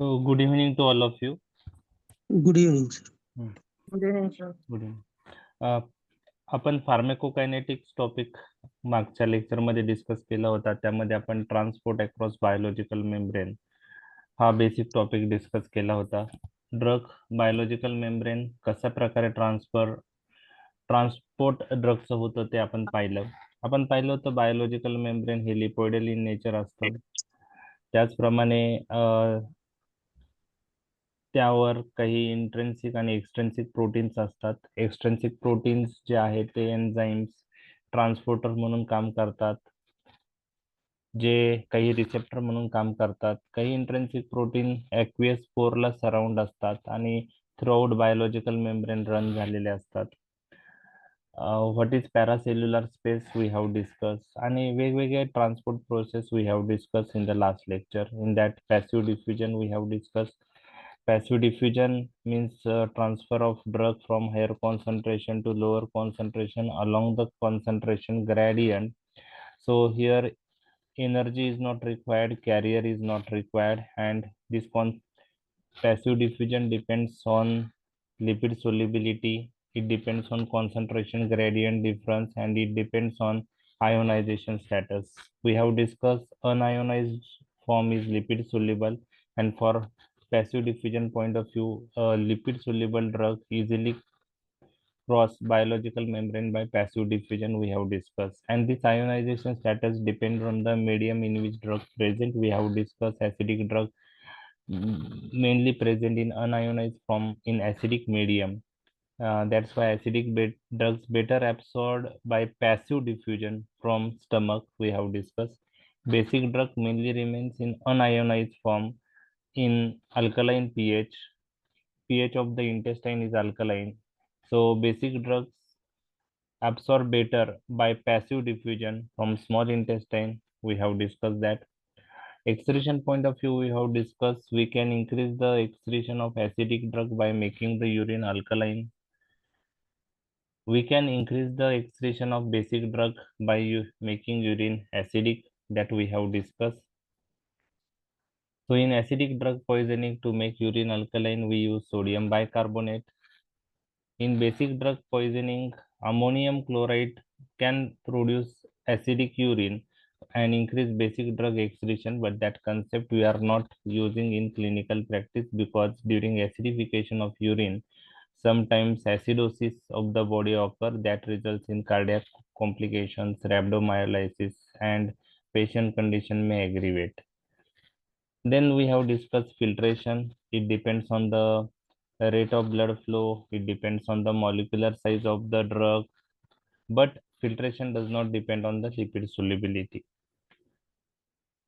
So, good evening to all of you. Good evening, sir. Hmm. Good evening, sir. Good evening. अ, आपण फार्मेकोकायनेटिक्स topic मागच्या लेक्चरमध्ये discuss केला होता. त्यामध्ये आपण ट्रान्सपोर्ट अक्रॉस बायोलॉजिकल मेम्ब्रेन हा बेसिक टॉपिक डिस्कस केला होता. ड्रग बायोलॉजिकल मेम्ब्रेन कशा प्रकारे ट्रान्सपोर्ट ड्रगचं होतं ते आपण पाहिलं. आपण पाहिलं होतं बायोलॉजिकल मेम्ब्रेन हे लिपोइडल इन नेचर असतं. त्याचप्रमाणे त्यावर काही इंट्रेन्सिक आणि एक्सट्रेन्सिक प्रोटीन्स असतात. एक्सट्रेन्सिक प्रोटीन्स जे आहेत ते एन्झाईम्स ट्रान्सपोर्टर म्हणून काम करतात, जे काही रिसेप्टर म्हणून काम करतात. काही इंट्रेन्सिक प्रोटीन ॲक्वियस पोरला सराउंड असतात आणि थ्रूआउट बायोलॉजिकल मेम्ब्रेन रन झालेले असतात. What is paracellular space we have discuss, आणि वेगवेगळे transport process we have discuss in the last lecture. In that passive diffusion we have discuss. Passive diffusion means transfer of drug from higher concentration to lower concentration along the concentration gradient. So here energy is not required, carrier is not required, and this passive diffusion depends on lipid solubility, it depends on concentration gradient difference, and it depends on ionization status. We have discussed unionized form is lipid soluble, and for passive diffusion point of view, a lipid soluble drug easily cross biological membrane by passive diffusion we have discussed. And this ionization status depends on the medium in which drug present. We have discussed acidic drug mainly present in unionized form in acidic medium. That's why drugs better absorbed by passive diffusion from stomach we have discussed. Basic drug mainly remains in unionized form in alkaline pH. pH of the intestine is alkaline. So basic drugs absorb better by passive diffusion from small intestine. We have discussed that. Excretion point of view, we have discussed we can increase the excretion of acidic drug by making the urine alkaline. We can increase the excretion of basic drug by making urine acidic, that we have discussed. So in acidic drug poisoning, to make urine alkaline, we use sodium bicarbonate. In basic drug poisoning, ammonium chloride can produce acidic urine and increase basic drug excretion, but that concept we are not using in clinical practice, because during acidification of urine, sometimes acidosis of the body occur that results in cardiac complications, rhabdomyolysis, and patient condition may aggravate. Then we have discussed filtration. It depends on the rate of blood flow. It depends on the molecular size of the drug, but filtration does not depend on the lipid solubility.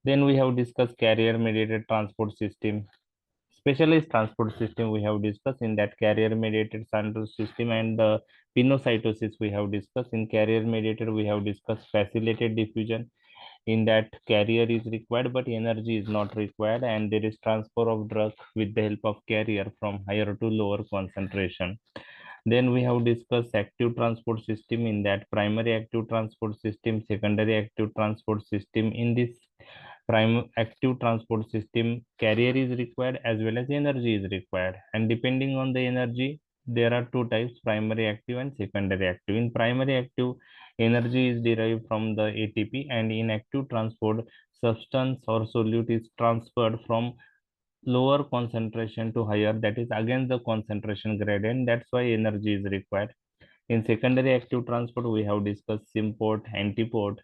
Then we have discussed carrier mediated transport system. Specialized transport system we have discussed. In that, carrier mediated transport system and the pinocytosis we have discussed. In carrier mediated, we have discussed facilitated diffusion. In that, carrier is required but energy is not required, and there is transfer of drug with the help of carrier from higher to lower concentration. Then we have discussed active transport system. In that, primary active transport system, secondary active transport system. In this prime active transport system, carrier is required as well as energy is required, and depending on the energy, there are two types: primary active and secondary active. In primary active, energy is derived from the ATP, and in active transport, substance or solute is transferred from lower concentration to higher, that is again the concentration gradient. That's why energy is required. In secondary active transport, we have discussed symport, antiport.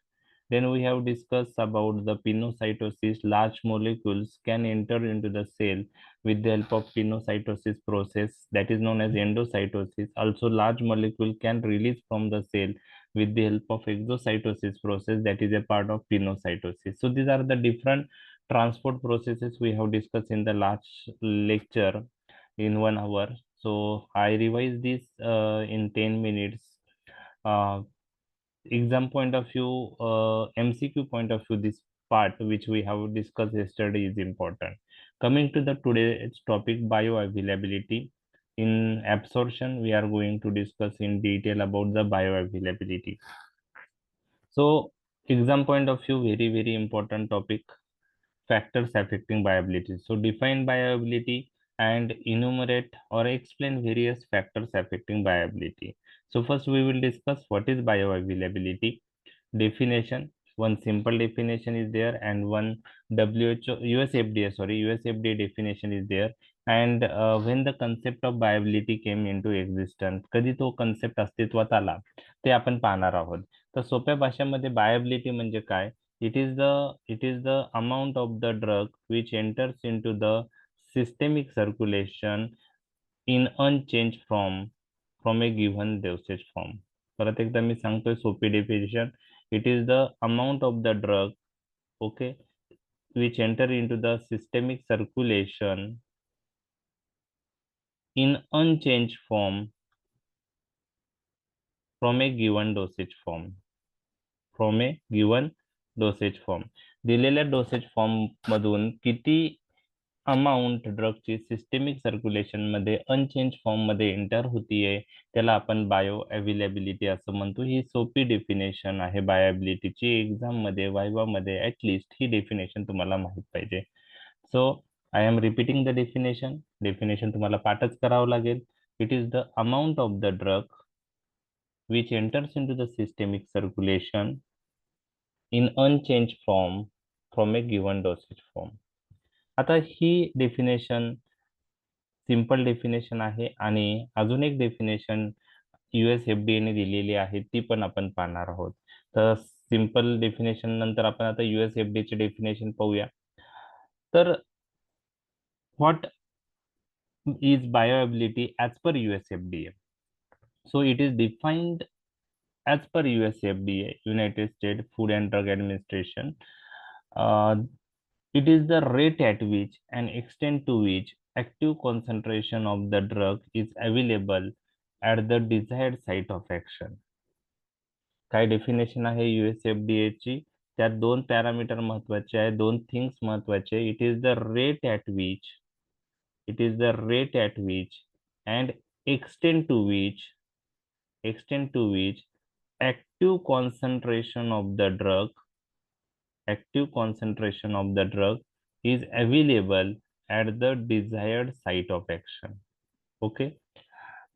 Then we have discussed about the pinocytosis. Large molecules can enter into the cell with the help of pinocytosis process, that is known as endocytosis. Also, large molecule can release from the cell with the help of exocytosis process, that is a part of pinocytosis. So these are the different transport processes we have discussed in the last lecture in 1 hour. So I revise this in 10 minutes. Uh, Exam point of view, MCQ point of view, this part which we have discussed yesterday is important. Coming to the today's topic, bioavailability. In absorption, we are going to discuss in detail about the bioavailability. So exam point of view, very important topic. factors affecting viability. So define viability and enumerate or explain various factors affecting viability. So first we will discuss what is bioavailability. Definition, one simple definition is there and one WHO US FDA sorry US FDA definition is there. And when the concept of viability came into existence, कधी तो concept अस्तित्वात आला ते आपण पाहणार आहोत. तर सोप्या भाषेमध्ये viability म्हणजे काय? It is the amount of the drug which enters into the systemic circulation in unchanged from a given dosage form. परत एकदा मी सांगतोय सोपी definition. It is the amount of the drug, okay, which enter into the systemic circulation in unchanged form from a given dosage form. From a given dosage form. दिलेल्या dosage form मधून किती amount ड्रगची systemic circulation मध्ये unchange form मध्ये enter होतीये त्याला आपण bio availability असं म्हणतो. ही सोपी डेफिनेशन आहे बायोअबिलिटीची. एक्झाम मध्ये वायवा मध्ये ऍटलिस्ट ही डेफिनेशन तुम्हाला माहित पाहिजे. So I am repeating the definition. Definition तुम्हाला पाठच करावं लागेल. It is the amount of the drug which enters into the systemic circulation in unchanged form from a given dosage form. आता ही definition simple definition आहे आणि अजून एक definition USFDA ने दिलेली आहे ती पण आपण पाहणार आहोत. तर सिंपल डेफिनेशन नंतर आपण आता USFDA चे डेफिनेशन पाहूया. तर what is bioavailability as per USFDA? So it is defined as per USFDA, United States Food and Drug Administration. It is the rate at which and extent to which active concentration of the drug is available at the desired site of action. काय definition आहे USFDA ची? त्यात दोन parameter महत्वाचे आहे, दोन things महत्वाचे. It is the rate at which and extent to which active concentration of the drug is available at the desired site of action. Okay.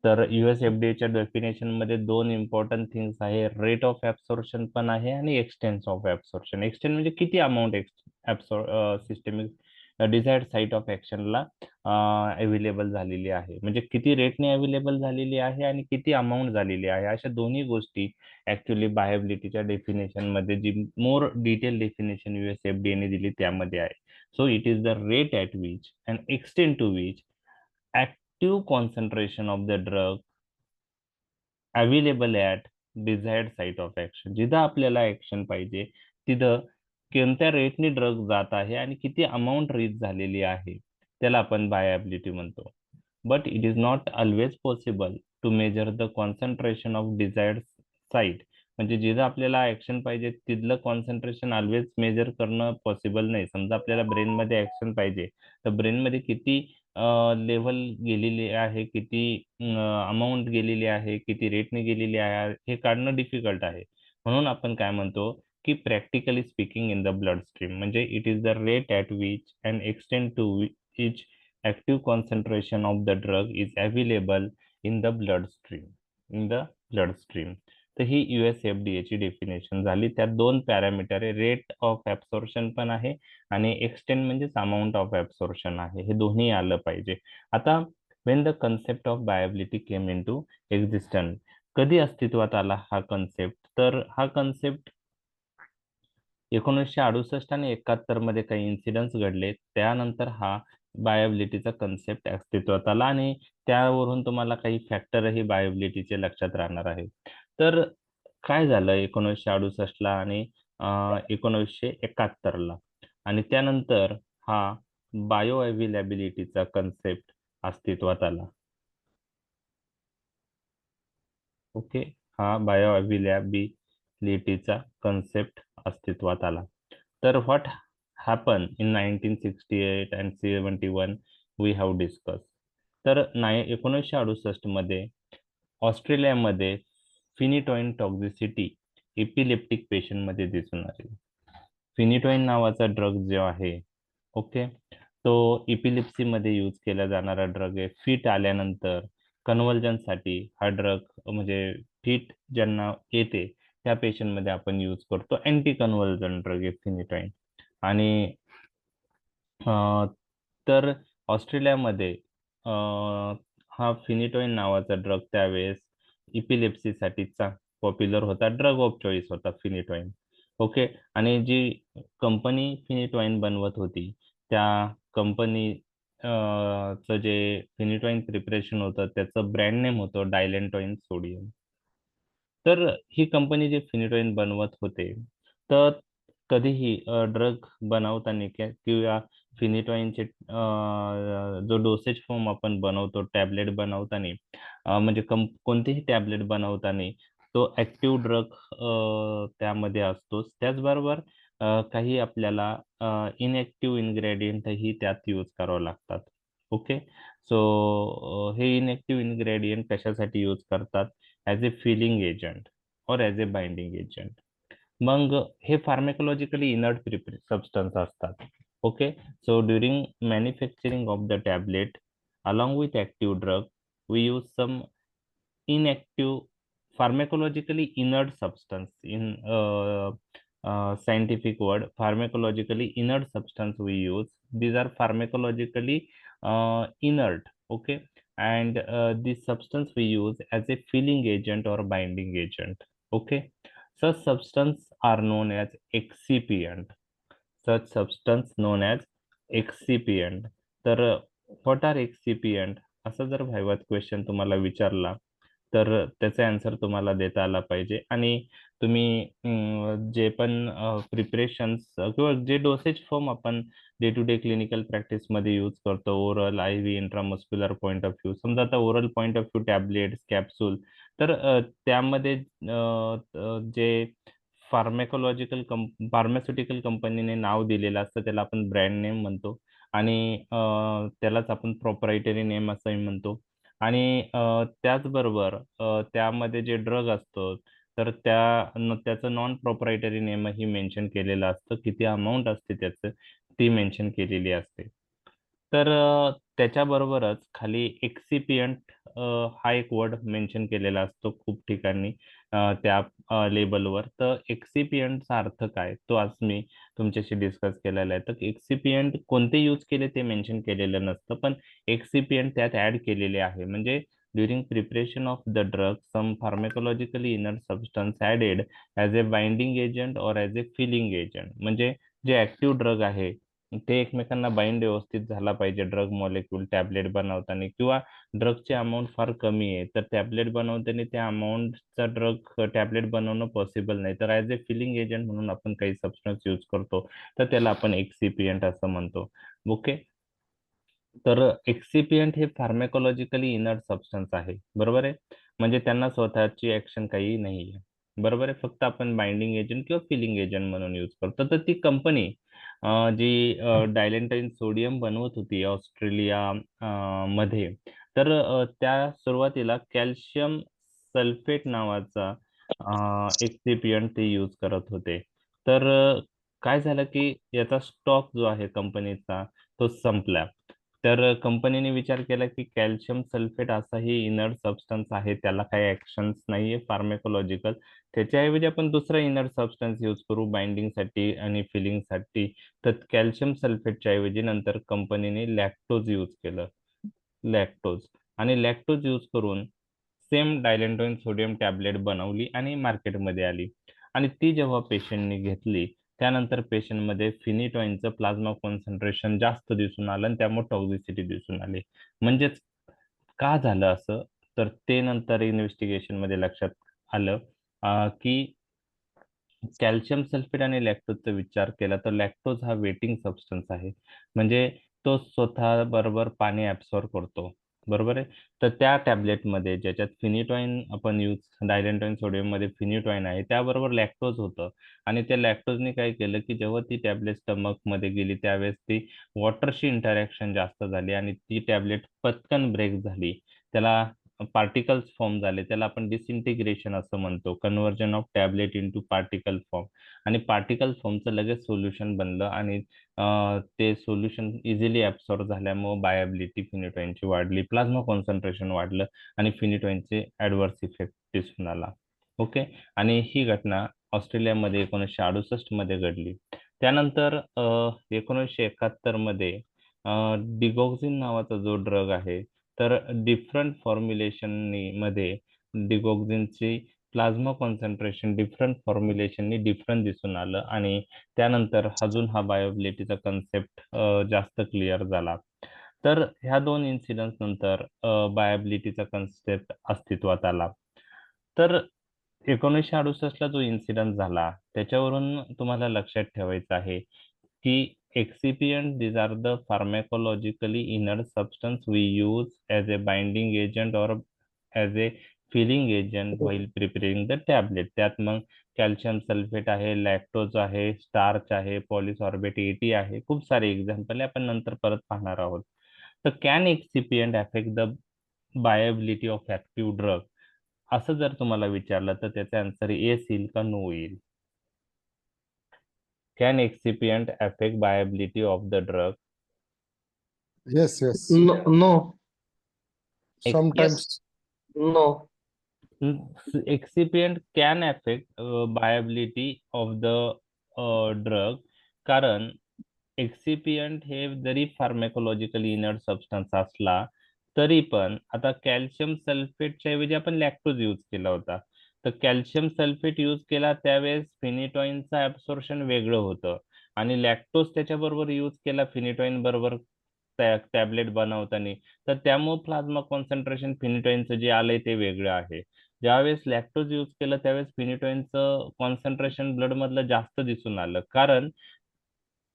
तर USFDA च्या डेफिनेशन मध्ये दोन इम्पॉर्टंट थिंग्स आहे, रेट ऑफ ऍब्सॉर्प्शन पण आहे आणि extent of absorption. Extent म्हणजे किती amount systemic desired site of ऍक्शनला अवेलेबल झालेली आहे, म्हणजे किती रेटने अवेलेबल झालेली आहे आणि किती अमाऊंट झालेली आहे. अशा दोन्ही गोष्टी ऍक्च्युअली बायोअबिलिटीच्या डेफिनेशन मध्ये जी मोर डिटेल डेफिनेशन USFDA ने दिली त्यामध्ये आहे. So it is the rate at which and extent to which active concentration of the drug available at desired site of action. जिथं आपल्याला ऍक्शन पाहिजे तिथं कोणत्या रेटने ड्रग जात आहे आणि किती अमाऊंट रीच झालेली आहे त्याला आपण बायोअबिलिटी म्हणतो. But it is not always possible to measure the concentration of desired site. म्हणजे जिथं आपल्याला ऍक्शन पाहिजे तिथलं कॉन्सन्ट्रेशन ऑलवेज मेजर करणं पॉसिबल नाही. समजा आपल्याला ब्रेनमध्ये ऍक्शन पाहिजे तर ब्रेनमध्ये किती लेवल गेलेली आहे, किती अमाऊंट गेलेली आहे, किती रेटने गेलेली आहे हे काढणं डिफिकल्ट आहे. म्हणून आपण काय म्हणतो की practically speaking in the blood stream, म्हणजे it is the rate at which and extent to which active concentration of the drug is available in the bloodstream. तर ही USFDA ची डेफिनेशन झाली. त्यात दोन पॅरामीटर आहे, रेट ऑफ ऍब्सॉर्प्शन पण आहे आणि एक्सटेंट म्हणजे अमाऊंट ऑफ ऍब्सॉर्प्शन आहे. हे दोन्ही आलं पाहिजे. आता when the concept of viability came into existence, कधी अस्तित्वात आला हा कन्सेप्ट? तर हा कन्सेप्ट 1968 आणि 71 मध्ये काही इन्सिडेंट्स घडले, त्यानंतर हा बायोअबिलिटीचा कन्सेप्ट अस्तित्वात आला आणि त्यावरून तुम्हाला काही फॅक्टरही बायोअबिलिटीचे लक्षात राहणार आहे. तर काय झालं 1968 ला आणि 1971 ला आणि त्यानंतर हा बायोअवेलेबिलिटीचा कन्सेप्ट अस्तित्वात आला. ओके, हा बायोअवेलेबिलिटीचा कन्सेप्ट अस्तित्वात आला. तर what happen in 1968 and 71 we have discuss. तर 1968 मध्ये ऑस्ट्रेलियामध्ये फिनिटोइन टॉक्झिसिटी एपिलेप्टिक पेशंट मध्ये दिसून आली. फिनिटोइन नावाचा ड्रग जो आहे ओके. तो इपिलिप्सी मध्ये यूज केला जाणारा ड्रग आहे. फिट आल्यानंतर कन्व्हर्जनसाठी हा ड्रग म्हणजे फिट ज्यांना येते त्या पेशंट मध्ये आपण यूज करतो. अँटी कन्व्हर्जन ड्रग आहे फिनिटॉइन. आणि तर ऑस्ट्रेलियामध्ये हा फिनिटॉइन नावाचा ड्रग त्यावेळेस इपिलेप्सीसाठीचा पॉप्युलर होता, ड्रग ऑफ चॉईस होता फिनिटॉइन. ओके. आणि जी कंपनी फिनिटॉइन बनवत होती त्या कंपनी चं जे फिनिटॉइन प्रिपरेशन होतं त्याचं ब्रँड नेम होतं डायलेंटॉइन सोडियम. तर ही कंपनी जे फिनिटॉइन बनवत होते तर कधीही ड्रग बनवताना किंवा फिनिटॉइनचे जो डोसेज फॉर्म आपण बनवतो टॅबलेट बनवताना म्हणजे कोणतेही टॅबलेट बनवताना तो ऍक्टिव्ह ड्रग त्यामध्ये असतोच. त्याचबरोबर काही आपल्याला इनएक्टिव्ह इन्ग्रेडियंटही त्यात यूज करावं लागतात. ओके. सो हे इनएक्टिव्ह इन्ग्रेडियंट कशासाठी यूज करतात? ॲज ए फिलिंग एजंट और ॲज ए बाइंडिंग एजंट. मग हे फार्माकोलॉजिकली इनर्ट सबस्टन्स असतात. Okay. So during manufacturing of the tablet along with active drug we use some inactive pharmacologically inert substance in scientific word pharmacologically inert substance we use. These are pharmacologically inert. Okay. And this substance we use as a filling agent or binding agent. Okay. Such substance are known as excipient. Such substance known as excipient. तर what R एक्सिपियंट असं जर व्हायवात question तुम्हाला विचारला तर त्याचा answer तुम्हाला देता आला पाहिजे. आणि तुम्ही जे पण प्रिपरेशन्स किंवा जे डोसेज फॉर्म आपण day to day clinical practice मध्ये यूज करतो oral I V intramuscular point of view, समजा आता oral point of view tablets capsule, तर त्यामध्ये जे फार्मास्युटिकल कंपनीने नाव दिलेलं असतं त्याला आपण ब्रँड नेम म्हणतो. आणि त्यालाच आपण प्रोप्रायटरी नेम असंही म्हणतो. आणि त्याचबरोबर त्यामध्ये जे ड्रग असतो तर त्याचं नॉन प्रोप्रायटरी नेमही मेन्शन केलेलं असतं. किती अमाऊंट असते त्याचं ती मेन्शन केलेली असते. तर त्याच्याबरोबरच खाली एक्सिपियंट हा एक वर्ड मेन्शन केलेला असतो खूप ठिकाणी त्या लेबलवर. तर एक्सिपियंटचा अर्थ काय तो आज मी तुमच्याशी डिस्कस केलेला आहे. तर एक्सिपियंट कोणते यूज केले ते मेन्शन केलेलं नसतं, पण एक्सिपियंट त्यात ऍड केलेले आहे. म्हणजे during preparation of the drug some pharmacologically inert substance added as a binding agent और ॲज ए फिलिंग एजंट. म्हणजे जे ऍक्टिव्ह ड्रग आहे ते एकमेकांना बाइंड व्यवस्थित झाला पाहिजे ड्रग मॉलिक्यूल टॅबलेट बनवताना, किंवा ड्रगची अमाऊंट फार कमी आहे तर टॅबलेट बनवताना त्या अमाऊंटचा ड्रग टॅबलेट बनवणं पॉसिबल नाही, तर ॲज ए फिलिंग एजंट म्हणून आपण काही सबस्टन्स यूज करतो तर त्याला आपण एक्सिपियंट असं म्हणतो. ओके. तर एक्सिपियंट हे फार्माकोलॉजिकली इनर्ट सबस्टन्स आहे. बरोबर आहे. म्हणजे त्यांना स्वतःची ऍक्शन काही नाही आहे. बरोबर आहे. फक्त आपण बाइंडिंग एजंट किंवा फिलिंग एजंट म्हणून यूज करतो. तर ती कंपनी जी डायलेंटाईन सोडियम बनवत होती ऑस्ट्रेलिया मध्ये, तर त्या सुरुवातीला कॅल्शियम सल्फेट नावाचा एक्सिपियंट ते यूज करत होते. तर काय झालं की याचा स्टॉक जो आहे कंपनीचा तो संपला. तर कंपनीने विचार केला की कॅल्शियम सल्फेट असाही इनर्ट सबस्टन्स आहे, त्याला काही ऍक्शन्स नाहीये फार्माकोलॉजिकल, त्याच्याऐवजी आपण दुसरा इनर्ट सबस्टन्स यूज करू बाइंडिंगसाठी आणि फिलिंगसाठी. तर कॅल्शियम सल्फेटच्या ऐवजी नंतर कंपनीने लॅक्टोज यूज केलं. लॅक्टोज. आणि लॅक्टोज यूज करून सेम डायलेंटोइन सोडियम टॅबलेट बनवली आणि मार्केटमध्ये आली. आणि ती जेव्हा पेशंटने घेतली त्यानंतर पेशंटमध्ये फिनिटॉइनचं प्लाझ्मा कॉन्सन्ट्रेशन जास्त दिसून आलं आणि त्यामुळे टॉक्झिसिटी दिसून आली. म्हणजेच का झालं असं? तर ते नंतर इन्व्हेस्टिगेशन मध्ये लक्षात आलं की कॅल्शियम सल्फेट आणि लॅक्टोजचा विचार केला तर लॅक्टोज हा वेटिंग सबस्टन्स आहे. म्हणजे तो स्वतः बरोबर पाणी ऍब्सॉर्ब करतो. बरोबर आहे. तर त्या टॅबलेटमध्ये ज्याच्यात फिनिटॉइन आपण यूज डायलेंटॉइन सोडियम मध्ये फिनिटॉइन आहे त्याबरोबर लॅक्टोज होतं. आणि त्या लॅक्टोजने काय केलं की जेव्हा ती टॅबलेट स्टमक मध्ये गेली त्यावेळेस ती वॉटरशी इंटरॅक्शन जास्त झाली आणि ती टॅबलेट पटकन ब्रेक झाली. त्याला पार्टिकल्स फॉर्म झाले त्याला आपण डिसइंटिग्रेशन असं म्हणतो, conversion of tablet into particle form. आणि पार्टिकल फॉर्मचं लगेच सोल्युशन बनलं आणि ते सोल्युशन इझिली ऍब्सॉर्ब झाल्यामुळे बायबिलिटी फिनिटोइनची वाढली, प्लाझ्मा कॉन्सन्ट्रेशन वाढलं आणि फिनिटोइनचे ऍडव्हर्स इफेक्ट दिसून आला. ओके. आणि ही घटना ऑस्ट्रेलियामध्ये 1968 मध्ये घडली. त्यानंतर 1971 मध्ये डिगॉक्सिन नावाचा जो ड्रग आहे, तर डिफरंट फॉर्म्युलेशननी मध्ये डिगॉक्सिनची प्लाझ्मा कॉन्सन्ट्रेशन डिफरंट फॉर्म्युलेशननी डिफरंट दिसून आलं आणि त्यानंतर अजून हा बायोबिलिटीचा कन्सेप्ट जास्त क्लिअर झाला. तर ह्या दोन इन्सिडेंट नंतर बायोबिलिटीचा कन्सेप्ट अस्तित्वात आला. तर 1968 ला जो इन्सिडेंट झाला त्याच्यावरून तुम्हाला लक्षात ठेवायचं आहे की एक्सिपियंट these are the pharmacologically inert substance we use as a binding agent or as a filling agent while preparing the tablet. त्यात मग कॅल्शियम सल्फेट आहे, लॅक्टोज आहे, स्टार्च आहे, पॉलिसॉर्बेट 80 आहे, खूप सारे एक्झाम्पल आहे, आपण नंतर परत पाहणार आहोत. तर can excipient affect the bioavailability of active drug, असं जर तुम्हाला विचारलं तर त्याचा आन्सर येस येईल का नो येईल? Can excipient affect bioavailability of the drug? Yes, yes. No, no, Sometimes. no. Excipient can affect viability of the drug, कारण एक्सिपियंट हे जरी फार्मॅकोलॉजिकली इनर्ट सबस्टन्स असला तरी पण आता कॅल्शियम सल्फेटच्या ऐवजी आपण लॅक्टोज यूज केला होता. तर कॅल्शियम सल्फेट यूज केला त्यावेळेस फिनिटॉइनचं ऍब्सॉर्प्शन वेगळं होतं आणि लॅक्टोज त्याच्याबरोबर यूज केला फिनिटॉइन बरोबर टॅबलेट बनवताना, तर त्यामुळे प्लाझ्मा कॉन्सन्ट्रेशन फिनिटॉइनचं जे आलंय ते वेगळं आहे. ज्यावेळेस लॅक्टोज यूज केलं त्यावेळेस फिनिटॉइनचं कॉन्सन्ट्रेशन ब्लड मधलं जास्त दिसून आलं, कारण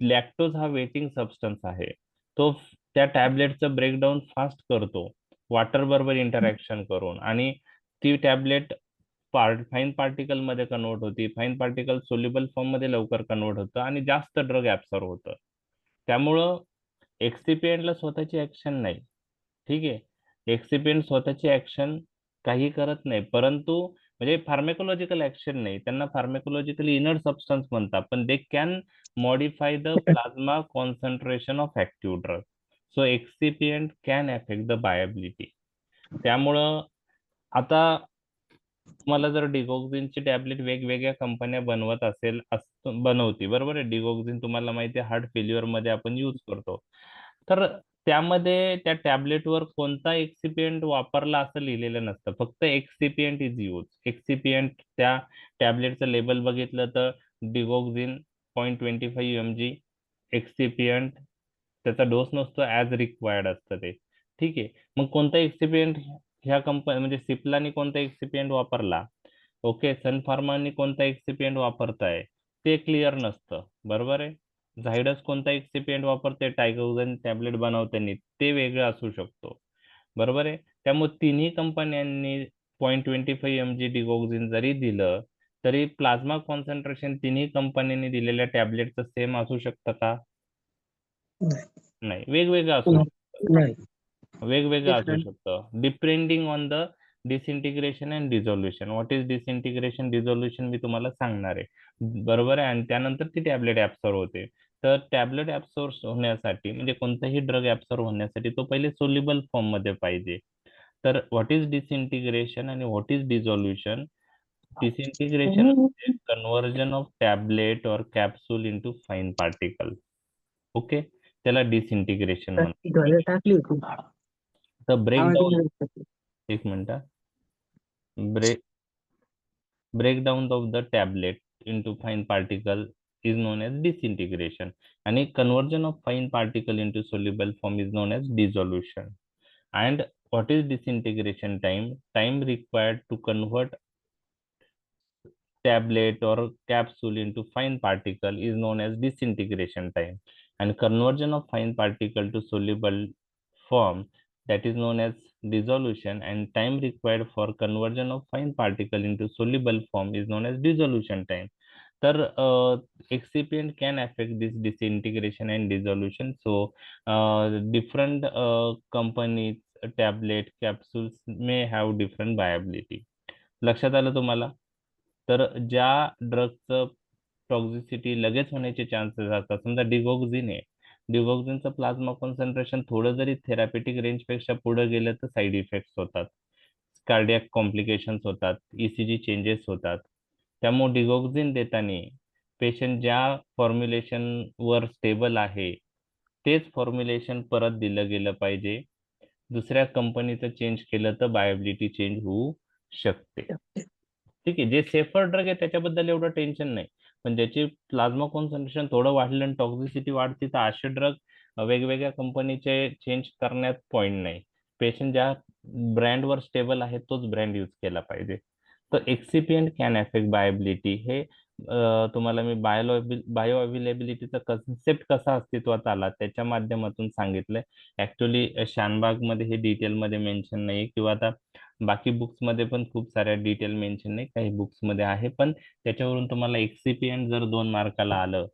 लॅक्टोज हा वेटिंग सबस्टन्स आहे. तो त्या टॅबलेटचं ब्रेकडाऊन फास्ट करतो वॉटर बरोबर इंटरॅक्शन करून आणि ती टॅबलेट फाईन पार्टिकल मध्ये कन्वर्ट होती. फाईन पार्टिकल सोल्युबल फॉर्म मध्ये लवकर कन्वर्ट होतं आणि जास्त ड्रग ऍब्सॉर्ब होतं. त्यामुळं एक्सिपियंटला स्वतःची ऍक्शन नाही. ठीक आहे, एक्सिपियंट स्वतःची ऍक्शन काही करत नाही, परंतु म्हणजे फार्मॅकोलॉजिकल ऍक्शन नाही, त्यांना फार्मॅकोलॉजिकली इनर सबस्टन्स म्हणतात, पण they can modify the plasma concentration of active drug. So excipient can affect the bioavailability. त्यामुळं आता तुम्हाला जर डिगॉक्झिनची टॅबलेट वेगवेगळ्या कंपन्या बनवत असेल, बनवते बरोबर आहे, डिगॉक्झिन तुम्हाला माहिती आहे हार्ट फेल्युअर मध्ये आपण यूज करतो, तर त्यामध्ये त्या टॅबलेटवर कोणता एक्सिपियंट वापरला असं लिहिलेलं नसतं, फक्त एक्सिपियंट इज यूज. एक्सिपियंट त्या टॅबलेटचं लेबल बघितलं तर डिगॉक्झिन 0.25 mg एक्सिपियंट, त्याचा डोस नसतो, ऍज रिक्वायर्ड असतं ते. ठीक आहे, मग कोणता एक्सिपियंट ह्या कंपनी म्हणजे सिप्लानी कोणता एक्सिपियंट वापरला, ओके, सन फार्मानी कोणता एक्सिपियंट वापरताय ते क्लिअर नसतं, बरोबर आहे. झायडस कोणता एक्सिपियंट वापरते टायगोझन टॅबलेट बनवताना ते वेगळं असू शकतो, बरोबर आहे. त्यामुळे तिन्ही कंपन्यांनी 0.25 mg डिगॉक्झिन जरी दिलं तरी प्लाझ्मा कॉन्सन्ट्रेशन तिन्ही कंपन्यांनी दिलेल्या टॅबलेटचं सेम असू शकतं का? नाही, वेगवेगळं असू शकतं. नाही. वेगवेगळं तेच असू ना. शकतं depending on the disintegration and dissolution. What is disintegration dissolution मी तुम्हाला सांगणार आहे, बरोबर आहे. आणि त्यानंतर ती टॅबलेट ऍब्सॉर्ब होते. तर टॅबलेट ऍब्सॉर्ब होण्यासाठी म्हणजे कोणताही ड्रग ऍब्सॉर्ब होण्यासाठी तो पहिले सोल्युबल फॉर्म मध्ये पाहिजे. तर व्हॉट इज डिसइंटिग्रेशन आणि व्हॉट इज डिझोल्युशन? डिसइंटिग्रेशन म्हणजे कन्व्हर्जन ऑफ टॅबलेट और capsule into fine particle. Okay, त्याला डिसइंटिग्रेशन म्हणतात. टाकली होती. तर ब्रेकडाऊन, आवाज एक minute, breakdown of the tablet into fine particle is known as disintegration and a conversion of fine particle into soluble form is known as dissolution. And what is disintegration time? Time required to convert tablet or capsule into fine particle is known as disintegration time, and conversion of fine particle to soluble form, that is known as dissolution, and time required for conversion of fine particle into soluble form is known as dissolution time. तर excipient can affect this disintegration and dissolution. So different companies tablet capsules may have different bioavailability. लक्षात आलं तुम्हाला? तर ज्या ड्रगचं टॉक्झिसिटी लगेच होण्याचे chances असतात, समजा डिगॉक्झिन आहे, डिगॉक्झिनचं प्लाझ्मा कॉन्सन्ट्रेशन थोडं जरी थेरापेटिक रेंजपेक्षा पुढे गेलं तर साईड इफेक्ट्स होतात, कार्डियक कॉम्प्लिकेशन्स होतात, ईसीजी चेंजेस होतात. त्यामुळे डिगॉक्झिन देताना पेशंट ज्या फॉर्म्युलेशनवर स्टेबल आहे तेच फॉर्म्युलेशन परत दिलं गेलं पाहिजे. दुसऱ्या कंपनीचं चेंज केलं तर बायोबिलिटी चेंज होऊ शकते. ठीक आहे, जे सेफर ड्रग आहे त्याच्याबद्दल एवढं टेन्शन नाही, पण ज्याची प्लाझ्मा कॉन्सन्ट्रेशन थोडं वाढलं आणि टॉक्झिसिटी वाढते तर असे ड्रग वेगवेगळ्या कंपनीचे चेंज करण्यात पॉईंट नाही. पेशंट ज्या ब्रँडवर स्टेबल आहे तोच ब्रँड यूज केला पाहिजे. तर एक्सिपियंट कॅन अफेक्ट बायोबिलिटी हे तुम्हाला मी बायो अवेलेबिलिटीचा कन्सेप्ट कसा अस्तित्वात आला त्याच्या माध्यमातून सांगितलंय. ऍक्च्युली शानबागमध्ये हे डिटेलमध्ये मेन्शन नाही किंवा आता बाकी बुक्स मध्ये पण खूप साऱ्या डिटेल मेन्शन नाही, काही बुक्स मध्ये आहे, पण त्याच्यावरून तुम्हाला एक्सिपियंट जर 2 मार्काला आलं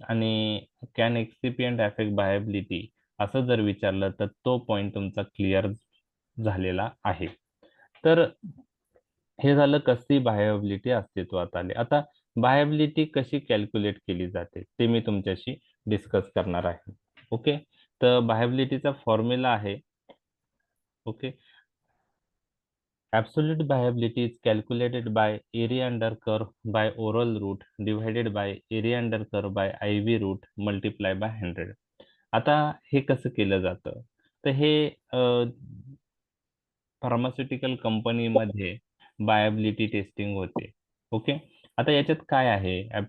आणि कॅन एक्सिपियंट अफेक्ट बायोबिलिटी असं जर विचारलं तर तो पॉइंट तुमचा क्लिअर झालेला आहे. तर हे झालं कशी बायोबिलिटी अस्तित्वात आली. आता बायोबिलिटी कशी कॅल्क्युलेट केली जाते ते मी तुमच्याशी डिस्कस करणार आहे. ओके, तर बायोबिलिटीचा फॉर्म्युला आहे. Okay, absolute viability is calculated by area under curve by oral route divided by area under curve by IV route multiply by 100. आता हे कसं केलं जातं? तर हे फार्मास्युटिकल कंपनीमध्ये बायोबिलिटी टेस्टिंग होते. ओके, आता याच्यात काय आहे,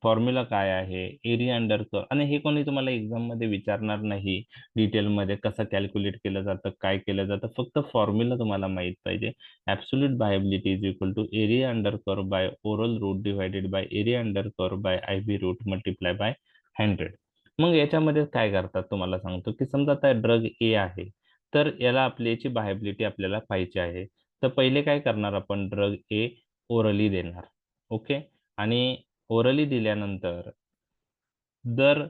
फॉर्म्युला काय आहे, एरिया अंडर कर्व, आणि हे कोणी तुम्हाला एक्झाम मध्ये विचारणार नाही डिटेलमध्ये कसं कॅल्क्युलेट केलं जातं, काय केलं जातं, फक्त फॉर्म्युला तुम्हाला माहित पाहिजे. Absolute bioavailability is equal to area under curve by oral route divided by area under curve by IV route multiply by 100. मग याच्यामध्ये काय करतात तुम्हाला सांगतो, की समजा आता ड्रग ए आहे, तर याला याची बायोबिलिटी आपल्याला पाहिजे आहे. तर पहिले काय करणार आपण, ड्रग ए ओरली देणार. ओके, आणि ओरली दिल्यानंतर दर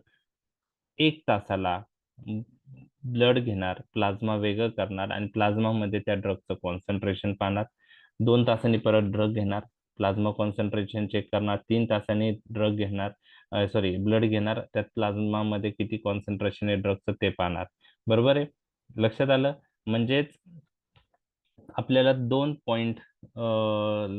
1 तासाला ब्लड घेणार, प्लाझ्मा वेगळं करणार आणि प्लाझ्मा मध्ये त्या ड्रगचं कॉन्सन्ट्रेशन पाहणार. 2 तासांनी परत ड्रग घेणार, प्लाझ्मा कॉन्सन्ट्रेशन चेक करणार. 3 तासांनी ड्रग घेणार, सॉरी ब्लड घेणार, त्यात प्लाझ्मा मध्ये किती कॉन्सन्ट्रेशन आहे ड्रगचं ते पाहणार. बरोबर आहे, लक्षात आलं? म्हणजेच आपल्याला 2 पॉइंट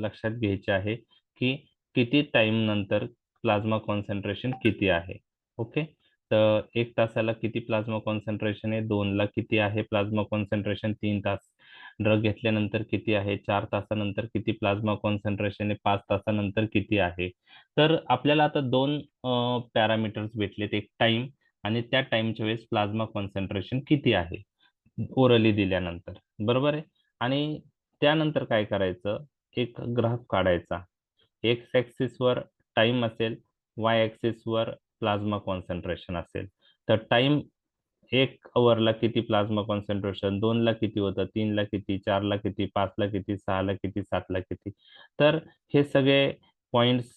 लक्षात घ्यायचे आहे, की किती टाइम नंतर प्लाझ्मा कॉन्सन्ट्रेशन किती आहे. ओके, तर 1 तासाला किती प्लाझ्मा कॉन्सन्ट्रेशन आहे, 2 ला किती आहे प्लाझ्मा कॉन्सन्ट्रेशन, 3 तास ड्रग घेतल्यानंतर किती आहे, 4 तासानंतर किती प्लाझ्मा कॉन्सन्ट्रेशन आहे, 5 तासानंतर किती आहे. तर आपल्याला आता 2 पॅरामीटर्स भेटलेत, एक टाइम आणि त्या टाइमच्या वेळेस प्लाझ्मा कॉन्सन्ट्रेशन किती आहे ओरली दिल्यानंतर. बरोबर आहे, आणि त्यानंतर काय करायचं, एक ग्राफ काढायचा. एक्स ऍक्सिस वर टाइम असेल, वाय ऍक्सिस वर प्लाझ्मा कॉन्सन्ट्रेशन असेल. तर टाइम 1 अवरला किती प्लाझ्मा कॉन्सन्ट्रेशन, 2 ला किती होतं, 3 ला किती, 4 ला किती, 5 ला किती, 6 ला किती, 7 ला किती. तर हे सगळे पॉइंट्स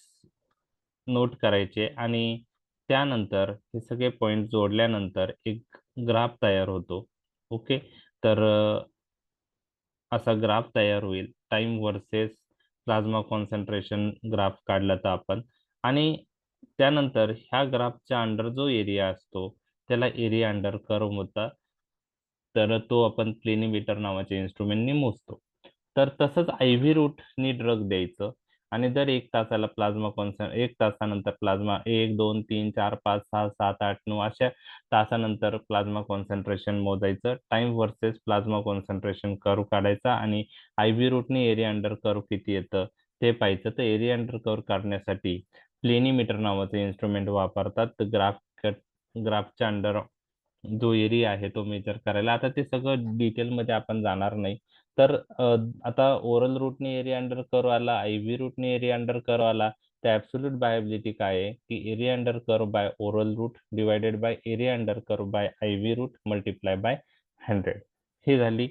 नोट करायचे आणि त्यानंतर हे सगळे पॉइंट जोडल्यानंतर एक ग्राफ तयार होतो. ओके, तर असा ग्राफ तयार होईल, time versus plasma concentration graph काढला तर आपण, आणि त्यानंतर ह्या ग्राफच्या अंडर जो एरिया असतो त्याला एरिया अंडर कर्व होता, तर तो आपण प्लेनीमीटर नावाच्या इन्स्ट्रुमेंटनी मोजतो. तर तसंच IV रूटनी ड्रग द्यायचं आणि दर 1 तासाला प्लाझ्मा 1 तासानंतर प्लाझ्मा 1 2 3 4 5 6 7 8 9 अशा तासानंतर प्लाझ्मा कॉन्सन्ट्रेशन मोजायचं, time versus plasma concentration curve काढायचा आणि IV रूटने एरिया अंडर कर्व किती येतं ते पाहायचं. तर एरिया अंडर कर्व काढण्यासाठी प्लेनीमीटर नावाचं इन्स्ट्रुमेंट वापरतात. ग्राफच्या अंडर जो एरिया आहे तो मेजर करायला. आता ते सगळं डिटेलमध्ये आपण जाणार नाही. तर आता ओरल रूटने एरिया अंडर कर्व आला, IV रूटने एरिया अंडर कर्व आला, तर ऍब्सोल्यूट बायोबिलिटी काय आहे, की area under curve by oral route divided by area under curve by IV route multiply by 100. ही झाली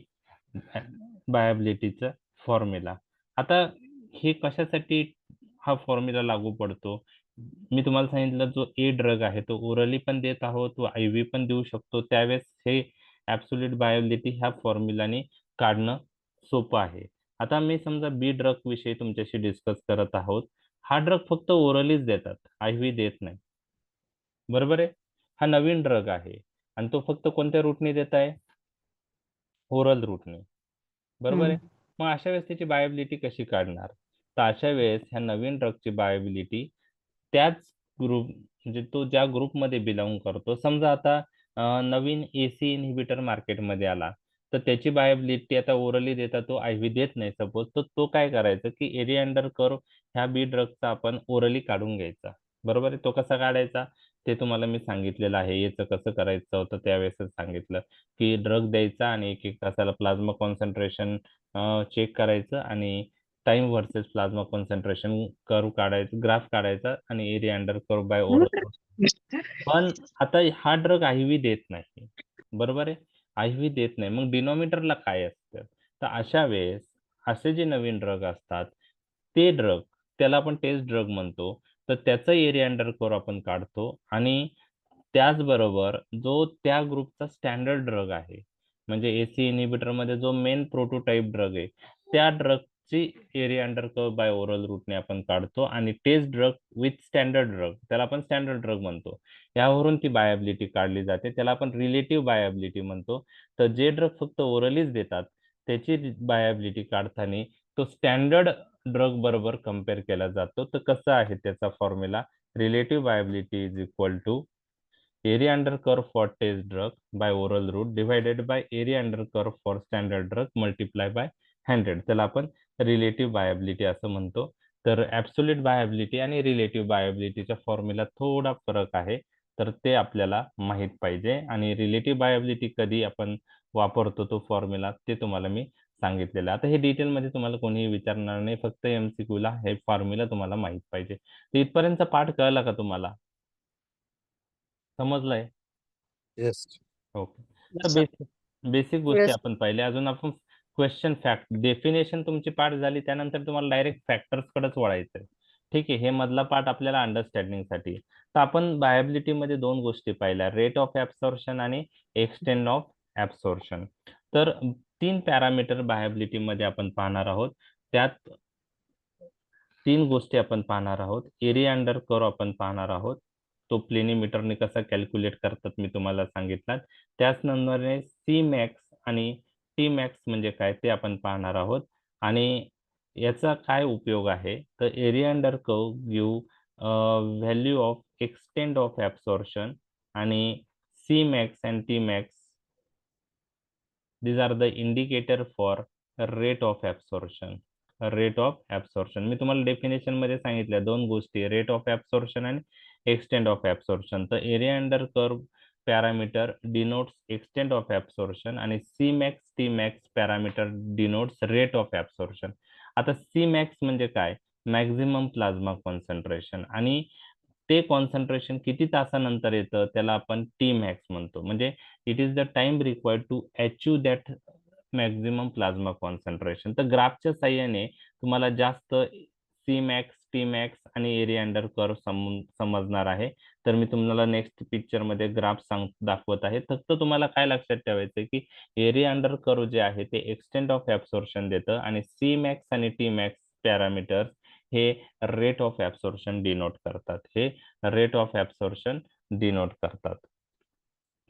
बायोबिलिटीचा फॉर्म्युला. आता हे कशासाठी हा फॉर्म्युला लागू पडतो, मी तुम्हाला सांगितलं जो ए ड्रग आहे तो ओरली पण देत आहोत, तो IV पण देऊ शकतो, त्यावेळेस हे ऍब्सोल्यूट बायोबिलिटी ह्या फॉर्म्युलाने काढणं सोपं आहे. आता मी समजा बी ड्रग विषयी तुमच्याशी डिस्कस करत आहोत. हा ड्रग फक्त ओरलीच देतात, IV देत नाही. बरोबर आहे. हा नवीन ड्रग आहे आणि तो फक्त कोणत्या रूटने देत आहे? ओरल रूटने. बरोबर आहे. मग अशा वेळेस त्याची बायोबिलिटी कशी काढणार? तर अशा वेळेस ह्या नवीन ड्रगची बायोबिलिटी त्याच ग्रुप म्हणजे तो ज्या ग्रुपमध्ये बिलॉंग करतो, समजा आता नवीन AC इनहिबिटर मार्केटमध्ये आला, तर त्याची बायोबिलिटी आता ओरली देता, तो IV देत नाही सपोज, तर तो काय करायचं की एरिया अंडर कर्व ह्या बी ड्रगचा आपण ओरली काढून घ्यायचा. बरोबर आहे. तो कसा काढायचा ते तुम्हाला मी सांगितलेलं आहे. याचं कसं करायचं होतं त्यावेळेसच सांगितलं की ड्रग द्यायचा आणि 1-1 तासाला प्लाझ्मा कॉन्सन्ट्रेशन चेक करायचं आणि time versus plasma concentration curve काढायचं, ग्राफ काढायचा आणि area under curve by oral. पण आता हा ड्रग IV देत नाही. बरोबर आहे. IV देत नाही. मग डिनॉमिनेटरला काय असतं? तर अशा वेळेस असे जे नवीन ड्रग असतात, ते ड्रग त्याला आपण टेस्ट ड्रग म्हणतो. तर त्याचा एरिया अंडर कर्व आपण काढतो आणि त्याचबरोबर जो त्या ग्रुपचा स्टँडर्ड ड्रग आहे, म्हणजे AC इनहिबिटरमध्ये जो मेन प्रोटोटाइप ड्रग आहे, त्या ड्रगची area under curve by oral रूटने आपण काढतो आणि test drug with standard drug, त्याला आपण स्टँडर्ड ड्रग म्हणतो. यावरून ती बायोबिलिटी काढली जाते. त्याला आपण रिलेटिव्ह बायोबिलिटी म्हणतो. तर जे ड्रग फक्त ओरलीच देतात, त्याची बायोबिलिटी काढताना तो स्टँडर्ड ड्रग बरोबर कंपेअर केला जातो. तर कसं आहे त्याचा formula? Relative bioavailability is equal to area under curve for test drug by oral route divided by area under curve for standard drug multiply by 100. त्याला आपण रिलेटिव्ह बायोबिलिटी असं म्हणतो. तर ऍब्सोल्यूट बायोबिलिटी आणि रिलेटिव्ह बायोबिलिटीच्या फॉर्म्युला थोडा फरक आहे. तर ते आपल्याला माहित पाहिजे आणि रिलेटिव्ह बायोबिलिटी कधी आपण वापरतो तो फॉर्म्युला ते तुम्हाला मी सांगितलेलं. आता हे डिटेलमध्ये तुम्हाला कोणीही विचारणार नाही. फक्त MCQ ला हे फॉर्म्युला तुम्हाला माहित पाहिजे. तर इथपर्यंतचा पाठ कळला का तुम्हाला? समजलंय? Yes. ओके. तर बेसिक बेसिक गोष्टी आपण पाहिल्या. अजून आपण क्वेश्चन फॅक्ट डेफिनेशन तुमची पाठ झाली, त्यानंतर तुम्हाला डायरेक्ट फॅक्टर्स कडेच वळायचंय. ठीक आहे. हे मधला पार्ट आपल्याला अंडरस्टँडिंग साठी. तर आपण बायोबिलिटी मध्ये 2 गोष्टी पाहिल्या, रेट ऑफ ऍब्सॉर्प्शन आणि एक्सटेंड ऑफ ऍब्सॉर्प्शन. तर 3 पॅरामीटर बायोबिलिटी मध्ये आपण पाहणार आहोत. त्यात 3 गोष्टी आपण पाहणार आहोत. एरिया अंडर कर्व आपण पाहणार आहोत. तो प्लेनीमीटरने कसा कॅल्क्युलेट करतात मी तुम्हाला सांगितलं. त्याचनंतर सी मॅक्स आणि टी मॅक्स म्हणजे काय ते आपण पाहणार आहोत आणि याचा काय उपयोग आहे. तर area under curve give value of extend of absorption आणि C max and T max these are the indicator for rate of absorption. Rate of absorption मी तुम्हाला डेफिनेशन मध्ये सांगितल्या 2 गोष्टी, रेट ऑफ ऍब्सॉर्प्शन आणि एक्सटेंड ऑफ ऍब्सॉर्प्शन. तर area under curve parameter denotes extend of absorption आणि C max T max parameter denotes rate of absorption. आता C max म्हणजे काय? मॅक्झिमम प्लाझ्मा कॉन्सन्ट्रेशन आणि ते कॉन्सन्ट्रेशन किती तासानंतर येतं त्याला आपण टी मॅक्स म्हणतो. म्हणजे it is the time required to achieve that maximum plasma concentration. तर ग्राफच्या साह्याने तुम्हाला जास्त सी मॅक्स टी मॅक्स आणि एरिया अंडर कर्व समजणार आहे. तर मी तुम्हाला नेक्स्ट पिक्चर मध्ये ग्राफ दाखवत आहे. फक्त तुम्हाला काय लक्षात ठेवायचं की एरिया अंडर कर्व जे आहे ते एक्सटेंड ऑफ ऍब्सॉर्प्शन देतं आणि सी मॅक्स आणि टी मॅक्स पॅरामीटर हे रेट ऑफ ऍब्सॉर्प्शन डिनोट करतात. हे रेट ऑफ ऍब्सॉर्प्शन डिनोट करतात.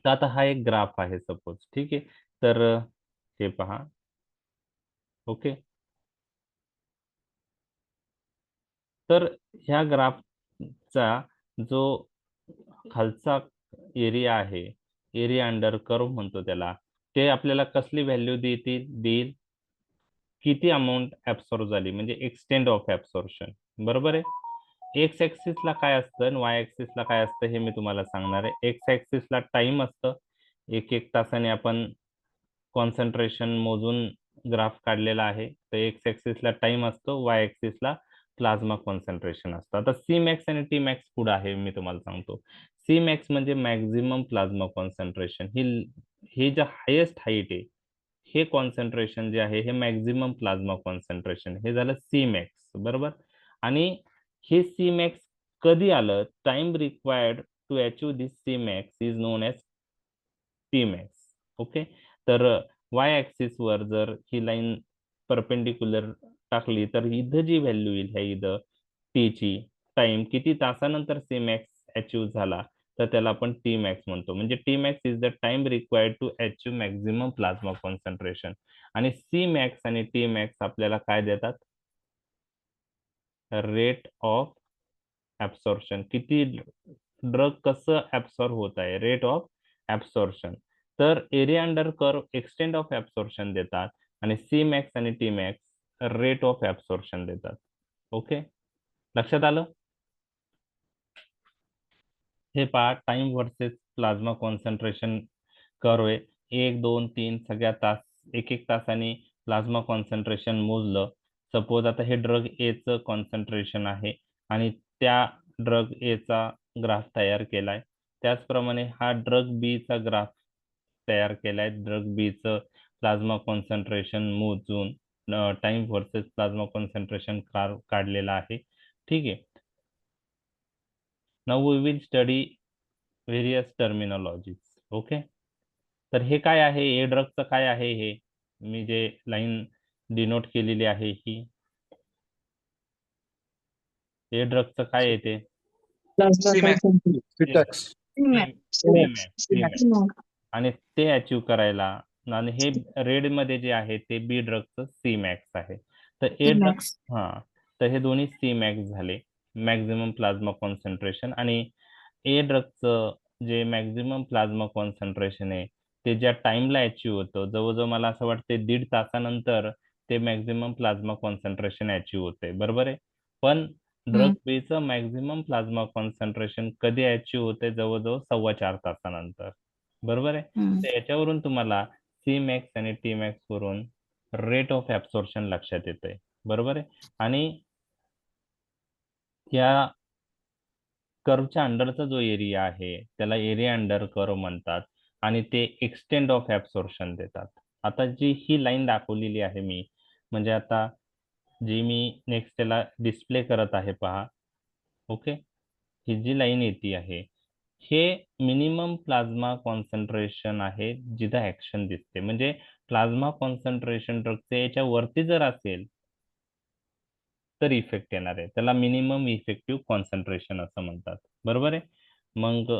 तर आता हा एक ग्राफ आहे सपोज. ठीक आहे. तर हे पहा. ओके. तर ह्या ग्राफचा जो खालचा एरिया आहे, एरिया अंडर कर्व म्हणतो त्याला, ते आपल्याला कसली व्हॅल्यू देईल? किती अमाऊंट ऍब्सॉर्ब झाली म्हणजे एक्सटेंड ऑफ ऍब्सॉर्प्शन. बरोबर आहे. एक्स ऍक्सिसला काय असतं आणि वाय ऍक्सिसला काय असतं हे मी तुम्हाला सांगणार आहे. एक्स ऍक्सिसला टाइम असतं. 1-1 तासाने आपण कॉन्सन्ट्रेशन मोजून ग्राफ काढलेला आहे. तर एक्स ऍक्सिसला टाइम असतो, वाय ऍक्सिसला प्लाझ्मा कॉन्सन्ट्रेशन असतं. आता सी मॅक्स आणि टी मॅक्स कुठं आहे मी तुम्हाला सांगतो. सी मॅक्स म्हणजे मॅक्झिमम प्लाझ्मा कॉन्सन्ट्रेशन. हे जे हायेस्ट हाईट आहे, हे कॉन्सन्ट्रेशन जे आहे हे मॅक्झिमम प्लाझ्मा कॉन्सन्ट्रेशन, हे झालं सी मॅक्स. बरोबर. आणि हे सी मॅक्स कधी आलं? Time required to achieve this C max is known as T max. Okay, तर वाय ऍक्सिस वर जर ही लाईन परपेंडिक्युलर टाकली तर इथं जी व्हॅल्यू येईल ह्या इथं टी ची टाइम किती तासानंतर सी मॅक्स अचीव झाला तर त्याला आपण टी मॅक्स म्हणतो. म्हणजे T max is the time required to achieve maximum plasma concentration. आणि सी मॅक्स आणि टी मॅक्स आपल्याला काय देतात? रेट ऑफ ऍब्सॉर्प्शन, किती ड्रग कसं ऍब्सॉर्ब होत आहे, रेट ऑफ ऍब्सॉर्प्शन. तर area under curve extent of absorption देतात आणि सी मॅक्स आणि T max rate of absorption देतात. ओके, लक्षात आलं? हे पहा, time versus plasma concentration curve आहे. 1, 2, 3 सगळ्या तास एक एक तासाने प्लाझ्मा कॉन्सन्ट्रेशन मोजलं. सपोज आता हे ड्रग ए चं कॉन्सन्ट्रेशन आहे आणि त्या ड्रग ए चा ग्राफ तयार केलाय. त्याचप्रमाणे हा ड्रग बी चा ग्राफ तयार केलाय. ड्रग बी चं प्लाझ्मा कॉन्सन्ट्रेशन मोजून टाइम वर्सेस प्लाझ्मा कॉन्सन्ट्रेशन काढलेला आहे. ठीक आहे. Now we will study various terminologies. Okay, तर हे काय आहे? ए ड्रगचं काय आहे? हे मी जे लाईन डिनोट केलेली आहे ही ए ड्रगचं काय येते? Pitex. आणि ते अचीव करायला आणि हे रेड मध्ये जे आहे ते बी ड्रगचं सी मॅक्स आहे. तर ए ड्रग, हा, तर हे दोन्ही सी मॅक्स झाले, मॅक्झिमम प्लाझ्मा कॉन्सन्ट्रेशन. आणि ए ड्रगचं जे मॅक्झिमम प्लाझ्मा कॉन्सन्ट्रेशन आहे ते ज्या टाइमला अचीव होतं, जवळजवळ मला असं वाटते 1.5 तासानंतर ते मॅक्झिमम प्लाझ्मा कॉन्सन्ट्रेशन अचीव होते. बरोबर आहे. पण ड्रग बीचं मॅक्झिमम प्लाझ्मा कॉन्सन्ट्रेशन कधी अचीव होते? जवळजवळ 4.25 तासानंतर. बरोबर आहे. तर याच्यावरून तुम्हाला सी मॅक्स आणि टी मॅक्स वरून रेट ऑफ ऍब्सॉर्प्शन लक्षात येते. बरोबर आहे. आणि या कर्वच्या अंडरचा जो एरिया आहे त्याला एरिया अंडर कर्व म्हणतात आणि ते एक्सटेंड ऑफ ऍब्सॉर्प्शन देतात. आता जी ही लाईन दाखवलेली आहे मी, म्हणजे आता जी मी नेक्स्ट त्याला डिस्प्ले करत आहे पहा. ओके, ही जी लाईन येते आहे हे मिनिमम प्लाझ्मा कॉन्सन्ट्रेशन आहे जिथं ऍक्शन दिसते. म्हणजे प्लाझ्मा कॉन्सन्ट्रेशन ड्रगचे याच्या वरती जर असेल तर इफेक्ट येणार आहे, त्याला मिनिमम इफेक्टिव्ह कॉन्सन्ट्रेशन असं म्हणतात. बरोबर आहे. मग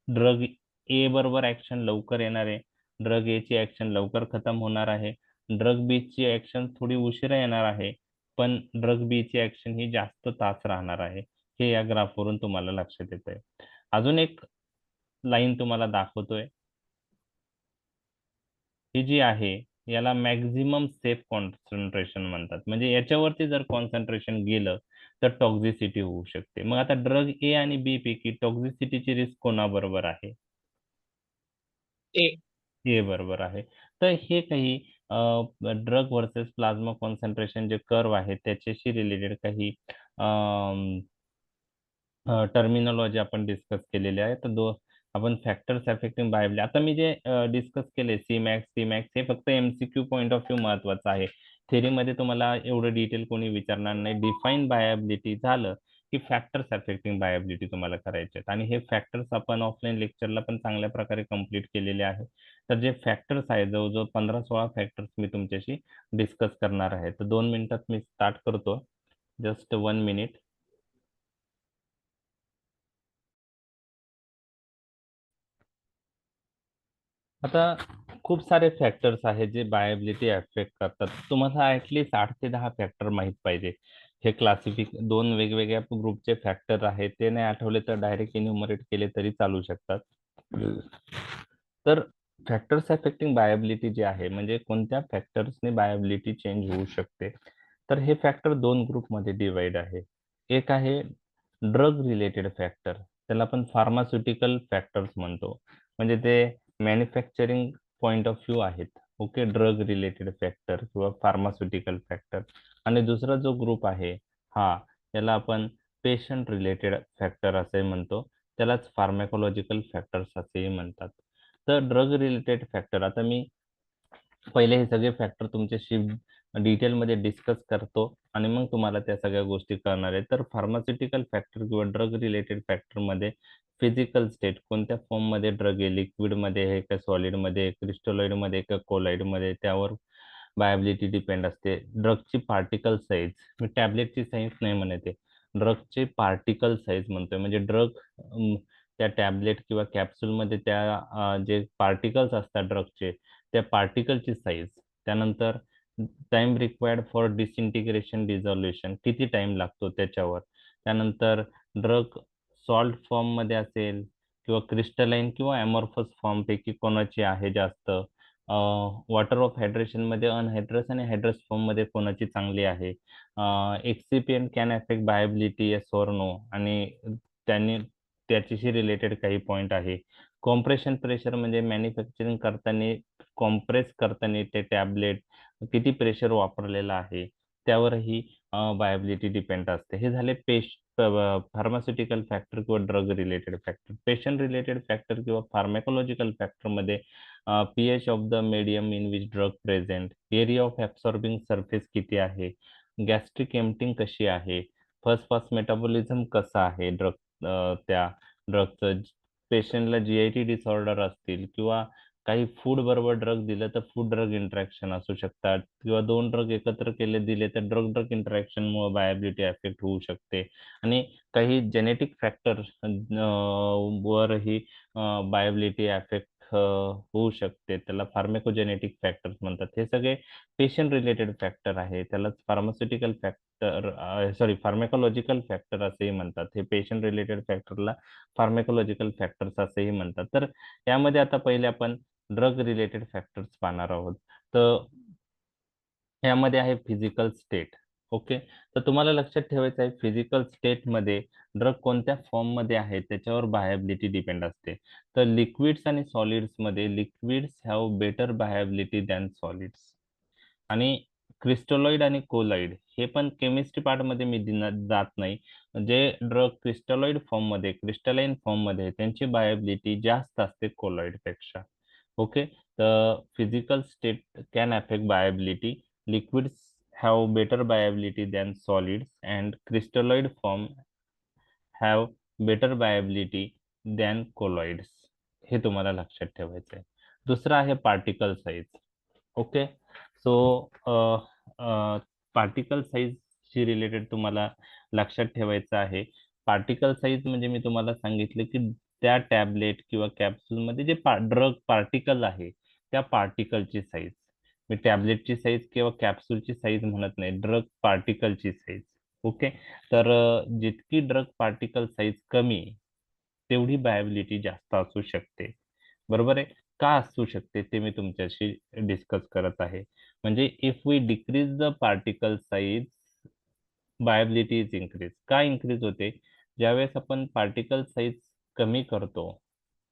ड्रग ए बरोबर ऍक्शन लवकर येणार आहे, ड्रग ए ची ऍक्शन लवकर खतम होणार आहे, ड्रग बी ची ऍक्शन थोडी उशिरा येणार आहे, पण ड्रग बी ची ऍक्शन ही जास्त तास राहणार आहे. हे या ग्राफवरून तुम्हाला लक्षात येत आहे. अजून एक लाईन तुम्हाला दाखवतोय, ही जी आहे याला मॅक्झिमम सेफ कॉन्सन्ट्रेशन म्हणतात. म्हणजे याच्यावरती जर कॉन्सन्ट्रेशन गेलं तर टॉक्झिसिटी होऊ शकते. मग आता ड्रग ए आणि बी पैकी टॉक्झिसिटीची रिस्क कोणाबरोबर आहे? ए बरोबर आहे. तर हे काही drug versus plasma concentration J curve आहे त्याच्याशी रिलेटेड काही टर्मिनॉलॉजी आपण डिस्कस केलेली आहे. तर आपण फॅक्टर्स अफेक्टिंग बायोबिलिटी, आता मी जे डिस्कस केले सी मॅक्स टी मॅक्स, हे फक्त एमसीक्यू पॉईंट ऑफ व्ह्यू महत्वाचं आहे. थेरीमध्ये तुम्हाला एवढं डिटेल कोणी विचारणार नाही. डिफाईन बायोबिलिटी झालं की फॅक्टर्स अफेक्टिंग बायोबिलिटी तुम्हाला करायचे आहेत. आणि हे फॅक्टर्स आपण ऑफलाईन लेक्चरला पण चांगल्या प्रकारे कम्प्लीट केलेले आहे. तर जे फॅक्टर्स आहेत जवळजवळ 15-16 फॅक्टर्स मी तुमच्याशी डिस्कस करणार आहे. तर 2 मिनिटात मी स्टार्ट करतो. Just 1 minute. आता खूप सारे फॅक्टर्स आहेत जे बायोबिलिटी अफेक्ट करतात. तुम्हाला ऍटलीस्ट 8 ते 10 फॅक्टर माहित पाहिजे. हे दोन वेगवेगळ्या ग्रुपचे फॅक्टर आहेत, ते नाही आठवले तर डायरेक्ट इन्युमरेट केले तरी चालू शकतात. तर फॅक्टर्स अफेक्टिंग बायोबिलिटी जे आहे म्हणजे कोणत्या फॅक्टर्सने बायोबिलिटी चेंज होऊ शकते. तर हे फॅक्टर 2 ग्रुपमध्ये डिवाइड आहे. एक आहे ड्रग रिलेटेड फॅक्टर, त्याला आपण फार्मास्युटिकल फॅक्टर्स म्हणतो. म्हणजे ते मॅन्युफॅक्चरिंग पॉइंट ऑफ व्ह्यू आहेत. ओके, ड्रग रिलेटेड फॅक्टर किंवा फार्मास्युटिकल फॅक्टर. आणि दुसरा जो ग्रुप आहे हा, याला आपण पेशंट रिलेटेड फॅक्टर असे म्हणतो, त्यालाच फार्मॅकोलॉजिकल फॅक्टर्स असेही म्हणतात. तर ड्रग रिलेटेड फॅक्टर, आता मी पहिले हे सगळे फॅक्टर तुमच्याशी डिटेलमध्ये डिस्कस करतो आणि मग तुम्हाला त्या सगळ्या गोष्टी कळणार आहे. तर फार्मास्युटिकल फॅक्टर किंवा ड्रग रिलेटेड फॅक्टर मध्ये फिजिकल स्टेट कोणत्या फॉर्म मध्ये ड्रग आहे, लिक्विड मध्ये आहे का सॉलिड मध्ये, क्रिस्टलोइड मध्ये का कोलाइड मध्ये, त्यावर बायोबिलिटी डिपेंड असते. ड्रगची पार्टिकल साईज, मी टॅबलेटची साईज नाही म्हणते, ड्रगची पार्टिकल साईज म्हणतोय. म्हणजे ड्रग त्या टॅबलेट किंवा कॅप्सूल मध्ये त्या जे पार्टिकल्स असतात ड्रगचे, त्या पार्टिकलची साईज. त्यानंतर टाइम रिक्वायर्ड फॉर डिसइंटिग्रेशन डिझॉल्युशन, किती टाइम लागतो त्याच्यावर. त्यानंतर ड्रग सॉल्ट फॉर्म मध्ये असेल किंवा क्रिस्टलाइन किंवा अमॉर्फस फॉर्म पैकी कोणाची आहे जास्त. वॉटर ऑफ हायड्रेशन मध्ये अनहायड्रस आणि हायड्रस फॉर्म मध्ये कोणाची चांगली आहे. Excipient can affect bioavailability yes or no, आणि त्यांनी त्याच्याशी रिलेटेड काही पॉइंट आहे. कॉम्प्रेशन प्रेशर म्हणजे मॅन्युफॅक्चरिंग करताना, कॉम्प्रेस करताना ते टॅबलेट किती प्रेशर वापरलेलं आहे त्यावरही बायोबिलिटी डिपेंड असते. हे झाले फार्मास्युटिकल फॅक्टर किंवा drug related factor. Patient related factor किंवा फार्मॅकोलॉजिकल फॅक्टर मध्ये pH of the medium in which drug present, area of absorbing surface किती आहे, गॅस्ट्रिक एम्प्टिंग कशी आहे, फर्स्ट पास मेटाबॉलिझम कसं आहे ड्रग, त्या ड्रगचं. पेशंटला जीआयटी डिसऑर्डर असतील किंवा काही फूड बरोबर ड्रग दिलं तर फूड ड्रग इंटरॅक्शन असू शकतात, किंवा दोन ड्रग एकत्र दिले तर ड्रग ड्रग इंटरॅक्शन मुळे बायोबिलिटी अफेक्ट होऊ शकते. आणि काही जेनेटिक फॅक्टर वरही बायोबिलिटी अफेक्ट होऊ शकते. त्याला फार्मेकोजेनेटिक फॅक्टर्स म्हणतात. हे सगळे पेशंट रिलेटेड फॅक्टर आहे, त्याला फार्मास्युटिकल फॅक्टर फार्मेकोलॉजिकल फॅक्टर असेही म्हणतात. हे पेशंट रिलेटेड फॅक्टरला फार्मेकोलॉजिकल फॅक्टर्स असेही म्हणतात. तर यामध्ये आता पहिले आपण ड्रग रिलेटेड फॅक्टर्स पाहणार आहोत. तर यामध्ये आहे फिजिकल स्टेट. ओके, तर तुम्हाला लक्षात ठेवायचं आहे फिजिकल स्टेट मध्ये ड्रग कोणत्या फॉर्म मध्ये आहे त्याच्यावर बायोबिलिटी डिपेंड असते. तर लिक्विड्स आणि सॉलिड्स मध्ये liquids have better bioavailability than solids. आणि क्रिस्टलोइड आणि कोलाइड हे पण केमिस्ट्री पार्ट मध्ये मी जात नाही. जे ड्रग क्रिस्टलोइड फॉर्म मध्ये, क्रिस्टलाइन फॉर्म मध्ये त्यांची बायोबिलिटी जास्त असते कोलॉइड पेक्षा. ओके, तर physical state can affect बायोबिलिटी. Liquids have better viability than solids and crystalloid form have better viability than colloids. हे तुम्हाला लक्षात ठेवायचं आहे. दुसरं आहे particle size. Okay, so particle size शी रिलेटेड तुम्हाला लक्षात ठेवायचं आहे. पार्टिकल साईज म्हणजे मी तुम्हाला सांगितले की त्या टॅबलेट किंवा कॅप्सूल मध्ये जे ड्रग पार्टिकल आहे त्या पार्टिकलची साईज. मी टॅबलेटची साईज किंवा कॅप्सूलची साईज म्हणत नाही, ड्रग पार्टिकलची साईज. ओके, तर जितकी ड्रग पार्टिकल साईज कमी तेवढी बायोबिलिटी जास्त असू शकते. बरोबर आहे. का असू शकते ते मी तुमच्याशी डिस्कस करत आहे. म्हणजे if we decrease the particle size bioavailability is increase. का इन्क्रीज होते? ज्यावेळेस आपण पार्टिकल साईज कमी करतो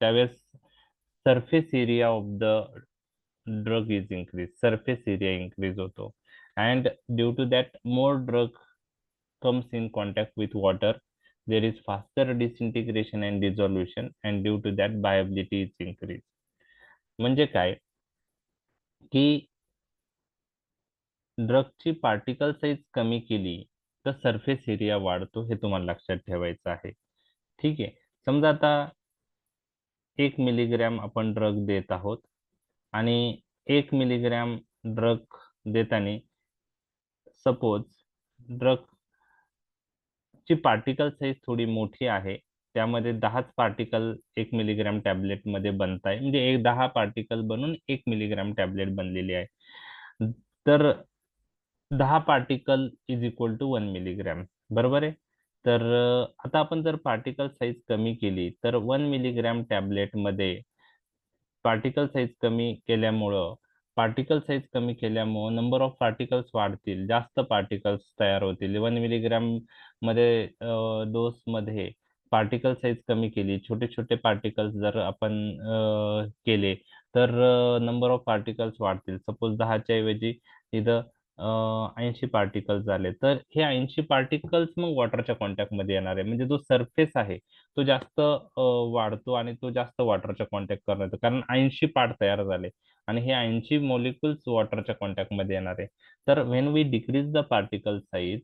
त्यावेळेस surface area of the drug is increase, surface area increase होतो. And due to that more drug comes in contact with water, there is faster disintegration and dissolution, and due to that viability is increased. म्हणजे काय की ड्रगची particle size कमी केली तर surface area वाढतो, हे तुम्हाला लक्षात ठेवायचं आहे. ठीक आहे, समजा आता 1 मिलीग्रॅम आपण ड्रग देत आहोत आणि 1 मिलीग्रॅम ड्रग देताना सपोज ड्रग ची पार्टिकल साईज थोडी मोठी आहे, त्यामध्ये 10च पार्टिकल 1 मिलीग्रॅम टॅबलेट मध्ये बनत आहे. म्हणजे 10 पार्टिकल बनून 1 मिलीग्रॅम टॅबलेट बनलेली आहे. तर 10 particle is equal to 1 milligram. बरोबर आहे. तर आता आपण जर पार्टिकल साईज कमी केली तर 1 मिलीग्रॅम टॅबलेट मध्ये पार्टिकल साईज कमी केल्यामुळं नंबर ऑफ पार्टिकल्स वाढतील, जास्त पार्टिकल्स तयार होतील. 1 मिलीग्रॅम मध्ये डोस मध्ये पार्टिकल साईज कमी केली, छोटे छोटे पार्टिकल्स जर आपण केले तर नंबर ऑफ पार्टिकल्स वाढतील. सपोज 10च्या ऐवजी इथं 80 पार्टिकल्स झाले, तर हे 80 पार्टिकल्स मग वॉटरच्या कॉन्टॅक्ट मध्ये येणार आहे. म्हणजे जो सरफेस आहे तो जास्त वाढतो आणि तो जास्त वॉटरच्या कॉन्टॅक्ट करणार येतो, कारण 80 पार्ट तयार झाले आणि हे 80 मॉलिक्युल्स वॉटरच्या कॉन्टॅक्ट मध्ये येणार आहे. तर when we decrease the particle size,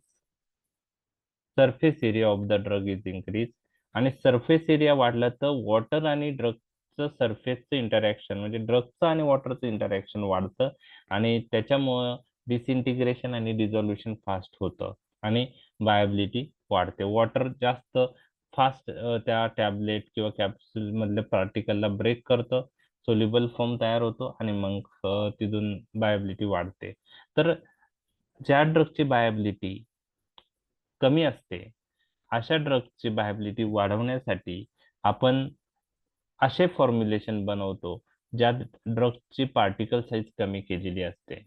surface area of the drug is increase आणि सरफेस एरिया वाढला तर वॉटर आणि ड्रगचं सरफेसचं इंटरॅक्शन म्हणजे ड्रगचं आणि वॉटरचं इंटरॅक्शन वाढतं आणि त्याच्यामुळं डिसइंटिग्रेशन आणि डिझोल्युशन फास्ट होतं आणि बायोबिलिटी वाढते. वॉटर जास्त फास्ट त्या टॅबलेट किंवा कॅप्सूल मधल्या पार्टिकलला ब्रेक करतं, सोल्युबल फॉर्म तयार होतो आणि मग तिथून बायोबिलिटी वाढते. तर ज्या ड्रगची बायोबिलिटी कमी असते अशा ड्रगची बायोबिलिटी वाढवण्यासाठी आपण असे फॉर्म्युलेशन बनवतो ज्यात ड्रगची पार्टिकल साईज कमी केलेली असते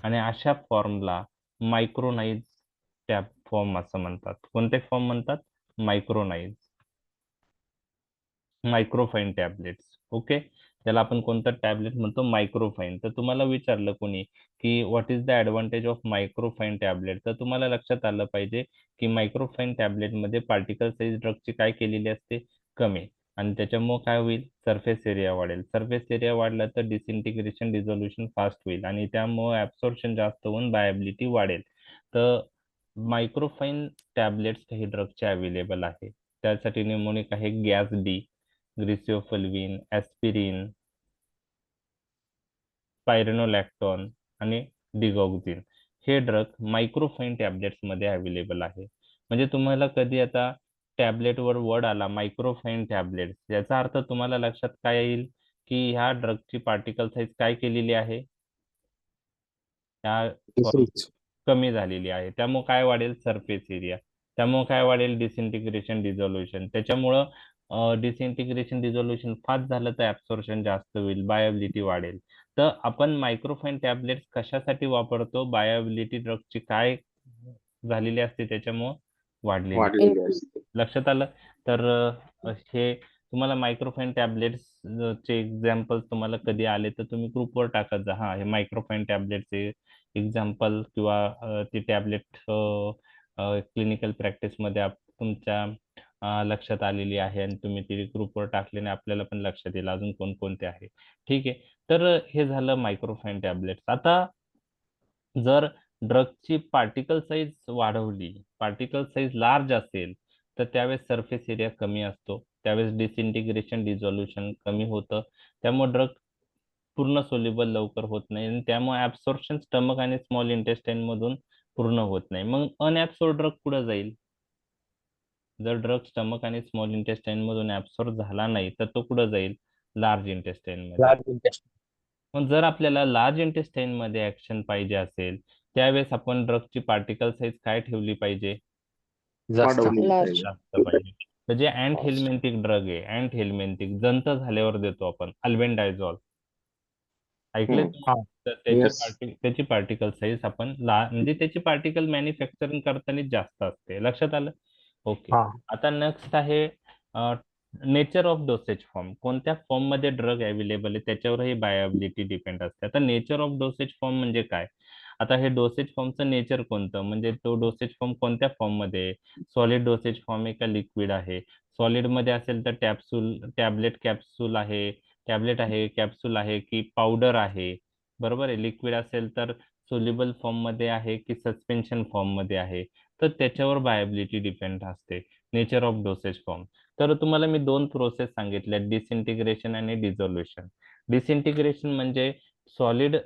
आणि अशा फॉर्मला मायक्रोनाइज टॅब फॉर्म असं म्हणतात. कोणते फॉर्म म्हणतात? मायक्रोनाइज, मायक्रोफाईन टॅबलेट्स. ओके, त्याला आपण कोणतं टॅबलेट म्हणतो? मायक्रोफाईन. तर तुम्हाला विचारलं कोणी की what is the advantage of microfine tablet, तर तुम्हाला लक्षात आलं पाहिजे की मायक्रोफाईन टॅबलेट मध्ये पार्टिकल साईज ड्रगची काय केलेली असते? कमी. आणि त्याच्यामुळे काय होईल? सरफेस एरिया वाढेल. सरफेस एरिया वाढला तर डिसइंटिग्रेशन डिझोल्युशन फास्ट होईल आणि त्यामुळे ऍब्सॉर्प्शन जास्त होऊन बायोबिलिटी वाढेल. तर मायक्रोफाईन टॅबलेट्स काही ड्रगचे अवेलेबल आहे. त्यासाठी निमोनिक आहे गॅस डी, ग्रिसिओफल्विन, ॲस्पिरिन, स्पायरेनोलॅक्टोन आणि डिगॉक्झिन हे ड्रग मायक्रोफाईन टॅबलेट्स मध्ये अवेलेबल आहे. म्हणजे तुम्हाला कधी आता टॅबलेट वर वर्ड आला मायक्रोफाईन टॅबलेट्स, याचा अर्थ तुम्हाला लक्षात काय येईल की ह्या ड्रगची पार्टिकल साईज काय केलेली आहे? ह्या Decrease. कमी झालेली आहे. त्यामुळे काय वाढेल? Surface area. त्यामुळे काय वाढेल? डिसइंटिग्रेशन डिझोल्युशन. त्याच्यामुळं डिसइंटिग्रेशन डिझोल्युशन फास्ट झालं तर ऍब्सॉर्प्शन जास्त होईल, बायोबिलिटी वाढेल. तर आपण मायक्रोफाईन टॅबलेट्स कशासाठी वापरतो? बायोबिलिटी ड्रगची काय झालेली असते त्याच्यामुळं वाढलेली. लक्षात आलं? तर हे तुम्हाला मायक्रोफाईन टॅबलेट्स चे एक्झाम्पल तुम्हाला कधी आले तर तुम्ही ग्रुपवर टाकत जा. हा, हे मायक्रोफाईन टॅबलेटचे एक्झाम्पल किंवा ती टॅबलेट क्लिनिकल प्रॅक्टिसमध्ये तुमच्या लक्षात आलेली आहे आणि तुम्ही ती ग्रुपवर टाकल्याने आपल्याला पण लक्षात येईल अजून कोणकोणते आहे. ठीक आहे. तर हे झालं मायक्रोफाईन टॅबलेट्स. आता जर ड्रगची पार्टिकल साईज वाढवली, पार्टिकल साईज लार्ज असेल तर त्यावेळेस सरफेस एरिया कमी असतो, त्यावेळेस डिसइंटिग्रेशन डिझोल्युशन कमी होतं, त्यामुळे ड्रग पूर्ण सोल्युबल लवकर होत नाही आणि त्यामुळे ऍब्सॉर्प्शन स्टमक आणि स्मॉल इंटेस्टाईन मधून पूर्ण होत नाही. मग अनऍब्सॉर्ब ड्रग पुढे जाईल. जर ड्रग स्टमक आणि स्मॉल इंटेस्टाईन मधून ऍब्सॉर्ब झाला नाही तर तो कुठं जाईल? लार्ज इंटेस्टाईन मध्ये. मग जर आपल्याला लार्ज इंटेस्टाईन मध्ये ऍक्शन पाहिजे असेल त्यावेळेस आपण ड्रगची पार्टिकल साईज काय ठेवली पाहिजे? जास्त जास्त पाहिजे. तर जे अँट हेल्मेंथिक ड्रग आहे, अँट हेल्मेंथिक जंत झाल्यावर देतो आपण, अल्बेंडायझॉल, ऐकले तुम्ही? तर त्याची पार्टिकल साईज आपण म्हणजे त्याची पार्टिकल मॅन्युफॅक्चरिंग करताना जास्त असते. लक्षात आलं? ओके. आता नेक्स्ट आहे नेचर ऑफ डोसेज फॉर्म. कोणत्या फॉर्म मध्ये ड्रग अवेलेबल आहे त्याच्यावर ही बायोबिलिटी डिपेंड असते. आता नेचर ऑफ डोसेज फॉर्म म्हणजे काय? आता हे डोसेज फॉर्मचं नेचर कोणतं, म्हणजे तो डोसेज फॉर्म कोणत्या फॉर्म मध्ये? सॉलिड डोसेज फॉर्म आहे का लिक्विड आहे? सॉलिड मध्ये असेल तर टॅबलेट कॅप्सूल आहे, टॅबलेट आहे, कॅप्सूल आहे की पावडर आहे, बरोबर आहे. लिक्विड असेल तर सोल्युबल फॉर्म मध्ये आहे की सस्पेन्शन फॉर्म मध्ये आहे. तर त्याच्यावर बायोबिलिटी डिपेंड असते. Nature of dosage form. तर तुम्हाला मी दोन प्रोसेस सांगितल्या, डिसइंटिग्रेशन आणि डिझोल्युशन. डिसइंटिग्रेशन म्हणजे सॉलिड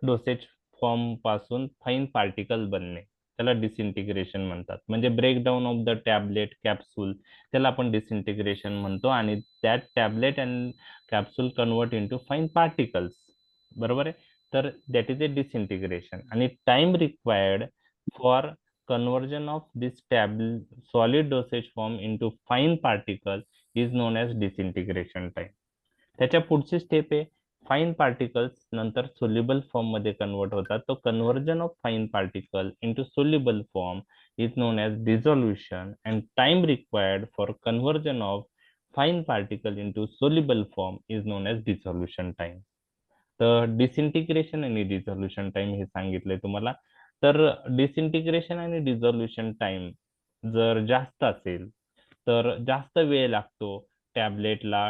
डोसेज फॉर्म पासून फाईन पार्टिकल बनणे, त्याला डिसइंटिग्रेशन म्हणतात. म्हणजे breakdown of the tablet capsule, त्याला आपण डिसइंटिग्रेशन म्हणतो आणि त्यात tablet and capsule convert into fine particles, बरोबर आहे. तर दॅट इज ए डिसइंटिग्रेशन. आणि time required for conversion of this solid dosage form into fine particle is known as disintegration time. त्याच्या पुढची स्टेप आहे फाईन पार्टिकल्स नंतर सोल्युबल फॉर्म मध्ये convert होतात. तो conversion of fine particle into soluble form is known as dissolution and time required for conversion of fine particle into soluble form is known as dissolution time. तर disintegration आणि dissolution time हे सांगितलंय तुम्हाला. तर disintegration आणि dissolution time जर जास्त असेल तर जास्त वेळ लागतो टॅबलेटला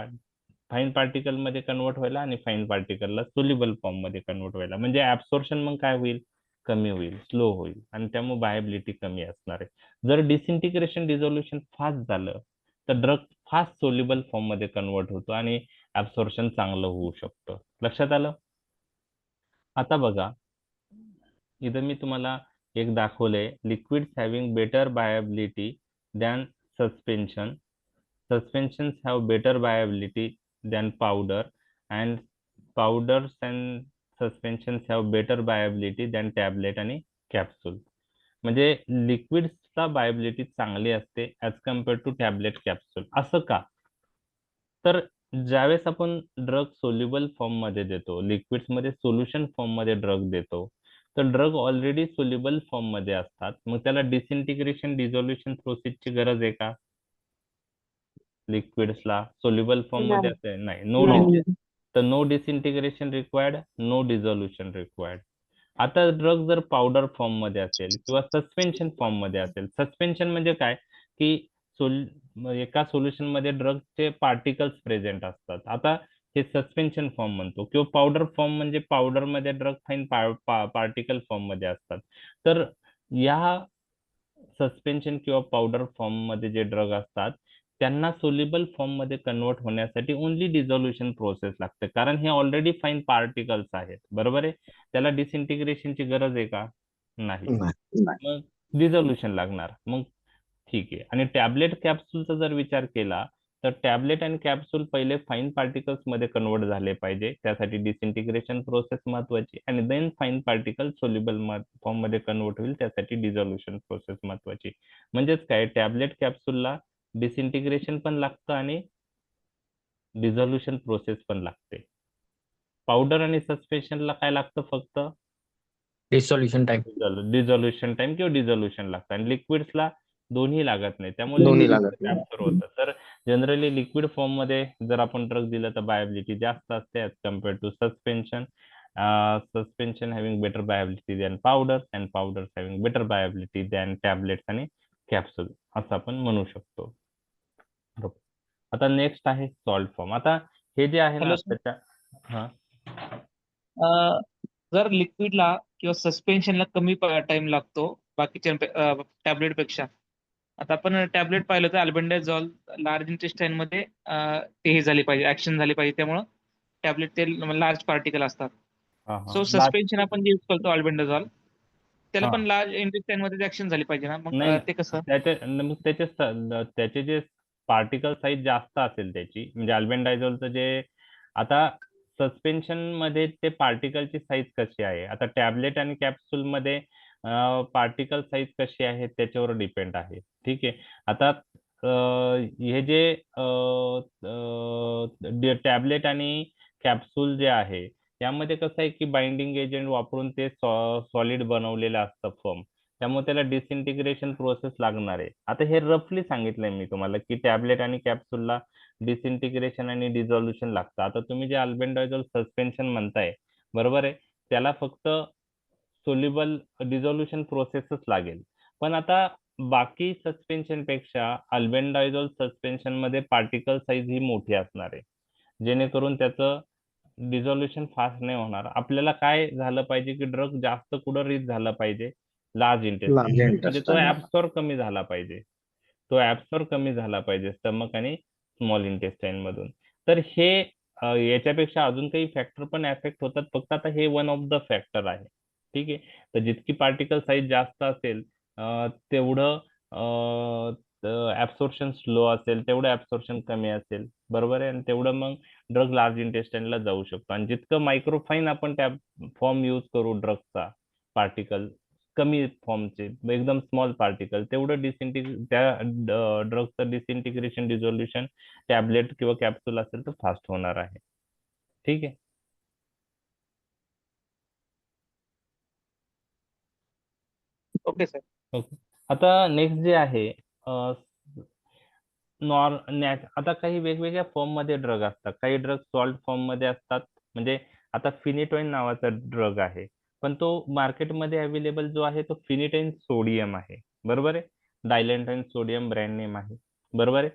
फाईन पार्टिकल मध्ये कन्वर्ट व्हायला आणि फाईन पार्टिकलला सोल्युबल फॉर्म मध्ये कन्वर्ट व्हायला. म्हणजे ऍब्सॉर्प्शन मग काय होईल? कमी होईल, स्लो होईल आणि त्यामुळे बायोबिलिटी कमी असणार आहे. जर डिसइंटिग्रेशन डिझोल्युशन फास्ट झालं तर ड्रग फास्ट सोल्युबल फॉर्म मध्ये कन्वर्ट होतो आणि ऍब्सॉर्प्शन चांगलं होऊ शकतं. लक्षात आलं? आता बघा, इथं मी तुम्हाला एक दाखवलंय, liquids having better bioavailability than suspension. Suspensions have better viability than powder, and powders and suspensions have better viability than tablet आणि कॅप्सूल. म्हणजे लिक्विड्सला बायोबिलिटी चांगली असते as compare to tablet capsule. असं का? तर ज्यावेळेस आपण ड्रग सोल्युबल फॉर्म मध्ये देतो, लिक्विड्स मध्ये सोल्युशन फॉर्म मध्ये ड्रग देतो, तर ड्रग ऑलरेडी सोल्युबल फॉर्म मध्ये असतात. मग त्याला डिसइंटिग्रेशन डिझोल्युशन प्रोसेसची गरज आहे का? लिक्विड्सला सोल्युबल फॉर्म मध्ये असेल नाही, no disintegration required, no dissolution required. आता ड्रग जर पावडर फॉर्म मध्ये असेल किंवा सस्पेन्शन फॉर्म मध्ये असेल, सस्पेन्शन म्हणजे काय की एका सोल्युशन मध्ये ड्रगचे पार्टिकल्स प्रेझेंट असतात. आता हे सस्पेन्शन फॉर्म म्हणतो, किंवा पावडर फॉर्म म्हणजे पावडर मध्ये ड्रग फाईन पार्टिकल फॉर्म मध्ये असतात. तर या सस्पेन्शन किंवा पावडर फॉर्म मध्ये जे ड्रग असतात त्यांना सोल्युबल फॉर्म मध्ये कन्वर्ट होण्यासाठी ओनली डिझोल्युशन प्रोसेस लागते, कारण हे ऑलरेडी फाईन पार्टिकल्स आहेत. बरोबर आहे? त्याला डिसइंटिग्रेशनची गरज आहे का? नाही. मग डिझोल्युशन लागणार. मग ठीक आहे. आणि टॅबलेट कॅप्सूलचा जर विचार केला तर टॅबलेट आणि कॅप्सूल पहिले फाईन पार्टिकल्स मध्ये कन्वर्ट झाले पाहिजे, त्यासाठी डिसइंटिग्रेशन प्रोसेस महत्वाची, आणि then fine particle soluble form मध्ये कन्वर्ट होईल, त्यासाठी डिझोल्युशन प्रोसेस महत्वाची. म्हणजेच काय, टॅबलेट कॅप्सूलला डिसइंटिग्रेशन पण लागतं आणि डिझोल्युशन प्रोसेस पण लागते. पावडर आणि सस्पेन्शनला काय लागतं? फक्त डिसॉल्युशन टाइम. डिझोल्युशन टाइम किंवा डिझोल्युशन लागतं, आणि लिक्विड्सला दोन्ही लागत नाही, त्यामुळे दोन्ही लागत नाही. कॅप्चर होतं. तर जनरली लिक्विड फॉर्म मध्ये जर आपण ड्रग दिलं तर बायोबिलिटी जास्त असते as compare to suspension. Suspension having better bioavailability than powder, and powders having better bioavailability than tablets आणि कॅप्सूल, असं आपण म्हणू शकतो. बरोबर. आता नेक्स्ट आहे सॉल्ट फॉर्म. आता हे जे आहे ना Hello, sir. त्याच्या जर लिक्विडला किंवा सस्पेन्शनला कमी टाइम लागतो बाकीच्या टॅबलेट पेक्षा, आता आपण टॅबलेट पाहिलं तर अल्बेंडाझोल लार्ज इंटेस्टाईन मध्ये ते हे झाली पाहिजे, ऍक्शन झाली पाहिजे, त्यामुळं टॅबलेट ते लार्ज पार्टिकल असतात. सो सस्पेन्शन आपण जे यूज करतो अल्बेंडाझोल, त्याला पण लार्ज इंटेस्टाईन मध्ये ऍक्शन झाली पाहिजे ना. मग नाही, ते कसं? त्याचे जे पार्टिकल साईज जास्त असेल त्याची, म्हणजे अल्बेंडाझोलचं जे, आता सस्पेन्शन मध्ये ते पार्टिकलची साईज कशी आहे, आता टॅबलेट आणि कॅप्सूल मध्ये पार्टिकल साईज कशी आहे त्याच्यावर डिपेंड आहे. ठीक आहे. आता हे जे टॅबलेट आणि कॅप्सूल जे आहे यामध्ये कसं आहे की बाइंडिंग एजंट वापरून ते सॉलिड बनवलेलं असतं फॉर्म, त्यामुळे त्याला डिसइंटिग्रेशन प्रोसेस लागणार आहे. आता हे रफली सांगितलंय मी तुम्हाला की टॅबलेट आणि कॅप्सूलला डिसइंटिग्रेशन आणि डिझोल्युशन लागतं. आता तुम्ही जे अल्बेंडाझोल सस्पेन्शन म्हणताय, बरोबर आहे, त्याला फक्त सोल्युबल डिझोल्युशन प्रोसेसच लागेल. पण आता बाकी सस्पेन्शन पेक्षा अल्बेंडाझोल सस्पेन्शन मध्ये पार्टिकल साईज ही मोठी असणार आहे, जेणेकरून त्याचं डिझोल्युशन फास्ट नाही होणार. आपल्याला काय झालं पाहिजे की ड्रग जास्त कुठं रीच झालं पाहिजे? लार्ज इंटेस्टाईन, म्हणजे तो ऍब्सॉर्ब कमी झाला पाहिजे. कमी झाला पाहिजे स्टमक आणि स्मॉल इंटेस्टाईन मधून. तर हे याच्यापेक्षा अजून काही फॅक्टर पण एफेक्ट होतात, फक्त आता हे वन ऑफ द फॅक्टर आहे. ठीक आहे. तर जितकी पार्टिकल साईज जास्त असेल तेवढं ऍब्सॉर्प्शन स्लो असेल, तेवढं ऍब्सॉर्प्शन कमी असेल. बरोबर आहे. आणि तेवढं मग ड्रग लार्ज इंटेस्टाईनला जाऊ शकतो. आणि जितकं मायक्रोफाईन आपण त्या फॉर्म यूज करू ड्रगचा, पार्टिकल कमी फॉर्मचे, एकदम स्मॉल पार्टिकल, तेवढं त्या ड्रगचं डिसइंटिग्रेशन डिझोल्युशन टॅबलेट किंवा कॅप्सूल असेल तर फास्ट होणार आहे. ठीक आहे. Okay sir. ओके. आता नेक्स्ट जे आहे आता काही वेगवेगळ्या फॉर्म मध्ये ड्रग असतात. काही ड्रग सॉल्ट फॉर्म मध्ये असतात, म्हणजे आता फिनिटोइन नावाचा ड्रग आहे, पण तो मार्केटमध्ये अवेलेबल जो आहे तो फिनिटाईन सोडियम आहे. बरोबर आहे. डायलेंटाईन सोडियम ब्रँड नेम आहे. बरोबर आहे.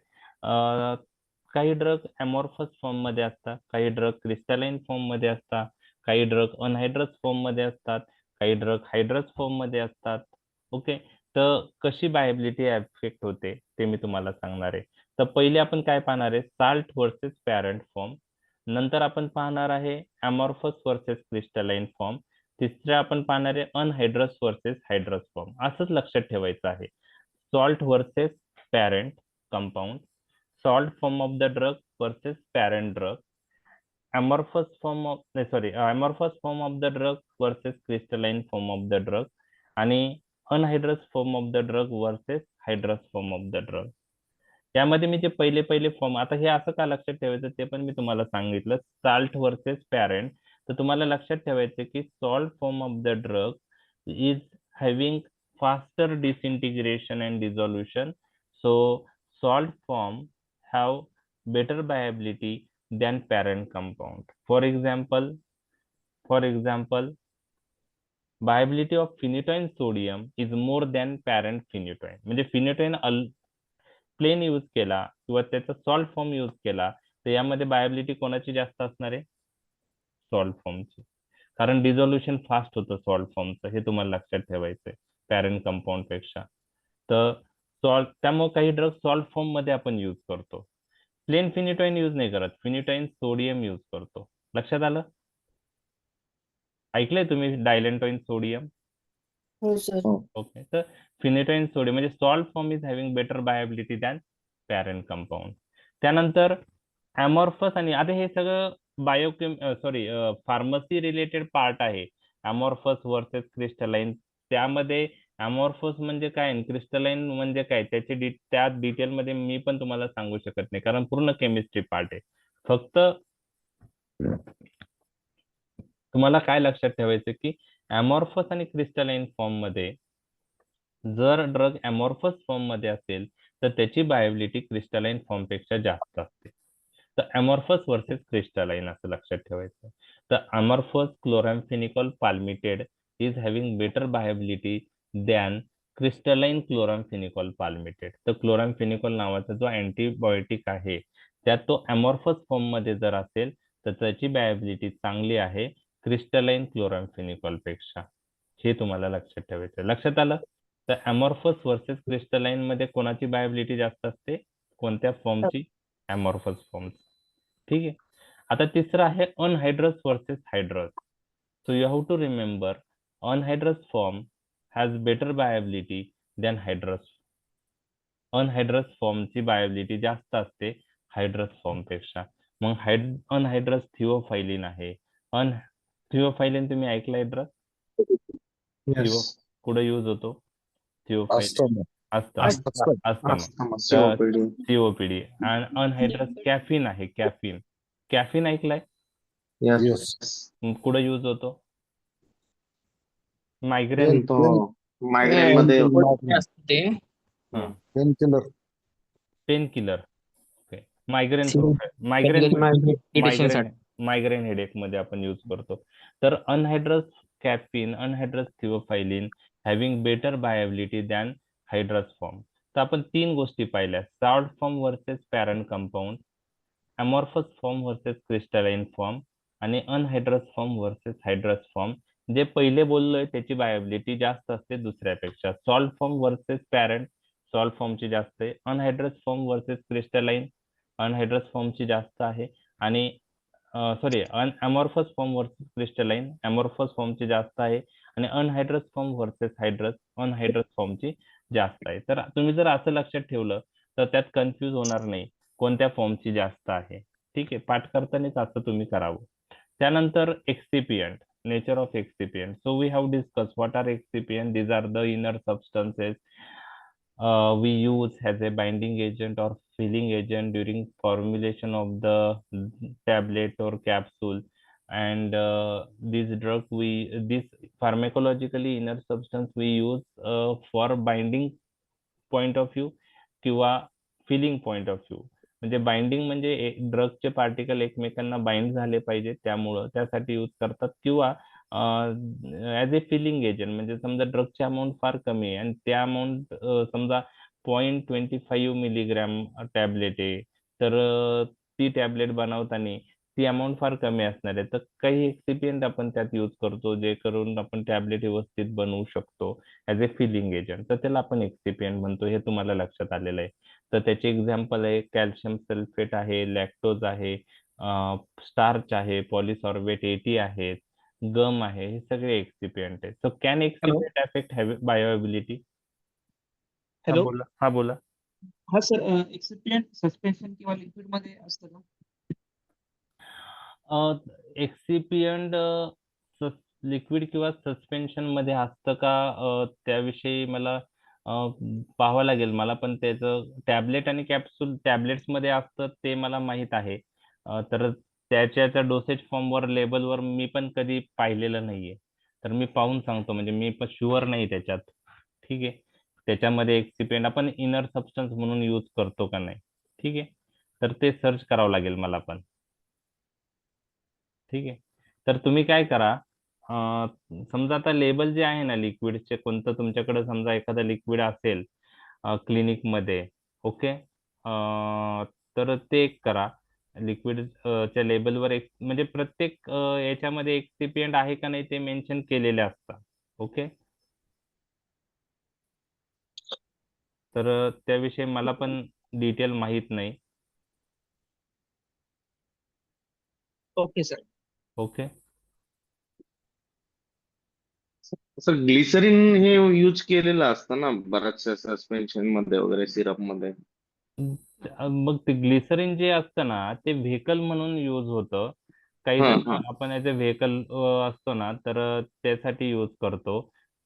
काही ड्रग अमॉर्फस फॉर्म मध्ये असतात, काही ड्रग क्रिस्टलाइन फॉर्म मध्ये असतात, काही ड्रग अनहायड्रस फॉर्म मध्ये असतात, काही ड्रग हायड्रस फॉर्म मध्ये असतात. ओके. तर कशी बायोबिलिटी एफेक्ट होते ते मी तुम्हाला सांगणार आहे. तर पहिले आपण काय पाहणार आहे, साल्ट वर्सेस पॅरेंट फॉर्म. नंतर आपण पाहणार आहे अमॉर्फस वर्सेस क्रिस्टलाइन फॉर्म. तिसरे आपण पाहणार आहे अनहायड्रस वर्सेस हायड्रस फॉर्म. असंच लक्षात ठेवायचं आहे. Salt versus parent compound, salt form of the drug versus parent drug, amorphous form of amorphous form of the drug versus crystalline form of the drug, आणि anhydrous form of the drug versus hydrous form of the drug. यामध्ये मी जे पहिले form, आता हे असं का लक्षात ठेवायचं ते पण मी तुम्हाला सांगितलं. साल्ट वर्सेस पॅरेंट, तर तुम्हाला लक्षात ठेवायचं की salt form of the drug is having faster disintegration and dissolution, so salt form have better viability than parent compound. For example, viability of phenytoin sodium is more than parent phenytoin. म्हणजे phenytoin plain use केला किंवा त्याचा salt form use केला तर यामध्ये viability कोणाची जास्त असणार आहे, सॉल्ट फॉर्मची, कारण डिझोल्युशन फास्ट होतं सॉल्ट फॉर्मचं, हे तुम्हाला लक्षात ठेवायचंय पॅरेंट कंपाऊंड पेक्षा. तर त्यामुळे काही ड्रग सॉल्ट फॉर्म मध्ये आपण यूज करतो. प्लेन फिनिटॉइन यूज नाही करत, फिनिटॉइन सोडियम यूज करतो. लक्षात आलं? ऐकलंय तुम्ही डायलेंटॉइन सोडियम? हो सर. ओके, तर फिनिटॉइन सोडियम म्हणजे salt form is having better bioavailability than parent compound. त्यानंतर अमॉर्फस, आणि आता हे सगळं फार्मसी रिलेटेड पार्ट आहे. अमॉर्फस वर्सेस क्रिस्टलाइन, त्यामध्ये अमॉर्फस म्हणजे काय आणि क्रिस्टलाइन म्हणजे काय त्या डिटेल मध्ये मी पण तुम्हाला सांगू शकत नाही, कारण पूर्ण केमिस्ट्री पार्ट आहे. फक्त तुम्हाला काय लक्षात ठेवायचं की अमॉर्फस आणि क्रिस्टलाइन फॉर्म मध्ये जर ड्रग अमॉर्फस फॉर्म मध्ये असेल तर त्याची बायोबिलिटी क्रिस्टलाइन फॉर्म पेक्षा जास्त असते. तर अमॉर्फस वर्सेस क्रिस्टलाइन असं लक्षात ठेवायचं. तर amorphous chloramphenicol palmitate is having better bioavailability than crystalline chloramphenicol palmitate. तर क्लोराम्फेनिकॉल नावाचा जो अँटीबायोटिक आहे त्यात तो अमॉर्फस फॉर्म मध्ये जर असेल तर त्याची बायोबिलिटी चांगली आहे क्रिस्टलाइन क्लोराम्फेनिकॉल पेक्षा. हे तुम्हाला लक्षात ठेवायचं. लक्षात आलं? तर अमॉर्फस वर्सेस क्रिस्टलाइन मध्ये कोणाची बायोबिलिटी जास्त असते, कोणत्या फॉर्मची? Amorphous form. ठीक आहे. आता तिसरं आहे anhydrous versus hydrous. So you have to remember anhydrous form has better bioavailability than hydrous. Anhydrous फॉर्मची बायोबिलिटी जास्त असते हायड्रस फॉर्म पेक्षा. मग अनहायड्रस थिओफायलिन आहे. थिओफायलिन तुम्ही ऐकलंय ड्रग? थिओ कुठे यूज होतो थिओफायलिन? Asthma, COPD. आणि अनहायड्रस कॅफिन आहे, कॅफिन ऐकलाय? Yes. कुठे यूज होतो? मायग्रेन मायग्रेन मध्ये असते Painkiller. Pain killer. Okay, migraine meditation साठी. मायग्रेन हेडेक मध्ये आपण यूज करतो. तर anhydrous caffeine, anhydrous theophylline having better bioavailability than hydrous form. तर आपण 3 गोष्टी पाहिल्या, salt form versus parent compound, amorphous form versus crystalline form, आणि anhydrous form versus hydrous form. जे पहिले बोललोय त्याची बायोबिलिटी जास्त असते दुसऱ्यापेक्षा. Salt form versus parent, salt फॉर्मची जास्त आहे. Anhydrous form versus crystalline, anhydrous फॉर्मची जास्त आहे. आणि amorphous form versus crystalline, amorphous फॉर्मची जास्त आहे. आणि अनहायड्रस फॉर्म वर्सेस हायड्रस, अनहायड्रस फॉर्मची जास्त आहे. तर तुम्ही जर असं लक्षात ठेवलं तर त्यात कन्फ्यूज होणार नाही कोणत्या फॉर्मची जास्त आहे. ठीक आहे, पाठ करतानाच असं तुम्ही करावं. त्यानंतर एक्सिपियंट, nature of excipient. So we have discussed what are excipient. These are the inner substances we use as a binding agent or filling agent during formulation of the tablet or capsule. And this pharmacologically inner substance we use for binding point of view किंवा feeling point of view. म्हणजे binding म्हणजे ड्रगचे particle एकमेकांना bind झाले पाहिजे त्यामुळं त्यासाठी use करतात, किंवा ऍज ए फिलिंग एजंट म्हणजे समजा ड्रगची अमाऊंट फार कमी आहे आणि त्या अमाऊंट समजा 0.25 मिलीग्रॅम टॅबलेट आहे, तर ती टॅबलेट बनवताना ती अमाऊंट फार कमी असणार आहे, तर काही एक्सिपियंट आपण त्यात यूज करतो जे करून आपण टॅबलेट व्यवस्थित बनवू शकतो ऍज ए फिलिंग एजंट, तर त्याला आपण एक्सिपियंट म्हणतो. हे तुम्हाला लक्षात आलेलं आहे. तर त्याचे एक्झाम्पल आहे कॅल्शियम सल्फेट आहे, लॅक्टोज आहे, स्टार्च आहे, पॉलिसॉर्बेट 80 आहेत, गम आहे, हे सगळे एक्सिपियंट आहेत. So can excipient affect bioavailability? हा हॅलो. बोला, हा बोला. हा सर, एक्सिपियंट सस्पेन्शन किंवा लिक्विड मध्ये असतं का? एक्सिपियंट लिक्विड किंवा सस्पेन्शन मध्ये असतं का, त्याविषयी मला पाहावं लागेल. मला पण त्याचं टॅबलेट आणि कॅप्सूल, टॅबलेट्स मध्ये असतं ते मला माहित आहे. तर त्याच्या डोसेज फॉर्मवर, लेबलवर मी पण कधी पाहिलेलं नाहीये. तर मी पाहून सांगतो, म्हणजे मी पण शुअर नाही त्याच्यात. ठीक आहे. त्याच्यामध्ये एक्सिपियंट आपण इनर सबस्टन्स म्हणून यूज करतो का नाही. ठीक आहे. तर ते सर्च करावं लागेल मला पण. ठीक आहे. तर तुम्ही काय करा, समजा आता लेबल जे आहे ना लिक्विडचे, कोणतं तुमच्याकडे समजा एखादं लिक्विड असेल क्लिनिक मध्ये, ओके, तर ते एक करा. लिक्विड च्या लेबलवर एक, म्हणजे प्रत्येक याच्यामध्ये एक्सिपियंट आहे का नाही ते मेन्शन केलेले असतात. ओके. तर त्याविषयी मला पण डिटेल माहित नाही. Okay sir. Okay. Sir glycerine हे यूज केलेलं असतं ना बऱ्याचशा सस्पेन्शन मध्ये वगैरे, सिरप मध्ये. मग ते ग्लिसरीन जे असतं ना ते व्हेकल म्हणून यूज होतं. काही हा जण हा आपण ॲज अ व्हेकल असतो ना, तर त्यासाठी यूज करतो.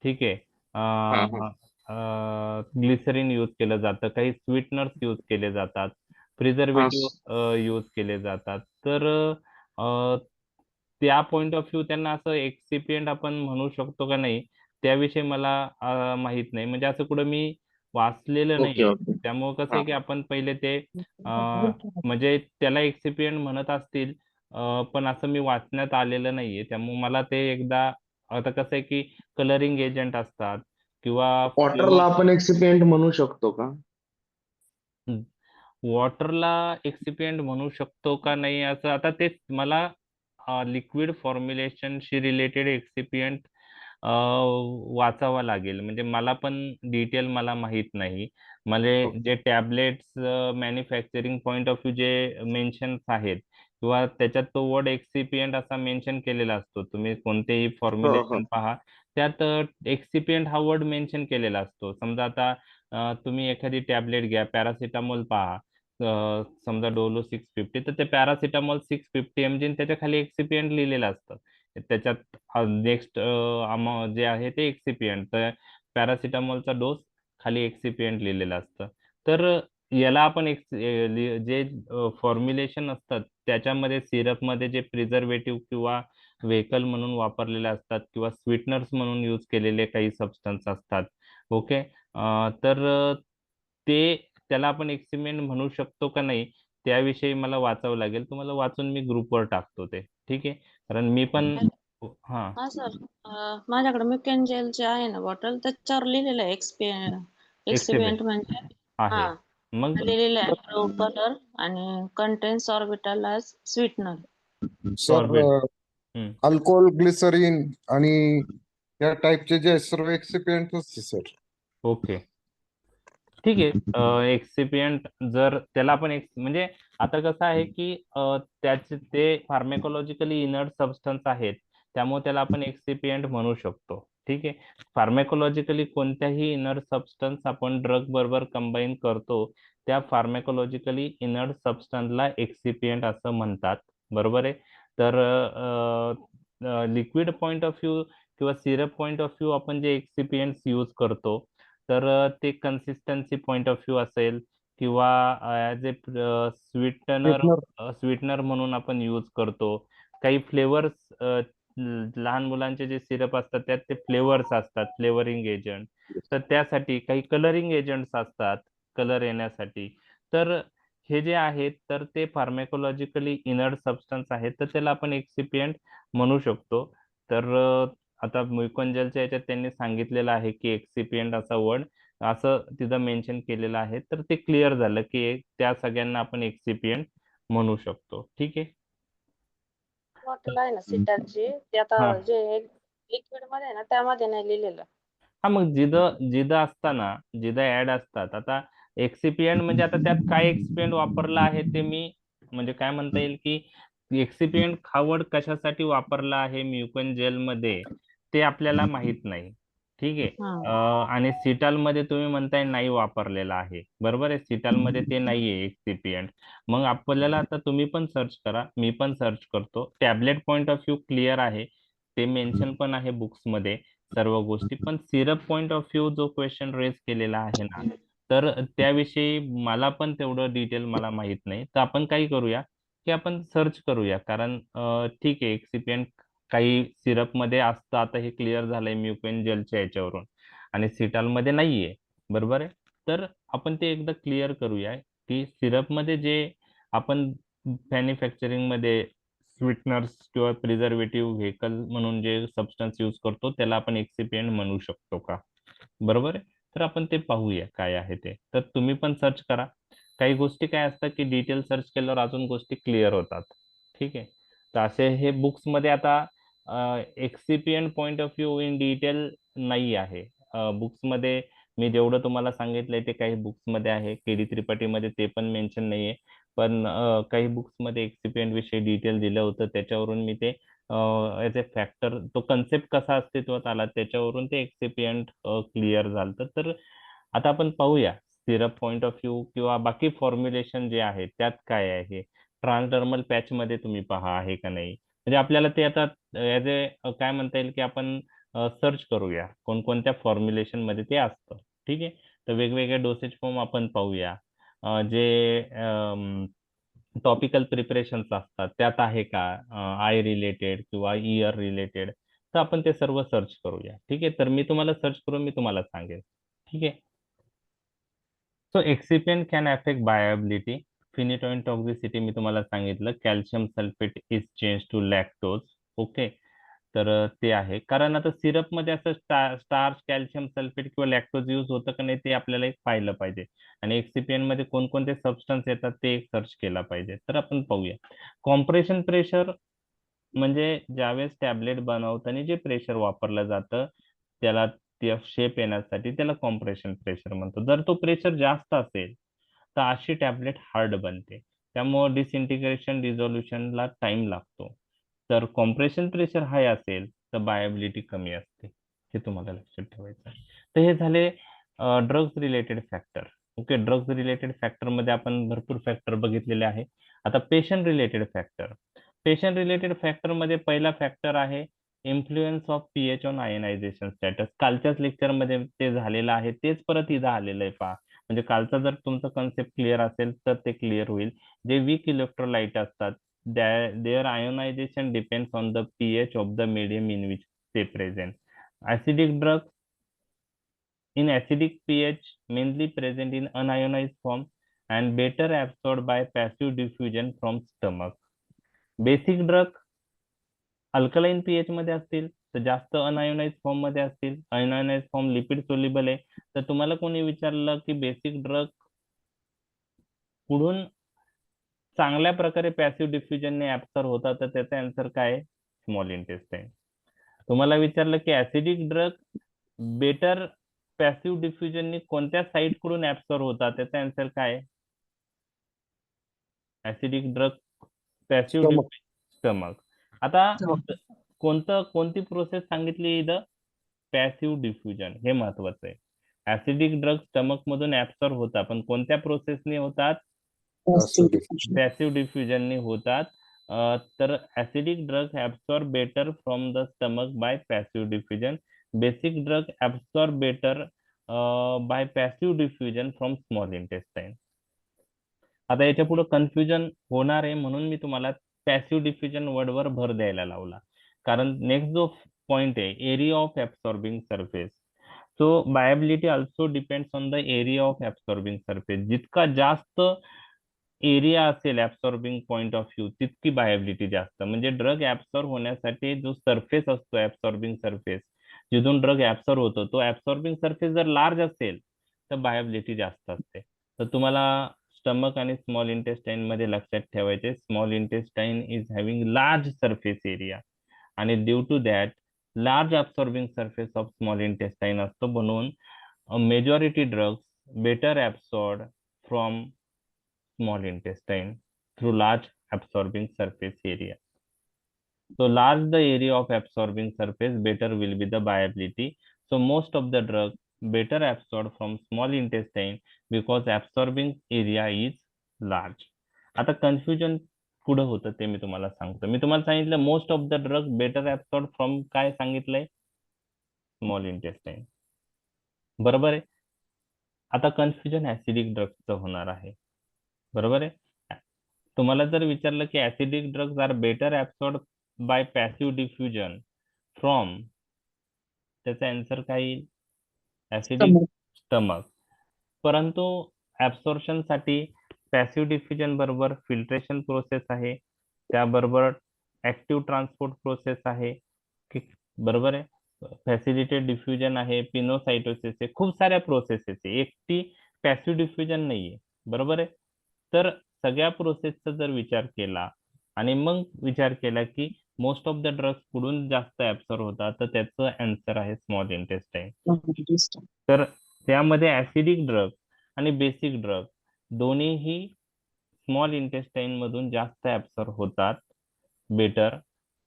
ठीक आहे. हा हा ग्लिसरीन यूज केलं जातं, काही स्वीटनर्स यूज केले जातात, हा प्रिझर्वेटिव्ह यूज केले जातात. तर अ, त्या पॉइंट ऑफ व्ह्यू त्यांना असं एक्सिपियंट आपण म्हणू शकतो का नाही, त्याविषयी मला माहित नाही. म्हणजे असं कुठं मी वाचलेलं ओके नाहीये. ओके. त्यामुळं कसं हा आहे की आपण पहिले ते म्हणजे त्याला एक्सिपियंट म्हणत असतील, पण असं मी वाचण्यात आलेलं नाहीये. त्यामुळे मला ते एकदा, आता कसं आहे की कलरिंग एजंट असतात किंवा वॉटरला फ्लेवर, आपण एक्सिपियंट म्हणू शकतो का? वॉटरला एक्सिपियंट म्हणू शकतो का नाही, असं आता ते मला लिक्विड फॉर्म्युलेशनशी रिलेटेड एक्सिपियंट वाचावा लागेल. म्हणजे मला पण डिटेल मला माहित नाही. म्हणजे जे tablets manufacturing point of view जे मेन्शन आहेत, किंवा त्याच्यात तो वर्ड एक्सिपियंट असा मेन्शन केलेला असतो. तुम्ही कोणतेही हो हो फॉर्म्युलेशन पहा, त्यात एक्सिपियंट हा वर्ड मेन्शन केलेला असतो. समजा आता तुम्ही एखादी टॅबलेट घ्या, पॅरासिटामॉल पहा, समजा डोलो 650, तर ते पॅरासिटामॉल 650 mg त्याच्या खाली एक्सिपियंट लिहिलेलं असतं. त्याच्यात नेक्स्ट जे आहे ते एक्सिपियंट, तर पॅरासिटामॉलचा डोस खाली एक्सिपियंट लिहिलेलं असतं. तर याला आपण जे फॉर्म्युलेशन असतात त्याच्यामध्ये, सिरपमध्ये जे प्रिझर्वेटिव्ह किंवा व्हेकल म्हणून वापरलेले असतात, किंवा स्वीटनर्स म्हणून यूज केलेले काही सबस्टन्स असतात. ओके. तर ते, त्याला आपण एक्सिपियंट म्हणू शकतो का नाही, त्याविषयी मला वाचावं लागेल. तुम्हाला वाचून मी ग्रुपवर टाकतो ते. ठीक आहे. कारण मी पण, हा, हा सर, माझ्याकडे मिकॅन जेलचे आहे ना बॉटल, त्याच्यावर लिहिलेलं आहे एक्सपेरिमेंट एक्सिपियंट म्हणजे हा आहे. मग लिहिलेलं आहे कलर आणि contains sorbitol as sweetener. Sir sorbate. Alcohol, glycerine आणि या टाईपचे जे सर्व एक्सिपियंट असते सर. ओके. ठीक आहे. एक्सिपियंट जर त्याला आपण म्हणजे आता कसं आहे की त्याचे ते फार्मेकोलॉजिकली इनर्ट सबस्टन्स आहेत, त्यामुळे त्याला आपण एक्सिपियंट म्हणू शकतो. ठीक आहे. फार्मेकोलॉजिकली कोणत्याही इनर्ट सबस्टन्स आपण ड्रग बरोबर कंबाईन करतो, त्या फार्मेकोलॉजिकली इनर्ट सबस्टन्सला एक्सिपियंट असं म्हणतात. बरोबर आहे. तर लिक्विड पॉइंट ऑफ व्ह्यू किंवा सिरप पॉइंट ऑफ व्ह्यू आपण जे एक्सिपियंट्स यूज करतो, तर ते कन्सिस्टन्सी पॉइंट ऑफ व्ह्यू असेल, किंवा ॲज ए स्वीटनर म्हणून आपण यूज करतो. काही फ्लेवर्स, लहान मुलांचे जे सिरप असतात त्यात ते फ्लेवर्स असतात, फ्लेवरिंग एजंट. तर त्यासाठी काही कलरिंग एजंट्स असतात, कलर येण्यासाठी. तर हे जे आहेत, तर ते फार्मेकोलॉजिकली इनर्ट सबस्टन्स आहेत, तर त्याला आपण एक्सिपियंट म्हणू शकतो. तर आता म्युकोंजलच्या याच्यात त्यांनी सांगितलेलं आहे की एक्सिपियंट असा वर्ड असं तिथं मेन्शन केलेलं आहे, तर ते क्लिअर झालं की त्या सगळ्यांना आपण एक्सिपियंट म्हणू शकतो. ठीक आहे. बॉटल आहे ना सिटाची, ते आता हा, जे लिक्विड मध्ये आहे ना त्यामध्ये नाही लिहिलेलं. हा, मग जिथं जिथं असताना, जिथं ऍड असतात, आता एक्सिपियंट म्हणजे आता त्यात काय एक्सिपियंट वापरला आहे ते मी म्हणजे काय म्हणता येईल की एक्सिपियंट खावड कशासाठी वापरला आहे म्युकन जेल मध्ये ते आपल्याला माहित नाही. ठीक आहे. हा आणि सिटाल मध्ये तुम्ही म्हणताय नाही वापरलेला आहे, बरोबर आहे. सिटाल मध्ये ते नाहीये एक्सिपियंट. मग आपल्याला आता तुम्ही पण सर्च करा, मी पण सर्च करतो. Tablet point of view clear आहे, ते मेन्शन पण आहे बुक्स मध्ये सर्व गोष्टी. पण सिरप पॉइंट ऑफ व्ह्यू जो क्वेश्चन रेज केलेला आहे ना, तर त्याविषयी मला पण तेवढं डिटेल मला माहित नाही. तर आपण काही करूया की आपण सर्च करूया, कारण ठीक आहे एक्सिपियंट काही सिरप मध्ये असतं, आता हे क्लिअर झालंय म्युकेन जेलच्या याच्यावरून, आणि सिटाल मध्ये नाहीये, बरोबर आहे. तर आपण ते एकदा क्लिअर करूया की सिरप मध्ये जे आपण मॅन्युफॅक्चरिंग मध्ये स्वीटनर्स किंवा प्रिझर्वेटिव्ह व्हेकल म्हणून जे सबस्टन्स यूज करतो त्याला आपण एक्सिपियंट म्हणू शकतो का, बरोबर आहे. तर आपण ते पाहूया काय आहे ते. तर तुम्ही पण सर्च करा. काही गोष्टी काय असतात की डिटेल सर्च केल्यावर अजून गोष्टी क्लिअर होतात. ठीक आहे. तर असे हे बुक्स मध्ये आता excipient point of view in detail नाही आहे बुक्स मध्ये. मी जेवढं तुम्हाला सांगितलंय ते काही बुक्स मध्ये आहे, केडी त्रिपाठी मध्ये ते पण मेन्शन नाहीये. पण काही बुक्स मध्ये एक्सिपियंट विषयी डिटेल दिलं होतं, त्याच्यावरून मी ते ऍज अ फॅक्टर तो कन्सेप्ट कसा अस्तित्वात आला त्याच्यावरून ते एक्सिपियंट क्लिअर झालं. तर आता आपण पाहूया सिरप पॉइंट ऑफ व्ह्यू किंवा बाकी फॉर्म्युलेशन जे आहे त्यात काय आहे. ट्रान्सडर्मल पॅच मध्ये तुम्ही पहा आहे का नाही, म्हणजे आपल्याला ते आता ऍज ए काय म्हणता येईल की आपण सर्च करूया कोणकोणत्या फॉर्म्युलेशन मध्ये ते असतं. ठीक आहे. तर वेगवेगळे डोसेज फॉर्म आपण पाहूया. जे टॉपिकल प्रिपरेशन्स असतात त्यात आहे का, आय रिलेटेड किंवा इयर रिलेटेड. तर आपण ते सर्व सर्च करूया. ठीक आहे. तर मी तुम्हाला सर्च करून मी तुम्हाला सांगेन. ठीक आहे. So excipient can affect bioavailability. Phenytoin toxicity मी तुम्हाला सांगितलं, calcium sulphate is change to lactose. Okay. तर ते आहे, कारण आता सिरप मध्ये असं स्टार्च, कॅल्शियम सल्फेट किंवा लॅक्टोज यूज होतं का नाही ते आपल्याला एक पाहिलं पाहिजे. आणि एक्सिपियंट मध्ये कोणकोणते सबस्टन्स येतात ते एक सर्च केला पाहिजे. तर आपण पाहूया. कॉम्प्रेशन प्रेशर म्हणजे ज्यावेळेस टॅबलेट बनवताना जे प्रेशर वापरलं जातं त्याला त्या शेप येण्यासाठी त्याला कॉम्प्रेशन प्रेशर म्हणतो. जर तो प्रेशर जास्त असेल तर अशी टॅबलेट हार्ड बनते, त्यामुळे डिसइंटिग्रेशन डिझोल्युशनला टाइम लागतो. तर कॉम्प्रेशन प्रेशर हाय असेल तर बायोबिलिटी कमी असते, हे तुम्हाला लक्षात ठेवायचं आहे. तर हे झाले drugs related factor. Okay. Drugs related factor मध्ये आपण भरपूर फॅक्टर बघितलेले आहे. आता patient related factor. Patient related factor मध्ये पहिला फॅक्टर आहे influence of pH on ionization status. कालच्याच लेक्चर मध्ये ते झालेलं आहे, तेच परत इथं आलेलं आहे पहा. म्हणजे कालचा जर तुमचा कन्सेप्ट क्लिअर असेल तर ते क्लिअर होईल. जे वीक इलेक्ट्रोलाइट असतात their ionization depends on the pH of the medium in which they present. Acidic drugs in acidic pH mainly present in unionized form and better absorbed by passive diffusion from stomach. Basic drug alkaline pH मध्ये असतील तर जास्त un-ionised form मध्ये असतील. Un-ionised form lipid soluble आहे. तर तुम्हाला कोणी विचारलं की बेसिक ड्रग कुठून चांगल्या प्रकारे पॅसिव्ह डिफ्युजनने ऍब्सॉर्ब होतात तर त्याचा आन्सर काय आहे, स्मॉल इंटेस्टाईन. तुम्हाला विचारलं की ऍसिडिक ड्रग बेटर पॅसिव्ह डिफ्युजनने कोणत्या साईट कडून ऍब्सॉर्ब होतात, त्याचा आन्सर काय आहे, ऍसिडिक ड्रग पॅसिव्ह स्टमक. आता कोणती प्रोसेस सांगितली इथं, पॅसिव्ह डिफ्युजन, हे महत्वाचं आहे. ऍसिडिक ड्रग स्टमक मधून ऍब्सॉर्ब होतात पण कोणत्या प्रोसेसने होतात, पॅसिव्ह डिफ्युजनने होतात. तर acidic drug absorb better from the stomach by passive diffusion. Basic drug absorb better by passive diffusion from small intestine. आता याच्या पुढे कन्फ्युजन होणार आहे म्हणून मी तुम्हाला पॅसिव्ह डिफ्युजन वर्डवर भर द्यायला लावला. कारण नेक्स्ट जो पॉइंट आहे area of absorbing surface. So बायोबिलिटी also depends on the area of absorbing surface. जितका जास्त एरिया असेल ऍब्सॉर्बिंग पॉइंट ऑफ व्ह्यू तितकी बायोबिलिटी जास्त. म्हणजे ड्रग ऍब्सॉर्ब होण्यासाठी जो सरफेस असतो ऍब्सॉर्बिंग सरफेस जिथून ड्रग ऍब्सॉर्ब होतो तो ऍब्सॉर्बिंग सरफेस जर लार्ज असेल तर बायोबिलिटी जास्त असते. तर तुम्हाला स्टमक आणि स्मॉल इंटेस्टाईन मध्ये लक्षात ठेवायचे, small intestine is having large surface area आणि due to that large absorbing surface of small intestine असतो म्हणून majority drugs better absorbed from small intestine through large absorbing surface area. So large the area of absorbing surface, better will be the viability. So most of the drug better absorbed from small intestine because absorbing area is large. आता confusion पुढे होतं ते मी तुम्हाला सांगतो. मी तुम्हाला सांगितलं most of the drug better absorb from काय सांगितलंय, स्मॉल इंटेस्टाईन. बरोबर आहे. आता कन्फ्युजन ऍसिडिक ड्रग्सचं होणार आहे. बरोबर आहे. तुम्हाला जर विचारलं की acidic drugs are better absorb by passive diffusion from, त्याचा आन्सर काय येईल, ऍसिडिक स्टमक. परंतु ऍब्सॉर्प्शन साठी पॅसिव्ह डिफ्युजन बरोबर फिल्ट्रेशन प्रोसेस आहे, त्याबरोबर ऍक्टिव्ह ट्रान्सपोर्ट प्रोसेस आहे, बरोबर आहे, फॅसिलिटेड डिफ्युजन आहे, पिनोसाइटोसिस आहे, खूप साऱ्या प्रोसेसेस आहे, एकटी पॅसिव्ह डिफ्युजन नाहीये. बरोबर आहे. तर सगळ्या प्रोसेसचा जर विचार केला आणि मग विचार केला की मोस्ट ऑफ द ड्रग्स कुठून जास्त ऍब्सॉर्ब होतात, तर त्याचं आन्सर आहे स्मॉल इंटेस्टाईन. तर त्यामध्ये ऍसिडिक ड्रग आणि बेसिक ड्रग दोन्हीही स्मॉल इंटेस्टाईन मधून जास्त ऍब्सॉर्ब होतात बेटर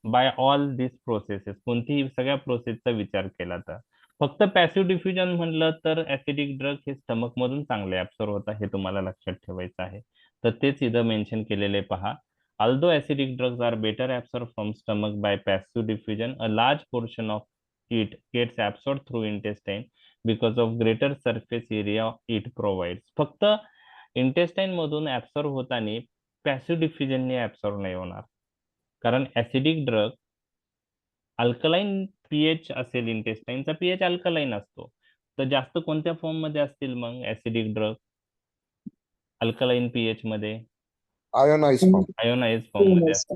बाय ऑल दिस प्रोसेसेस. कोणतीही सगळ्या प्रोसेसचा विचार केला तर फक्त पॅसिव्ह डिफ्युजन म्हणलं तर ऍसिडिक ड्रग हे स्टमक मधून चांगले ऍब्सॉर्ब होतात, हे तुम्हाला लक्षात ठेवायचं आहे. तर तेच इथं मेन्शन केलेले पहा. Although acidic drugs are better absorbed from stomach by passive diffusion, a large portion of it gets absorbed through intestine because of greater surface area it provides. फक्त इंटेस्टाईन मधून ऍब्सॉर्ब होताना पॅसिव्ह डिफ्युजनने ऍब्सॉर्ब नाही होणार, कारण acidic drug alkaline pH असेल, इंटेस्टाईनचा pH alkaline असतो. तर जास्त कोणत्या फॉर्म मध्ये असतील मग ऍसिडिक ड्रग अल्कलाईन पीएच मध्ये, आयोनाइज फॉर्म. आयोनाइज फॉर्म मध्ये असते.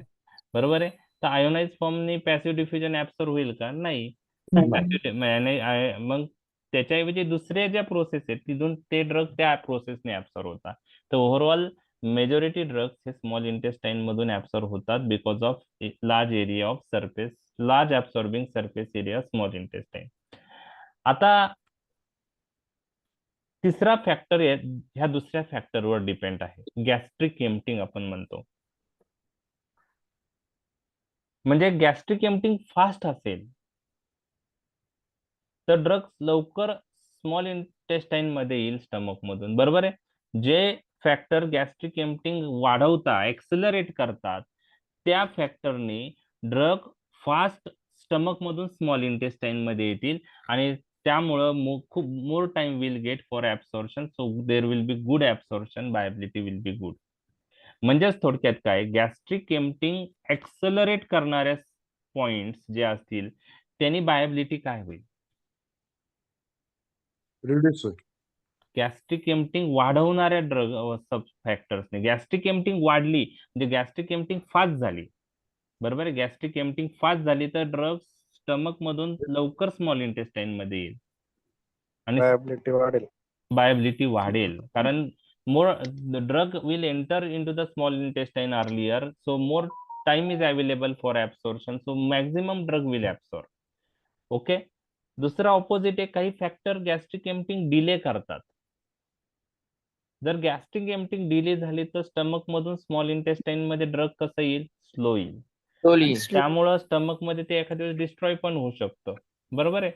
बरोबर आहे. तर आयोनाइज फॉर्मने पॅसिव्ह डिफ्युजन ऍब्सॉर्ब होईल का, नाही. मग त्याच्याऐवजी दुसऱ्या ज्या प्रोसेस आहेत तिथून ते ड्रग त्या प्रोसेसने ऍब्सॉर्ब होतात. तर ओव्हरऑल मेजॉरिटी ड्रग्स हे स्मॉल इंटेस्टाईन मधून ऍब्सॉर्ब होतात because of large area of surface, large absorbing surface area small intestine. आता तिसरा फॅक्टर ह्या दुसऱ्या फॅक्टरवर डिपेंड आहे, गॅस्ट्रिक एम्प्टिंग आपण म्हणतो. म्हणजे गॅस्ट्रिक एम्प्टिंग फास्ट असेल तर ड्रग्स लवकर स्मॉल इंटेस्टाईन मध्ये येईल स्टमक मधून. बरोबर आहे. जे फॅक्टर गॅस्ट्रिक एम्प्टिंग वाढवतात, एक्सेलरेट करतात, त्या फॅक्टरने ड्रग फास्ट स्टमक मधून स्मॉल इंटेस्टाईन मध्ये येतील आणि त्यामुळं खूप more time will get for absorption. So there will be good absorption, viability will be good. म्हणजेच थोडक्यात काय, गॅस्ट्रिक एम्प्टिंग एक्सेलरेट करणाऱ्या पॉइंट्स जे असतील त्यांनी वायबिलिटी काय होईल, रिड्यूस होईल. गॅस्ट्रिक एम्प्टिंग वाढवणाऱ्या ड्रग सब फॅक्टर्सने गॅस्ट्रिक एम्प्टिंग वाढली म्हणजे गॅस्ट्रिक एम्प्टिंग फास्ट झाली. बरोबर आहे. गॅस्ट्रिक एम्प्टिंग फास्ट झाली तर ड्रग स्टमक मधून लवकर स्मॉल इंटेस्टाईन मध्ये येईल आणि वायबिलिटी वाढेल. वायबिलिटी वाढेल, कारण more the drug will enter into the small intestine earlier, so more time is available for absorption, so maximum drug will absorb. Okay. दुसरा ऑपोजिट आहे, काही फॅक्टर गॅस्ट्रिक एम्प्टिंग डिले करतात. जर गॅस्ट्रिक एम्प्टिंग डिले झाली तर stomach मधून small intestine मध्ये drug कसं येईल, स्लो येईल. त्यामुळं स्टमक मध्ये ते एखाद्या वेळेस डिस्ट्रॉय पण होऊ शकतं. बरोबर आहे.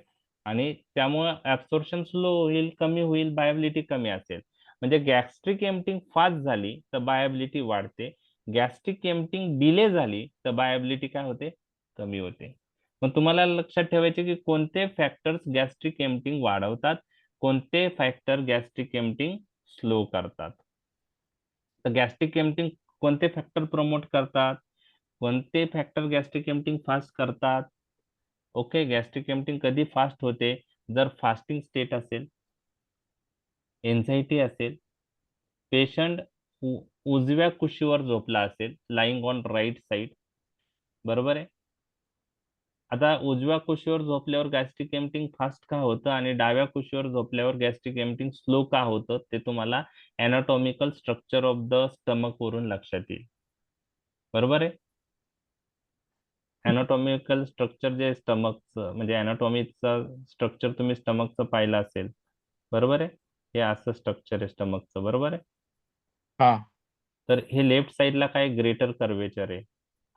आणि त्यामुळे ऍब्सॉर्प्शन स्लो होईल, कमी होईल, वायबिलिटी कमी असेल. म्हणजे गॅस्ट्रिक एम्प्टिंग फास्ट झाली तर वायबिलिटी वाढते, गॅस्ट्रिक एम्प्टिंग डिले झाली तर वायबिलिटी काय होते, कमी होते. मग तुम्हाला लक्षात ठेवायचे की कोणते फॅक्टर्स गॅस्ट्रिक एम्प्टिंग वाढवतात, कोणते फॅक्टर गॅस्ट्रिक एम्प्टिंग स्लो करतात. तर गॅस्ट्रिक एम्प्टिंग कोणते फॅक्टर प्रमोट करतात, कोणते फॅक्टर गॅस्ट्रिक एम्प्टिंग फास्ट करतात. ओके. गॅस्ट्रिक एम्प्टिंग कधी फास्ट होते, जर फास्टिंग स्टेट असेल, एन्झायटी असेल, पेशंट उजव्या कुशीवर झोपला असेल, लाईंग ऑन राईट साइड. बरोबर आहे. आता उजव्या कुशीवर झोपल्यावर गॅस्ट्रिक एम्प्टिंग फास्ट का होतं आणि डाव्या कुशीवर झोपल्यावर गॅस्ट्रिक एम्प्टिंग स्लो का होतं ते तुम्हाला अॅनाटॉमिकल स्ट्रक्चर ऑफ द स्टमक वरून लक्षात येईल. बरोबर आहे. अॅनाटॉमिकल स्ट्रक्चर जे स्टमकचं म्हणजे अॅनाटॉमीचं स्ट्रक्चर तुम्ही स्टमकचं पाहिलं असेल. बरोबर आहे. हे असं स्ट्रक्चर आहे स्टमकचं, बरोबर आहे. हा तर हे लेफ्ट साईडला काय ग्रेटर कर्वेचर आहे,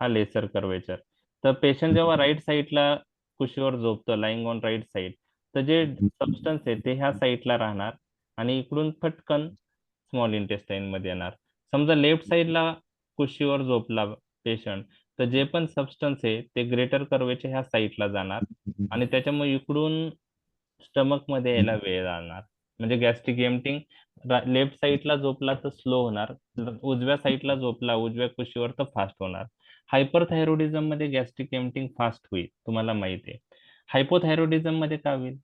हा लेसर कर्वेचर. तर पेशंट जेव्हा राईट साईडला कुशीवर झोपतं, लाईंग ऑन राईट साईड, तर जे सबस्टन्स आहे ते ह्या साईडला राहणार आणि इकडून फटकन स्मॉल इंटेस्टाईन मध्ये येणार. समजा लेफ्ट साईडला कुशीवर झोपला पेशंट, तर जे पण सबस्टन्स आहे ते ग्रेटर कर्वेच्या ह्या साईडला जाणार आणि त्याच्यामुळे इकडून स्टमक मध्ये यायला वेळ लागणार. म्हणजे गॅस्ट्रिक एम्पटिंग लेफ्ट साईडला झोपला तर स्लो होणार, उजव्या साईडला झोपला उजव्या कुशीवर तर फास्ट होणार. हायपरथायरॉइडिझम मध्ये गॅस्ट्रिक एम्पटिंग फास्ट होईल, तुम्हाला माहिती आहे. हायपोथायरॉइडिझम मध्ये काय होईल,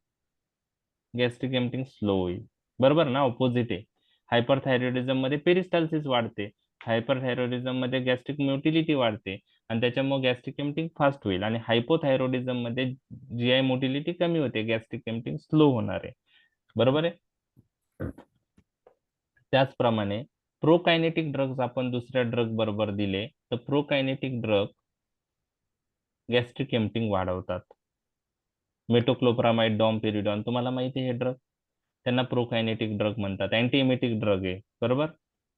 गॅस्ट्रिक एम्पटिंग स्लो होईल, बरोबर ना, ऑपोजिट आहे. हायपरथायरॉइडिझम मध्ये पेरिस्टाल्सिस वाढते, हायपरथायरॉइडिझम मध्ये गॅस्ट्रिक मोटिलिटी वाढते आणि त्याच्यामुळे गॅस्ट्रिक एम्पटिंग फास्ट होईल. आणि हायपोथायरॉइडिझम मध्ये जीआय मोटिलिटी कमी होते, गॅस्ट्रिक एम्पटिंग स्लो होणार आहे, बरोबर आहे. त्याचप्रमाणे प्रोकायनेटिक ड्रग्ज आपण दुसऱ्या ड्रग बरोबर दिले तर प्रोकायनेटिक ड्रग गॅस्ट्रिक एम्पटिंग वाढवतात. मेटोक्लोप्रामाइड, डॉमपेरिडॉन, तुम्हाला माहिती आहे हे ड्रग, त्यांना प्रोकायनेटिक ड्रग म्हणतात. अँटी एमेटिक ड्रग आहे, बरोबर,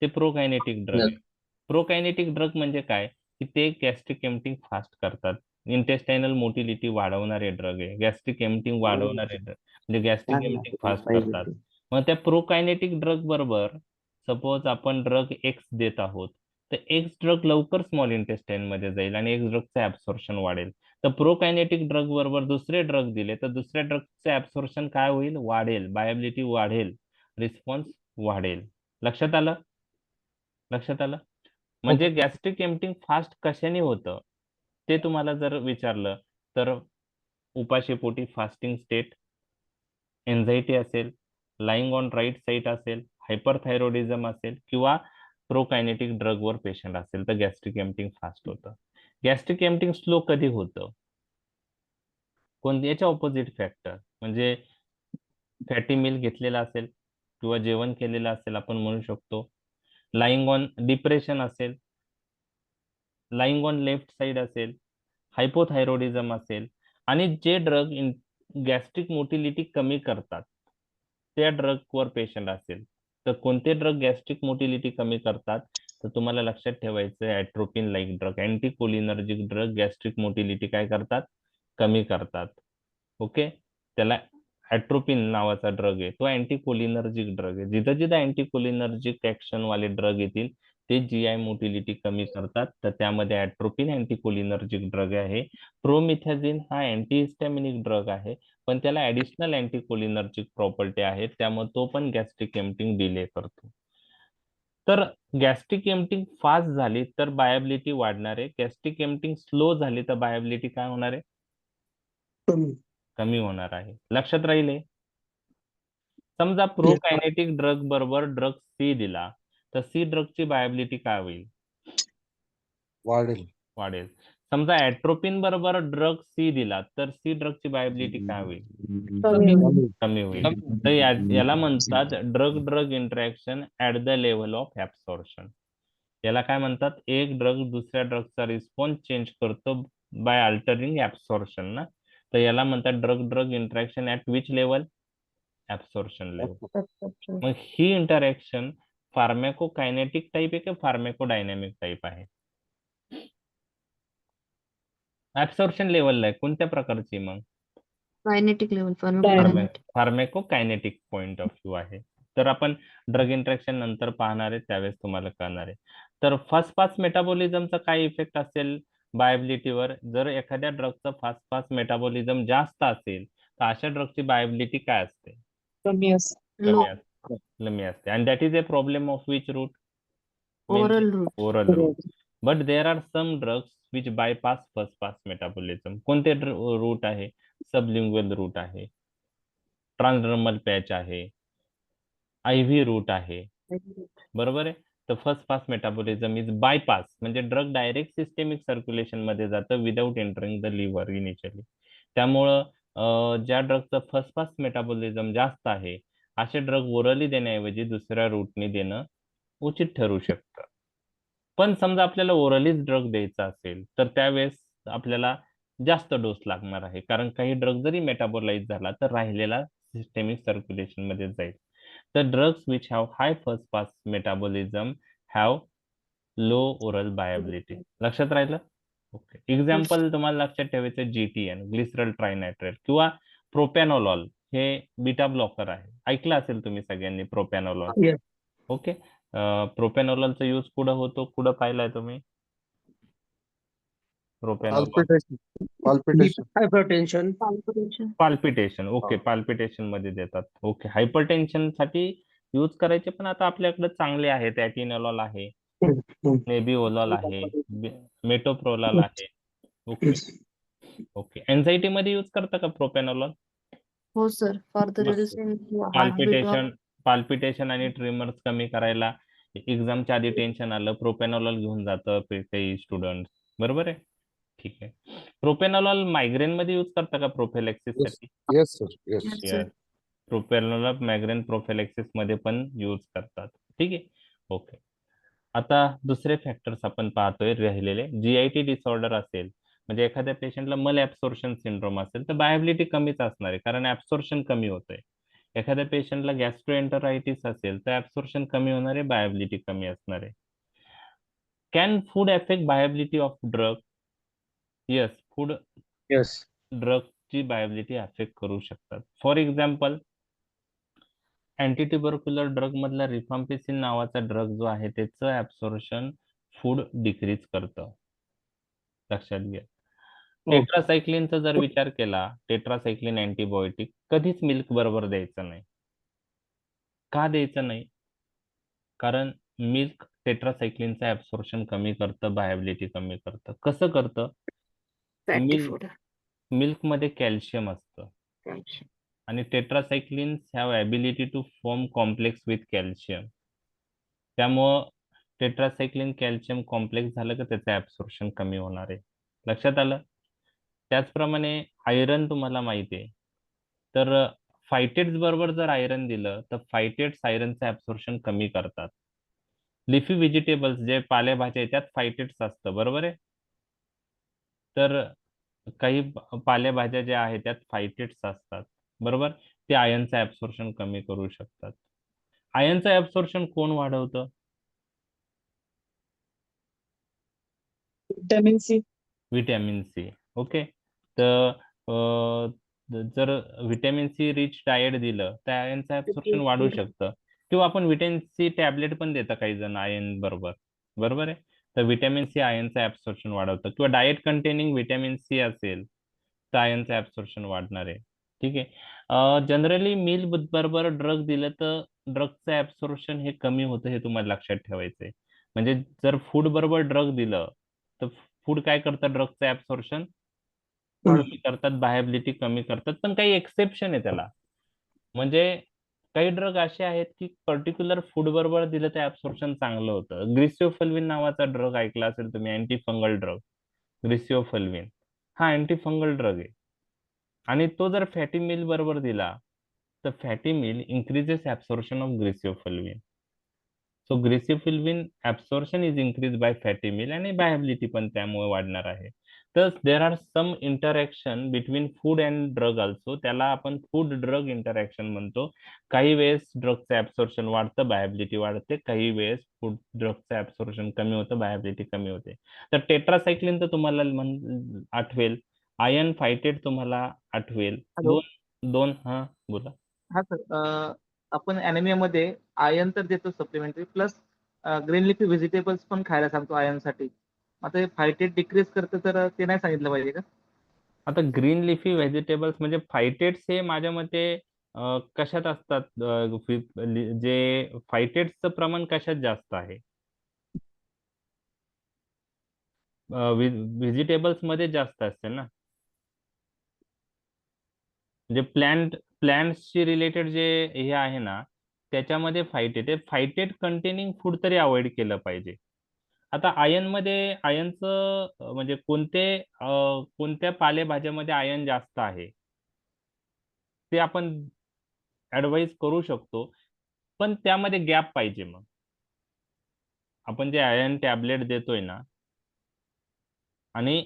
ते प्रोकायनेटिक ड्रग आहे. प्रोकायनेटिक ड्रग म्हणजे काय, की ते गॅस्ट्रिक एम्पटिंग फास्ट करतात. इंटेस्टाइनल मोटिलिटी वाढवणारे ड्रग आहे, गॅस्ट्रिक एम्पटिंग वाढवणारे ड्रग म्हणजे गॅस्ट्रिक एम्पटिंग फास्ट करतात. मग त्या प्रोकायनेटिक ड्रग बरोबर सपोज आपण ड्रग एक्स देत आहोत, तर एक्स ड्रग लवकर स्मॉल इंटेस्टाईन मध्ये जाईल आणि एक्स ड्रगचं ऍब्सॉर्प्शन वाढेल. तर प्रोकायनेटिक ड्रग बरोबर दुसरे ड्रग दिले तर दुसऱ्या ड्रगचे ऍब्सॉर्प्शन काय होईल, वाढेल, बायबिलिटी वाढेल, रिस्पॉन्स वाढेल. लक्षात आलं, लक्षात आलं. म्हणजे गॅस्ट्रिक एम्पटिंग फास्ट कशाने होतं ते तुम्हाला जर विचारलं तर उपाशीपोटी फास्टिंग स्टेट, एन्झायटी असेल, लाईंग ऑन राईट साईड असेल, हायपरथायरॉइडिझम असेल किंवा प्रोकायनेटिक ड्रग वर पेशंट असेल तर गॅस्ट्रिक एम्पटिंग फास्ट होतं. गॅस्ट्रिक एम्पटिंग स्लो कधी होतं, याच्या ऑपोजिट फॅक्टर म्हणजे फॅटी मिल घेतलेला असेल किंवा जेवण केलेलं असेल, आपण म्हणू शकतो. लाईंग ऑन डिप्रेशन असेल, लाईंग ऑन लेफ्ट साईड असेल, हायपोथायरॉइडिझम असेल आणि जे ड्रग गॅस्ट्रिक मोटिलिटी कमी करतात त्या ड्रग वर पेशंट असेल. तर कोणते ड्रग गॅस्ट्रिक मोटिलिटी कमी करतात, तर तुम्हाला लक्षात ठेवायचं atropine like drug, anticholinergic drug gastric motility काय करतात, कमी करतात. ओके, त्याला ऍट्रोपिन नावाचा ड्रग आहे, तो अँटीकोलिनर्जिक ड्रग आहे. जिथं जिथं अँटीकोलिनर्जिक ऍक्शन वाले ड्रग येतील ते जीआय मोटिलिटी कमी करतात. तर त्यामध्ये ऍट्रोपिन अँटीकोलिनर्जिक ड्रग आहे. प्रोमिथॅझिन हा अँटीहिस्टॅमिनिक ड्रग आहे, पण त्याला ऍडिशनल अँटीकोलिनर्जिक प्रॉपर्टी आहे, त्यामुळे तो पण गॅस्ट्रिक एम्पटिंग डिले करतो. तर गॅस्ट्रिक एम्पटिंग फास्ट झाली तर बायबिलिटी वाढणार आहे, गॅस्ट्रिक एम्पटिंग स्लो झाली तर बायबिलिटी काय होणार आहे, कमी. कमी होणार आहे. लक्षात राहिले. समजा प्रोकायनेटिक ड्रग बरोबर ड्रग सी दिला तर सी ड्रगची बायबिलिटी काय होईल, वाढेल. वाढेल. समजा ऍट्रोपिन बरोबर ड्रग सी दिला तर सी ड्रगची बायबिलिटी काय होईल, कमी होईल. तर याला म्हणतात drug drug interaction at the level of absorption. याला काय म्हणतात, एक ड्रग दुसऱ्या ड्रगचा रिस्पॉन्स चेंज करतो बाय अल्टरिंग ऍब्सॉर्प्शन ना. तर याला म्हणतात drug drug interaction at which level, absorption level. मग ही इंटरॅक्शन फार्मॅकोकायनेटिक टाईप आहे की फार्मॅकोडायनॅमिक टाईप आहे, ऍब्सॉर्प्शन लेवलला आहे, कोणत्या प्रकारची मग, kinetic level pharmacokinetic point of view आहे. तर आपण ड्रग इंटरॅक्शन नंतर पाहणार आहे, त्यावेळेस तुम्हाला कळणार आहे. तर फास्ट फास्ट मेटाबॉलिझमचा काय इफेक्ट असेल बायबिलिटीवर, जर एखाद्या ड्रगचा फास्ट फास्ट मेटाबॉलिझम जास्त असेल तर अशा ड्रगची बायबिलिटी काय असते, कमी असते. कमी असते, कमी असते. And that is a problem of which route, oral route. Oral route. But there are some drugs which bypass first pass metabolism. कोणते रूट आहे, सबलिंग्वल रूट आहे, ट्रान्सडर्मल पॅच आहे, IV रूट आहे, बरोबर आहे. तर first pass metabolism is bypass म्हणजे drug direct systemic circulation मध्ये जातं without entering the liver initially. त्यामुळं ज्या ड्रगचं फर्स्ट पास मेटाबॉलिझम जास्त आहे असे ड्रग ओरली देण्याऐवजी दुसऱ्या रूटने देणं उचित ठरू शकतं. पण समजा आपल्याला ओरलीच ड्रग द्यायचा असेल तर त्यावेळेस आपल्याला जास्त डोस लागणार आहे, कारण काही ड्रग जरी मेटाबोलाइज झाला तर राहिलेला सिस्टेमिक सर्क्युलेशन मध्ये जाईल. The drugs which have high first pass metabolism have low oral viability. लक्षात राहिलं? ओके. एक्झाम्पल तुम्हाला लक्षात ठेवायचं GTN, ग्लिसरॉल ट्रायनायट्रेट किंवा प्रोपॅनोलॉल हे बीटा ब्लॉकर आहे. ऐकलं असेल तुम्ही सगळ्यांनी प्रोपॅनोलॉल. Yes. ओके. प्रोपॅनोलॉलचा यूज कुठं होतो, कुठं पाहिलाय तुम्ही? Propranolol palpitation Hypertension. Palpitation. Palpitation. Okay, palpitation मध्ये देतात. ओके, हायपरटेन्शन साठी यूज करायचे, पण आता आपल्याकडे चांगले आहेत. ॲटिनोलॉल आहे, नेबिओलॉल आहे, मेटोप्रोलॉल आहे. Okay Yes. ओके. एन्झायटी मध्ये यूज करता का प्रोपॅनोलॉल? हो सर. For the मस्त. reducing heartbeat पाल्पिटेशन पाल्पिटेशन आणि ट्रिमर्स कमी करायला एक्झामच्या आधी टेन्शन आलं, प्रोपॅनोलॉल घेऊन जातं काही स्टुडंट. बरोबर आहे? ठीक आहे. प्रोपॅनोलॉल मायग्रेन मध्ये यूज करता का प्रोफिलॅक्सिस Yes. साठी? Yes sir yes. Yes, sir. Propranolol migraine prophylaxis मध्ये पण यूज करतात. ठीक आहे. ओके. आता दुसरे फॅक्टर्स आपण पाहतोय राहिलेले. GIT डिसऑर्डर असेल, म्हणजे एखाद्या पेशंटला मल ऍब्सॉर्प्शन सिंड्रोम असेल तर बायोबिलिटी कमीच असणार आहे, कारण ऍब्सॉर्प्शन कमी होतंय. एखाद्या पेशंटला गॅस्ट्रोएंटरायटिस असेल तर ऍब्सॉर्प्शन कमी होणार आहे, बायोबिलिटी कमी असणार आहे. Can food affect bioavailability of drug? Yes, food Yes. ड्रगची बायोबिलिटी अफेक्ट करू शकतात. फॉर एक्झाम्पल, अँटीट्युबरक्युलर ड्रग मधला रिफाम्पिसिन नावाचा ड्रग जो आहे त्याचं ऍब्सॉर्प्शन फूड डिक्रीज करतं. लक्षात घ्या. टेट्रासायक्लिनचा जर विचार केला, टेट्रासायक्लिन अँटीबायोटिक कधीच मिल्क बरोबर द्यायचं नाही. का द्यायचं नाही? कारण मिल्क टेट्रासायक्लिनचं ऍब्सॉर्प्शन कमी करतं, बायोबिलिटी कमी करतं. कसं करतं? Fatty milk food. मिल्कमध्ये कॅल्शियम असतं Calcium. आणि tetracyclines have ability to form complex with calcium. त्यामुळं टेट्रासायक्लिन कॅल्शियम कॉम्प्लेक्स झालं का त्याचं ऍब्सॉर्प्शन कमी होणार आहे. लक्षात आलं? त्याचप्रमाणे आयरन तुम्हाला माहिती आहे, तर फायटेट्स बरोबर जर आयरन दिलं तर फायटेट्स आयरनचं ऍब्सॉर्प्शन कमी करतात. लिफी व्हेजिटेबल्स जे पालेभाज्या आहेत त्यात फायटेट्स असतं, बरोबर आहे? तर काही पालेभाज्या ज्या आहेत त्यात फायटेट्स असतात, बरोबर? ते आयनचं ऍब्सॉर्प्शन कमी करू शकतात. आयनचं ऍब्सॉर्प्शन कोण वाढवतं? Vitamin C. Vitamin C. Okay. तर जर व्हिटॅमिन सी रिच डाएट दिलं तर आयनचं ऍब्सॉर्प्शन वाढू शकतं. किंवा आपण व्हिटॅमिन सी टॅबलेट पण देतं काही जण आयन बरोबर, बरोबर आहे? तर व्हिटॅमिन सी आयनचं ऍब्सॉर्प्शन वाढवतं. किंवा डाएट कंटेनिंग व्हिटॅमिन सी असेल तर आयनचं ऍब्सॉर्प्शन वाढणार आहे. ठीक आहे. जनरली मिल बरोबर ड्रग दिलं तर ड्रगचं ऍब्सॉर्प्शन हे कमी होतं, हे तुम्हाला लक्षात ठेवायचंय. म्हणजे जर फूड बरोबर ड्रग दिलं तर फूड काय करतं? ड्रगचं ऍब्सॉर्प्शन कमी करतात, बायोबिलिटी कमी करतात. पण काही एक्सेप्शन आहे त्याला. म्हणजे काही ड्रग असे आहेत की पर्टिक्युलर फूड बरोबर दिलं तर ऍब्सॉर्प्शन चांगलं होतं. ग्रिसिओफल्विन नावाचा ड्रग ऐकला असेल तुम्ही, अँटी फंगल ड्रग. ग्रिसिओफल्विन हा अँटी फंगल ड्रग आहे आणि तो जर फॅटी मिल बरोबर दिला तर fatty meal increases absorption of griseofulvin. So griseofulvin absorption is increase by fatty meal आणि बायोबिलिटी पण त्यामुळे वाढणार आहे. तर there are some interaction between food and drug also. त्याला आपण फूड ड्रग इंटरॅक्शन म्हणतो. काही वेळेस ड्रगचं ऍब्सॉर्प्शन वाढतं, बायोबिलिटी वाढते. काही वेळेस फूड ड्रगचं ऍब्सॉर्प्शन कमी होतं, बायोबिलिटी कमी होते. तर टेट्रासायक्लिन तर तुम्हाला आठवेल, आयन फायटेट तुम्हाला आठवेल. हॅलो. दोन हा बोला. हा सर, आपण anemia मध्ये आयर्न तर देतो supplementary, plus green leafy vegetables पण खायला सांगतो आयर्न साठी. आता हे फायटेट डिक्रीज करतं तर ते नाही सांगितलं पाहिजे का? आता ग्रीन लिफी व्हेजिटेबल्स म्हणजे फायटेट्स हे माझ्या मते कशात असतात? जे फायटेट्सचं प्रमाण कशात जास्त आहे? व्हेजिटेबल्स मध्ये जास्त असते ना. म्हणजे प्लांट्सशी रिलेटेड जे हे आहे ना त्याच्यामध्ये फायटेट कंटेनिंग फूड तरी अवॉइड केलं पाहिजे. आता आयन मध्ये आयनचं म्हणजे कोणत्या पालेभाज्यामध्ये आयन जास्त आहे ते आपण ऍडवाइज करू शकतो, पण त्यामध्ये गॅप पाहिजे. मग आपण जे आयन टॅबलेट देतोय ना आणि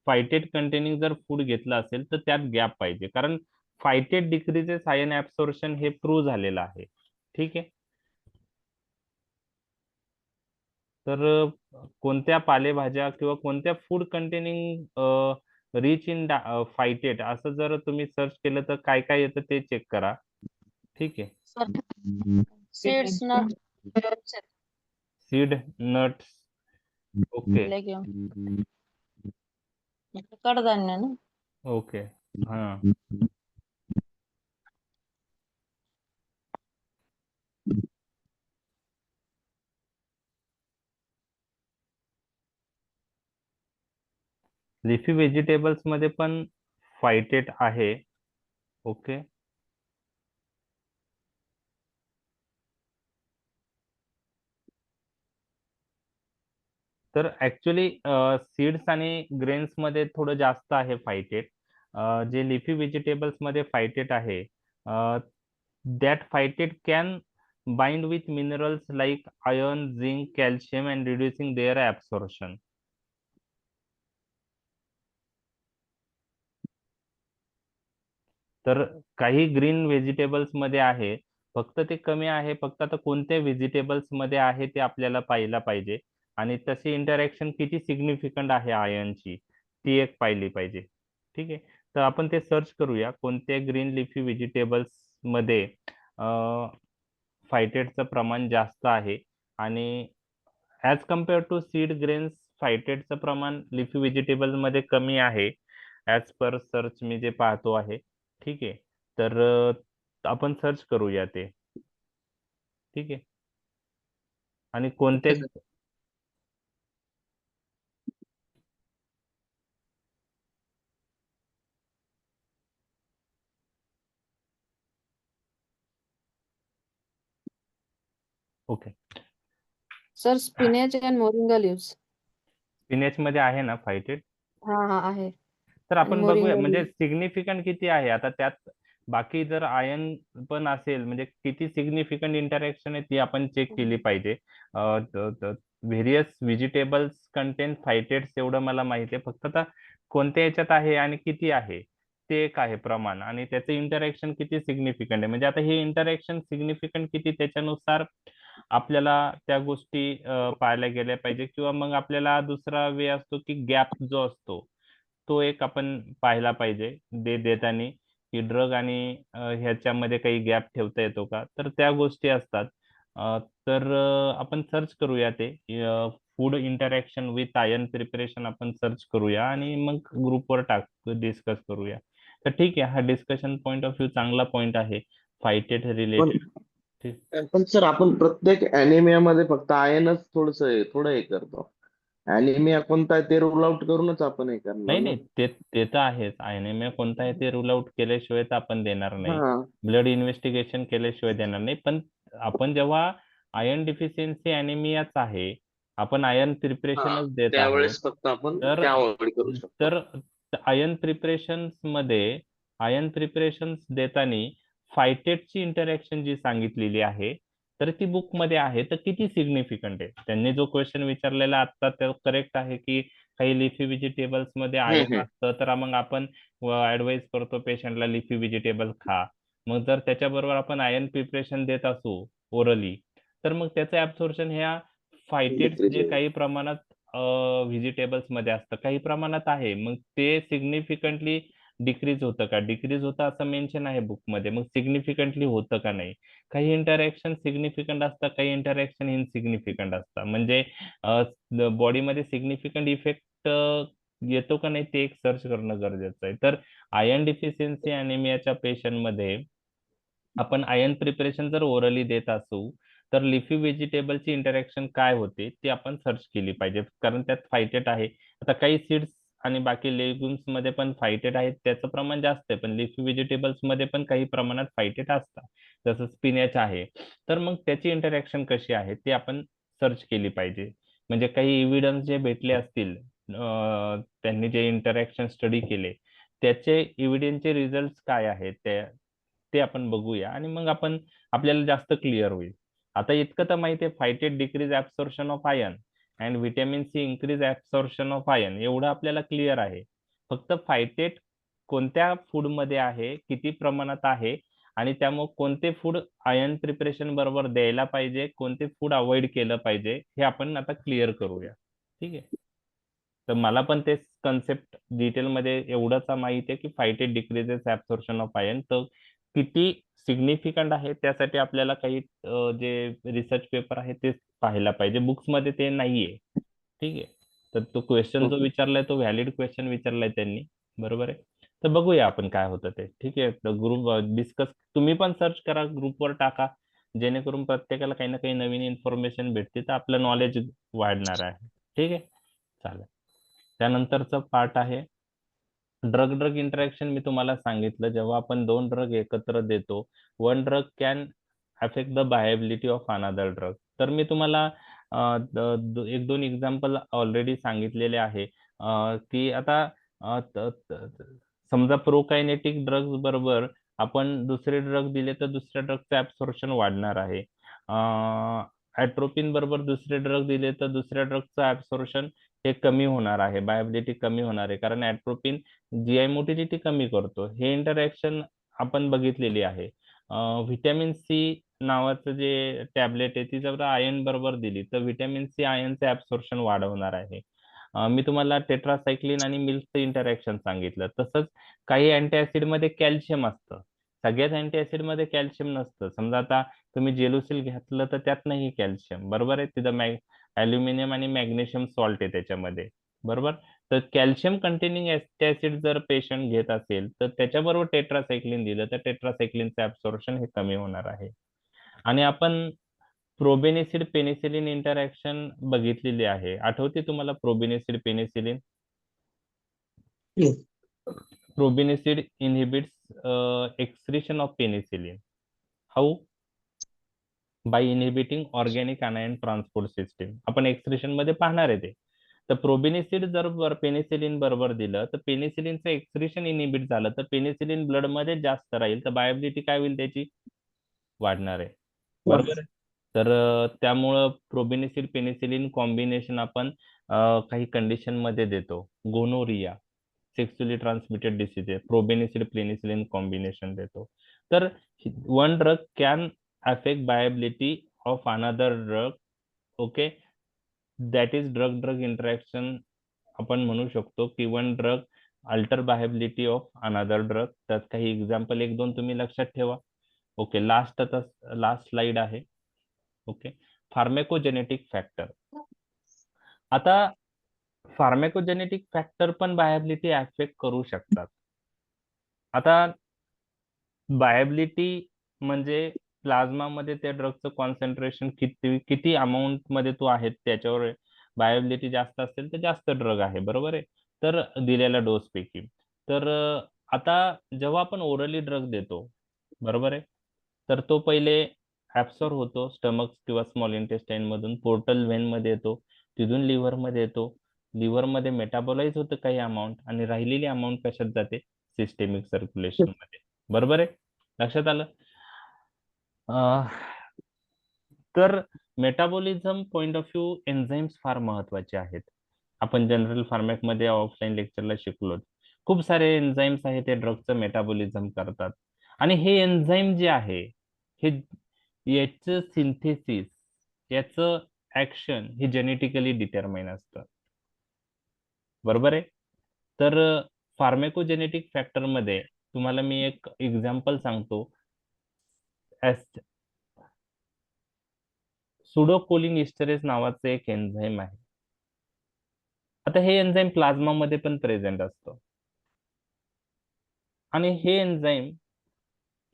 फायटेट कंटेनिंग जर फूड घेतलं असेल तर त्यात गॅप पाहिजे, कारण फायटेट डिक्रीजेस आयन ऍब्सॉर्प्शन हे प्रूव्ह झालेलं आहे. ठीक आहे. तर कोणत्या पालेभाज्या किंवा कोणत्या फूड कंटेनिंग रिच इन फायटेट असं जर तुम्ही सर्च केलं तर काय काय येतं ते चेक करा. ठीक आहे. Seeds, nut, seed, nuts, okay legume, कडधान्य ना. ओके. हा लिफी व्हेजिटेबल्स मध्ये पण फायटेट आहे. ओके. तर ऍक्च्युली सीड्स आणि ग्रेन्स मध्ये थोडं जास्त आहे फायटेट. जे लिफी व्हेजिटेबल्स मध्ये फायटेट आहे that phytate can bind with minerals like iron, zinc, calcium and reducing their absorption. तर काही ग्रीन व्हेजिटेबल्स मध्ये आहे, फक्त ते कमी आहे. फक्त आता कोणत्या व्हेजिटेबल्स मध्ये आहे ते आपल्याला पाहायला पाहिजे आणि तशी इंटरॅक्शन किती सिग्निफिकंट आहे आयनची ती एक पाहिली पाहिजे. ठीक आहे. तर आपण ते सर्च करूया कोणत्या ग्रीन लिफी व्हेजिटेबल्स मध्ये फायटेटचं प्रमाण जास्त आहे आणि as compare to seed grains फायटेटचं प्रमाण लिफी व्हेजिटेबल मध्ये कमी आहे ॲज पर सर्च मी जे पाहतो आहे. ठीक आहे. तर आपण सर्च करूया ते. ठीक आहे. आणि कोणते okay. Sir spinach and moringa leaves. Spinach मध्ये आहे ना फायटेट? हा आहे. तर आपण मोरिंगा बघूया म्हणजे leaves. सिग्निफिकंट किती आहे आता त्यात. बाकी जर आयन पण असेल म्हणजे किती सिग्निफिकंट इंटरॅक्शन आहे ती आपण चेक केली पाहिजे. व्हेरियस व्हेजिटेबल्स कंटेन फायटेट्स एवढं मला माहिती आहे. फक्त आता कोणत्या याच्यात आहे आणि किती आहे ते एक आहे प्रमाण आणि त्याचं इंटरॅक्शन किती सिग्निफिकंट आहे. म्हणजे आता हे इंटरॅक्शन सिग्निफिकंट किती त्याच्यानुसार आपल्याला त्या गोष्टी पाहायला गेल्या पाहिजे किंवा मग आपल्याला दुसरा वे असतो की गॅप जो असतो तो एक आपण पाहायला पाहिजे देताना की ड्रग आणि ह्याच्यामध्ये काही गॅप ठेवता येतो का. तर त्या गोष्टी असतात. तर आपण सर्च करूया ते food interaction with iron preparation आपण सर्च करूया आणि मग ग्रुपवर डिस्कस करूया. तर ठीक आहे. हा डिस्कशन पॉइंट ऑफ व्ह्यू चांगला पॉइंट आहे फायटेट रिलेटेड. पण सर आपण प्रत्येक अॅनिमिया मध्ये फक्त आयनच थोडं हे करतो. अॅनिमिया कोणता आहे ते रूल आउट करूनच आपण हे करणार नाही ना. नाही ते तर आहेच. अॅनिमिया कोणता आहे ते रूल आउट केल्याशिवाय तर आपण देणार नाही. हा ब्लड इन्व्हेस्टिगेशन केल्याशिवाय देणार नाही. पण आपण जेव्हा आयर्न डिफिशियन्सी अॅनिमियाच आहे आपण आयर्न हा प्रिपरेशनच देत आहोत. त्यावेळेस फक्त आपण तर ते अवॉइड करू शकतो. तर आयर्न प्रिपरेशन्स देताना फायटेटची इंटरॅक्शन जी सांगितलेली आहे तर ती बुक मध्ये आहे. तर किती सिग्निफिकंट आहे त्यांनी जो क्वेश्चन विचारलेला आता तो करेक्ट आहे की काही लिफी व्हेजिटेबल्स मध्ये आयर्न हम्म. असतं तर मग आपण ऍडवाइस करतो पेशंटला लिफी व्हेजिटेबल खा. मग जर त्याच्याबरोबर आपण आयर्न प्रिपरेशन देत असू ओरली तर मग त्याचं ऍब्सॉर्प्शन ह्या फायटेट्स Decrease जे होईल. काही प्रमाणात व्हेजिटेबल्स मध्ये असतं काही प्रमाणात आहे मग ते सिग्निफिकंटली डिक्रीज होतं का. डिक्रीज होतं असं मेन्शन आहे बुकमध्ये. मग सिग्निफिकंटली होतं का नाही. काही इंटरॅक्शन सिग्निफिकंट असतात काही इंटरॅक्शन इनसिग्निफिकंट असतात. म्हणजे बॉडीमध्ये सिग्निफिकंट इफेक्ट येतो का नाही ते एक सर्च करणं गरजेचं आहे. तर आयर्न डिफिशियन्सी अॅनिमियाच्या पेशंटमध्ये आपण आयर्न प्रिपरेशन जर ओरली देत असू तर लिफी व्हेजिटेबलची इंटरॅक्शन काय होते ती आपण सर्च केली पाहिजे कारण त्यात फायटेट आहे. आता काही सीड्स आणि बाकी लेग्युम्स मध्ये पण फायटेट आहेत त्याचं प्रमाण जास्त आहे. पण लिफी व्हेजिटेबल्स मध्ये पण काही प्रमाणात फायटेट असतात जसं स्पिनॅच आहे. तर मग त्याची इंटरॅक्शन कशी आहे ती आपण सर्च केली पाहिजे. म्हणजे काही एव्हिडन्स जे भेटले असतील त्यांनी जे इंटरॅक्शन स्टडी केले त्याचे एव्हिडन्सचे रिझल्ट काय आहेत ते आपण बघूया आणि मग आपल्याला जास्त क्लिअर होईल. आता इतकं तर माहिती आहे phytate decrease absorption of iron and vitamin C increase absorption of iron एवढं आपल्याला क्लिअर आहे. फक्त फायटेट कोणत्या फूड मध्ये आहे, किती प्रमाणात आहे आणि त्यामुळे कोणते फूड आयन प्रिपरेशन बरोबर द्यायला पाहिजे, कोणते फूड अवॉइड केलं पाहिजे, हे आपण आता क्लिअर करूया. ठीक आहे. तर मला पण ते कन्सेप्ट डिटेलमध्ये एवढंच माहिती आहे की फायटेड डिक्रीजेस ऍब्सॉर्प्शन ऑफ आयर्न. तर किती सिग्निफिकंट आहे त्यासाठी आपल्याला काही जे रिसर्च पेपर आहे ते पाहायला पाहिजे. बुक्समध्ये ते नाहीये. ठीक आहे. तर तो क्वेश्चन जो विचारलाय तो व्हॅलिड क्वेश्चन विचारलाय त्यांनी. बरोबर आहे. तर बघूया आपण काय होतं ते. ठीक आहे. तर ग्रुप डिस्कस तुम्ही पण सर्च करा, ग्रुपवर टाका, जेणेकरून प्रत्येकाला काही ना काही नवीन इन्फॉर्मेशन भेटते तर आपलं नॉलेज वाढणार आहे. ठीक आहे. चालेल. त्यानंतरचा पार्ट आहे ड्रग ड्रग इंटरॅक्शन. मी तुम्हाला सांगितलं जेव्हा आपण दोन ड्रग एकत्र देतो, one drug can affect the bioavailability of another drug. तर मी तुम्हाला एक दोन एक्झाम्पल ऑलरेडी सांगितलेले आहे की आता समजा प्रोकायनेटिक ड्रग्ज बरोबर आपण दुसरे ड्रग दिले तर दुसऱ्या ड्रगचं ऍब्सॉर्प्शन वाढणार आहे. ऍट्रोपिन बरोबर दुसरे ड्रग दिले तर दुसऱ्या ड्रगचं ऍब्सॉर्प्शन हे कमी होणार आहे, बायोबिलिटी कमी होणार आहे, कारण ऍट्रोपिन जीआय मोटिलिटी कमी करतो. हे इंटरॅक्शन आपण बघितलेली आहे. व्हिटॅमिन सी नावाचं जे टॅबलेट आहे ती जर आयर्न बरोबर दिली तर व्हिटॅमिन सी आयर्नचे ऍब्सॉर्प्शन वाढवणार आहे. मी तुम्हाला टेट्रासायक्लिन आणि मिल्कचं इंटरॅक्शन सांगितलं. तसंच काही अँटीऍसिड मध्ये कॅल्शियम असतं, सगळ्याच अँटीऍसिड मध्ये कॅल्शियम नसतं. समजा आता तुम्ही जेलुसिल घेतलं तर त्यात नाही कॅल्शियम, बरोबर आहे. तिथं अल्युमिनियम आणि मॅग्नेशियम सॉल्ट आहे त्याच्यामध्ये, बरोबर. तर कॅल्शियम कंटेनिंग ऍसिड जर पेशंट घेत असेल तर त्याच्याबरोबर टेट्रासायक्लिन दिलं तर टेट्रासायक्लिनचं ऍब्सॉर्प्शन हे कमी होणार आहे. आणि आपण प्रोबेनिसिड पेनिसिलिन इंटरॅक्शन बघितलेली आहे. आठवते तुम्हाला प्रोबेनिसिड penicillin? Yes. Probenecid inhibits excretion of penicillin. How? By inhibiting organic anion transport system. आपण एक्सक्रिशन मध्ये पाहणार आहे ते. तर प्रोबेनिसिड जर पेनिसिलिन बरोबर दिलं तर पेनिसिलिनचं एक्सक्रिशन इनिबिट झालं तर पेनिसिलिन ब्लड मध्ये जास्त राहील तर बायोबिलिटी काय होईल त्याची? वाढणार आहे, बरोबर आहे. तर त्यामुळं प्रोबेनिसिड पेनिसिलिन कॉम्बिनेशन आपण काही कंडिशन मध्ये देतो. गोनोरिया, सेक्सुअली ट्रान्समिटेड डिसीज आहे, प्रोबेनिसिड पेनिसिलिन कॉम्बिनेशन देतो. तर one drug can affect bioavailability of another drug. Okay, that is drug drug interaction. आपण म्हणू शकतो की one drug alter bioavailability of another drug. त्यात काही एक्झाम्पल एक दोन तुम्ही लक्षात ठेवा. ओके, लास्ट स्लाइड आहे. Okay, pharmacogenetic factor. आता फार्मेकोजेनेटिक फॅक्टर पण बायोबिलिटी अफेक्ट करू शकतात. आता बायोबिलिटी म्हणजे प्लाझ्मा मध्ये त्या ड्रगचं कॉन्सन्ट्रेशन किती अमाऊंट मध्ये तो आहे त्याच्यावर. बायोबिलिटी जास्त असेल तर जास्त ड्रग आहे, बरोबर आहे, तर दिलेल्या डोस पैकी. तर आता जेव्हा आपण ओरली ड्रग देतो, बरोबर आहे, तर तो पहिले ऍब्सॉर्ब होतो स्टमक किंवा स्मॉल इंटेस्टाईन मधून, पोर्टल व्हेन मध्ये येतो, तिथून लिव्हर मध्ये येतो, लिव्हर मध्ये मेटाबोलाइज होतं काही अमाऊंट आणि राहिलेली अमाऊंट कशात जाते? सिस्टेमिक सर्क्युलेशन मध्ये, बरोबर आहे. लक्षात आलं? तर metabolism point of view enzymes फार महत्वाचे आहेत. आपण जनरल फार्मॅक मध्ये ऑफलाईन लेक्चरला शिकलो. खूप सारे एन्झाईम्स आहेत ते ड्रगचं मेटाबॉलिझम करतात. आणि हे एन्झाईम जे आहे हे याचं सिंथेसिस, याचं ऍक्शन हे जेनेटिकली डिटरमाइन असतं, बरोबर आहे. तर फार्मेकोजेनेटिक फॅक्टर मध्ये तुम्हाला मी एक एक्झाम्पल सांगतो. सुडोकोलिन इस्टरेज नावाचं एक एन्झाईम आहे. आता हे एन्झाईम प्लाझ्मा मध्ये पण प्रेझेंट असतं आणि हे एन्झाईम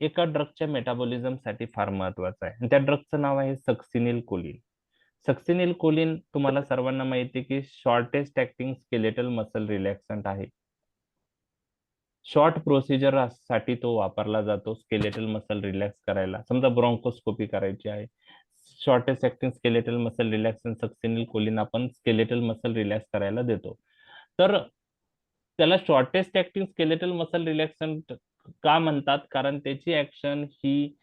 एका ड्रगच्या मेटाबॉलिझम साठी फार महत्वाचं आहे. त्या ड्रगचं नाव आहे सक्सिनिल कोलिन. सक्सिनिल कोलिन तुम्हाला सर्वांना माहिती आहे की शॉर्टेस्ट ऍक्टिंग स्केलेटल मसल रिलॅक्संट आहे. शॉर्ट प्रोसिजर साठी तो वापरला जातो स्केलेटल मसल रिलॅक्स करायला. समजा ब्रॉन्कोस्कोपी करायची आहे, shortest acting skeletal muscle relaxant succinylcholine आपण स्केलेटल मसल रिलॅक्स करायला देतो. तर त्याला shortest acting skeletal muscle relaxant का म्हणतात? कारण त्याची ऍक्शन ही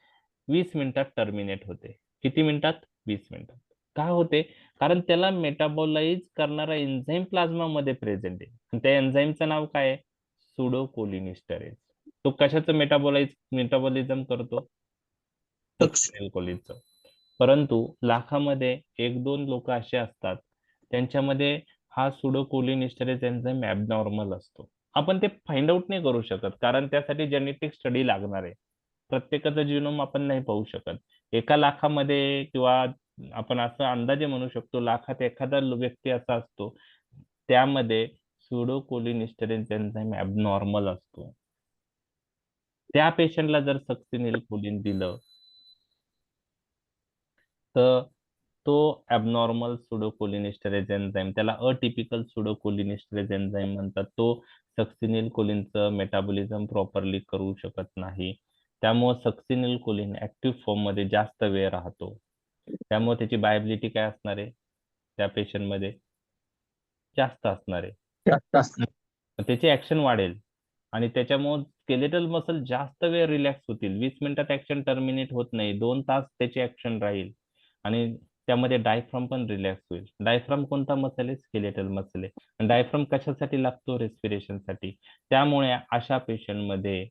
20 मिनिटात टर्मिनेट होते. किती मिनिटात? 20 मिनिटात. का होते? कारण त्याला मेटाबोलाइज करणारा एन्झाईम प्लाझ्मा मध्ये प्रेझेंट आहे. त्या एन्झाईमचं नाव काय आहे? सुडोकोलिनिस्टरेज. तो कशाचं मेटाबॉलिझम करतो? सक्सिनिल कोलिनचं. परंतु लाखामध्ये 1-2 लोक असे असतात त्यांच्यामध्ये हा सुडोकोलिनिस्टरेज एन्झाईम ॲबनॉर्मल असतो. आपण ते फाइंड आउट नाही करू शकत कारण त्यासाठी जेनेटिक स्टडी लागणार आहे. प्रत्येकाचा जीनोम आपण नाही पाहू शकत. एका लाखामध्ये किंवा आपण असं अंदाजे म्हणू शकतो लाखात एखादा व्यक्ती असा असतो त्यामध्ये सुडोकोलिनिस्टरेज एन्झाईम ॲबनॉर्मल असतो. त्या पेशंटला जर सक्सिनिल कोलिन दिलं तर तो ॲबनॉर्मल सुडोकोलिनिस्टरेज एन्झाईम, त्याला अटिपिकल सुडोकोलिनिस्टरेज एन्झाईम म्हणतात, तो सक्सिनिल कोलिनचं मेटाबॉलिझम प्रॉपरली करू शकत नाही. त्यामुळे सक्सिनिल कोलिन ऍक्टिव्ह फॉर्म मध्ये जास्त वेळ राहतो. त्यामुळे त्याची बायबिलिटी काय असणार आहे त्या पेशंट मध्ये? जास्त असणार आहे. त्याची ऍक्शन वाढेल आणि त्याच्यामुळे स्केलेटल मसल जास्त वेळ रिलॅक्स होतील. 20 मिनिटात ऍक्शन टर्मिनेट होत नाही, 2 तास त्याची ऍक्शन राहील आणि त्यामध्ये डायफ्राम पण रिलॅक्स होईल. डायफ्राम कोणता मसल आहे? स्केलेटल मसल आहे. आणि डायफ्राम कशासाठी लागतो? रेस्पिरेशनसाठी. त्यामुळे अशा पेशंट मध्ये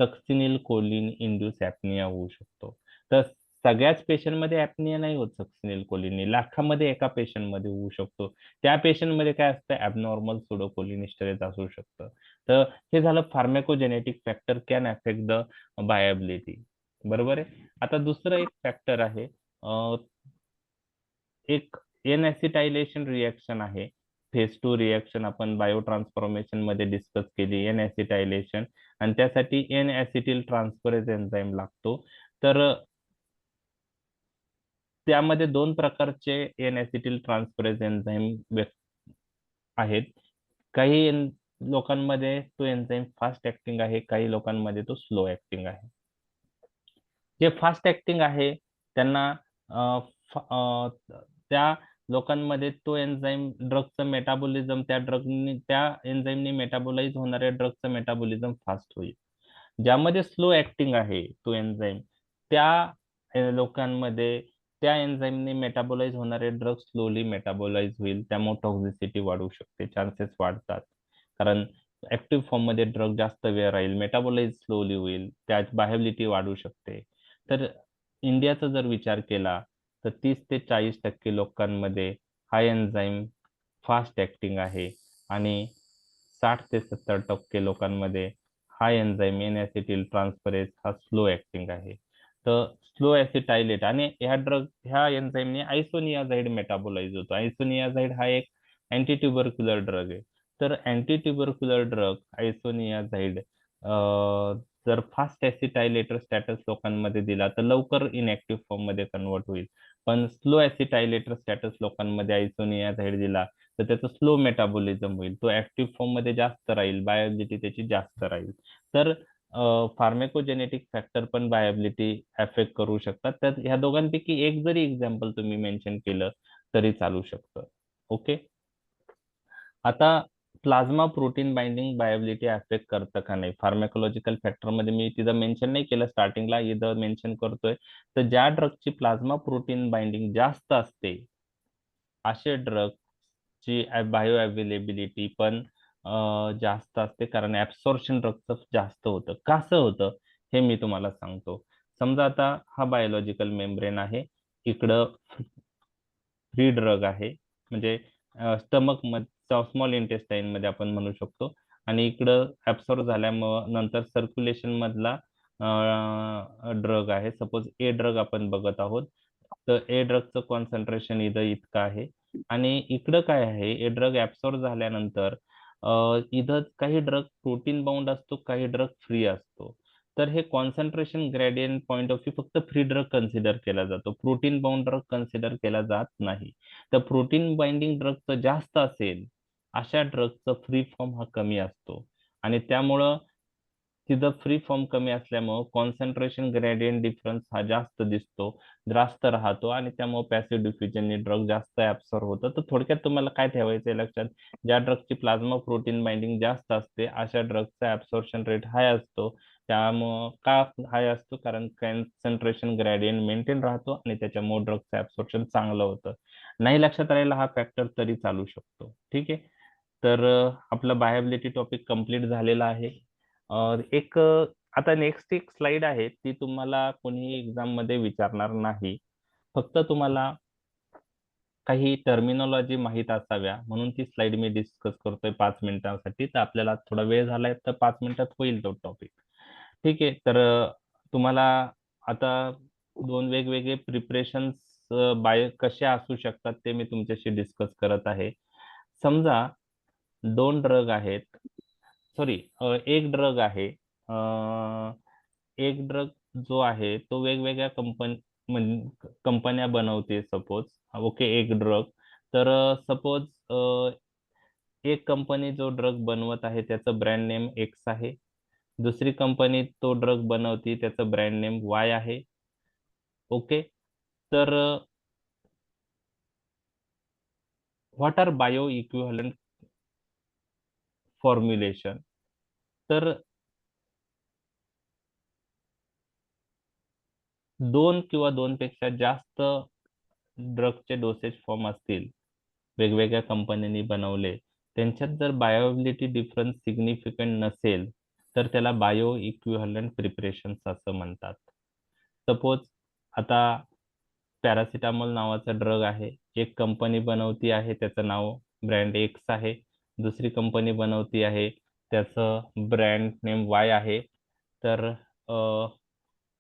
सक्सिनिल कोलिन इंड्यूस ऍपनिया होऊ शकतो. तर सगळ्याच पेशंट मध्ये ऍपनिया नाही होत सक्सिनिल कोलिनने, लाखामध्ये एका पेशंट मध्ये होऊ शकतो. त्या पेशंट मध्ये काय असतं? ॲबनॉर्मल सुडोकोलिनिस्टरेज असू शकतं. तर हे झालं फार्मॅकोजेनेटिक फॅक्टर कॅन अफेक्ट द बायबिलिटी. बरोबर आहे. आता दुसरं एक फॅक्टर आहे, एक एन ऍसिटायलेशन रिएक्शन आहे. फेज 2 रिएक्शन आपण बायो ट्रान्सफॉर्मेशन मध्ये डिस्कस केली, एन ऍसिटायलेशन, आणि त्यासाठी एन ऍसिटिल ट्रान्सफरेज एन्झाईम लागतो. तर त्यामध्ये 2 प्रकारचे एन ऍसिटिल ट्रान्सफरेज एन्झाईम आहेत. काही लोकांमध्ये तो एन्झाईम फास्ट ऍक्टिंग आहे, काही लोकांमध्ये तो स्लो ऍक्टिंग आहे. जे फास्ट ऍक्टिंग आहे त्यांना त्या लोकांमध्ये तो एन्झाईम ड्रगचं मेटाबॉलिझम त्या एन्झाईमनी मेटाबोलाइज होणाऱ्या ड्रगचं मेटाबॉलिझम फास्ट होईल. ज्यामध्ये स्लो ऍक्टिंग आहे तो एन्झाईम त्या लोकांमध्ये त्या एन्झाईमने मेटाबोलाइज होणारे ड्रग स्लोली मेटाबोलाइज होईल. त्यामुळे टॉक्झिसिटी वाढू शकते, चान्सेस वाढतात. कारण ऍक्टिव्ह फॉर्म मध्ये ड्रग जास्त वेळ राहील, मेटाबोलाइज स्लोली होईल, त्यात बायबिलिटी वाढू शकते. तर इंडियाचा जर विचार केला तर 30 ते 40% लोकांमध्ये हा एन्झाईम फास्ट ऍक्टिंग आहे आणि 60 ते 70% लोकांमध्ये हा एन्झाईम एन ऍसिटिल ट्रान्सफरेज हा स्लो ऍक्टिंग आहे. तर स्लो ऍसिटायलेट आणि ह्या एन्झाईमने आयसोनियाझाइड मेटाबोलाइज होतो. आयसोनियाझाइड हा एक अँटी ट्युबरक्युलर ड्रग आहे. तर अँटी ट्युबरक्युलर ड्रग आयसोनियाझाइड जर फास्ट ऍसिटायलेटर स्टॅटस लोकांमध्ये दिला तर लवकर इनऍक्टिव्ह फॉर्म मध्ये कन्वर्ट होईल. पण स्लो ऍसिटायलेटर स्टॅटस लोकांमध्ये आयसोनियाझाइड दिला तर त्याचं स्लो मेटाबॉलिझम होईल, तो ऍक्टिव्ह फॉर्म मध्ये जास्त राहील, बायोबिलिटी त्याची जास्त राहील. तर फार्मॅकोजेनेटिक फॅक्टर पण बायोबिलिटी अफेक्ट करू शकतात. तर ह्या दोघांपैकी एक जरी एक्झाम्पल तुम्ही मेन्शन केलं तरी चालू शकतं. ओके. आता प्लाझ्मा प्रोटीन बाइंडिंग बायोबिलिटी अफेक्ट करतं का नाही? फार्मॅकोलॉजिकल फॅक्टर मध्ये मी तिथं मेन्शन नाही केलं, स्टार्टिंगला इथं मेन्शन करतोय. तर ज्या ड्रगची प्लाझ्मा प्रोटीन बाइंडिंग जास्त असते असे ड्रगची बायो अवेलेबिलिटी पण जास्त असते, कारण ऍब्सॉर्प्शन ड्रगचं जास्त होतं. कसं होतं हे मी तुम्हाला सांगतो. समजा आता हा बायोलॉजिकल मेम्ब्रेन आहे, इकडं फ्री ड्रग आहे, म्हणजे स्टमक मध्ये स्मॉल इंटेस्टाईन मध्ये आपण म्हणू शकतो, आणि इकडं ऍब्सॉर्ब झाल्यामुळं नंतर सर्क्युलेशन मधला ड्रग आहे. सपोज ए ड्रग आपण बघत आहोत, तर ए ड्रगचं कॉन्सन्ट्रेशन इतकं आहे आणि इकडं काय आहे, ए ड्रग ऍब्सॉर्ब झाल्यानंतर इथं काही ड्रग प्रोटीन बाउंड असतो, काही ड्रग फ्री असतो. तर हे concentration gradient point of view फक्त फ्री ड्रग कन्सिडर केला जातो, प्रोटीन बाउंड ड्रग कन्सिडर केला जात नाही. तर प्रोटीन बाइंडिंग ड्रगचं जास्त असेल अशा ड्रगचं फ्री फॉर्म हा कमी असतो आणि त्यामुळं तिथं फ्री फॉर्म कमी असल्यामुळं कॉन्सन्ट्रेशन ग्रेडियंट डिफरन्स हा जास्त दिसतो, जास्त राहतो आणि त्यामुळे पॅसिव्ह डिफ्युजनने ड्रग जास्त ऍब्सॉर्ब होतं. तर थोडक्यात तुम्हाला काय ठेवायचंय लक्षात, ज्या ड्रगची प्लाझ्मा प्रोटीन बाइंडिंग जास्त असते अशा ड्रगचा ऍब्सॉर्प्शन रेट हाय असतो. त्यामुळं का हाय असतो? कारण कॉन्सन्ट्रेशन ग्रेडियंट मेंटेन राहतो आणि त्याच्यामुळे ड्रगचं ऍब्सॉर्प्शन चांगलं होतं. नाही लक्षात राहिला हा फॅक्टर तरी चालू शकतो. ठीक आहे. तर आपला बायोबिलिटी टॉपिक कंप्लीट झालेला आहे. आता नेक्स्ट एक स्लाइड आहे, ती तुम्हाला कोणीही एक्झाम मध्ये विचारणार नाही. फक्त तुम्हाला काही टर्मिनॉलॉजी माहीत असाव्या म्हणून ती स्लाइड मी डिस्कस करतोय 5 मिनिटांसाठी. तर आपल्याला थोडा वेळ झालाय, तर 5 मिनिटात होईल तो टॉपिक. ठीक आहे. तर तुम्हाला आता 2 वेगवेगळे प्रिपरेशन्स कसे असू शकतात ते मी तुमच्याशी डिस्कस करत आहे. समजा 2 ड्रग आहेत, सॉरी, एक ड्रग आहे. एक ड्रग जो आहे तो वेगवेगळ्या कंपन्या बनवते सपोज. ओके, एक ड्रग. तर सपोज एक कंपनी जो ड्रग बनवत आहे त्याचं ब्रँड नेम एक्स आहे. दुसरी कंपनी तो ड्रग बनवती, त्याचं ब्रँड नेम वाय आहे. ओके. तर what are bioequivalent formulation? तर 2 किंवा 2 पेक्षा जास्त ड्रगचे डोसेज फॉर्म असतील, वेगवेगळ्या कंपन्यांनी बनवले, त्यांच्यात जर बायोबिलिटी डिफरन्स सिग्निफिकंट नसेल तर त्याला बायो इक्विव्हॅलंट प्रिपरेशन्स असं म्हणतात. सपोज आता पॅरासिटामॉल नावाचा ड्रग आहे, एक कंपनी बनवती आहे, त्याचं नाव ब्रँड एक्स आहे. दुसरी कंपनी बनवती आहे, त्याचं ब्रँड नेम वाय आहे. तर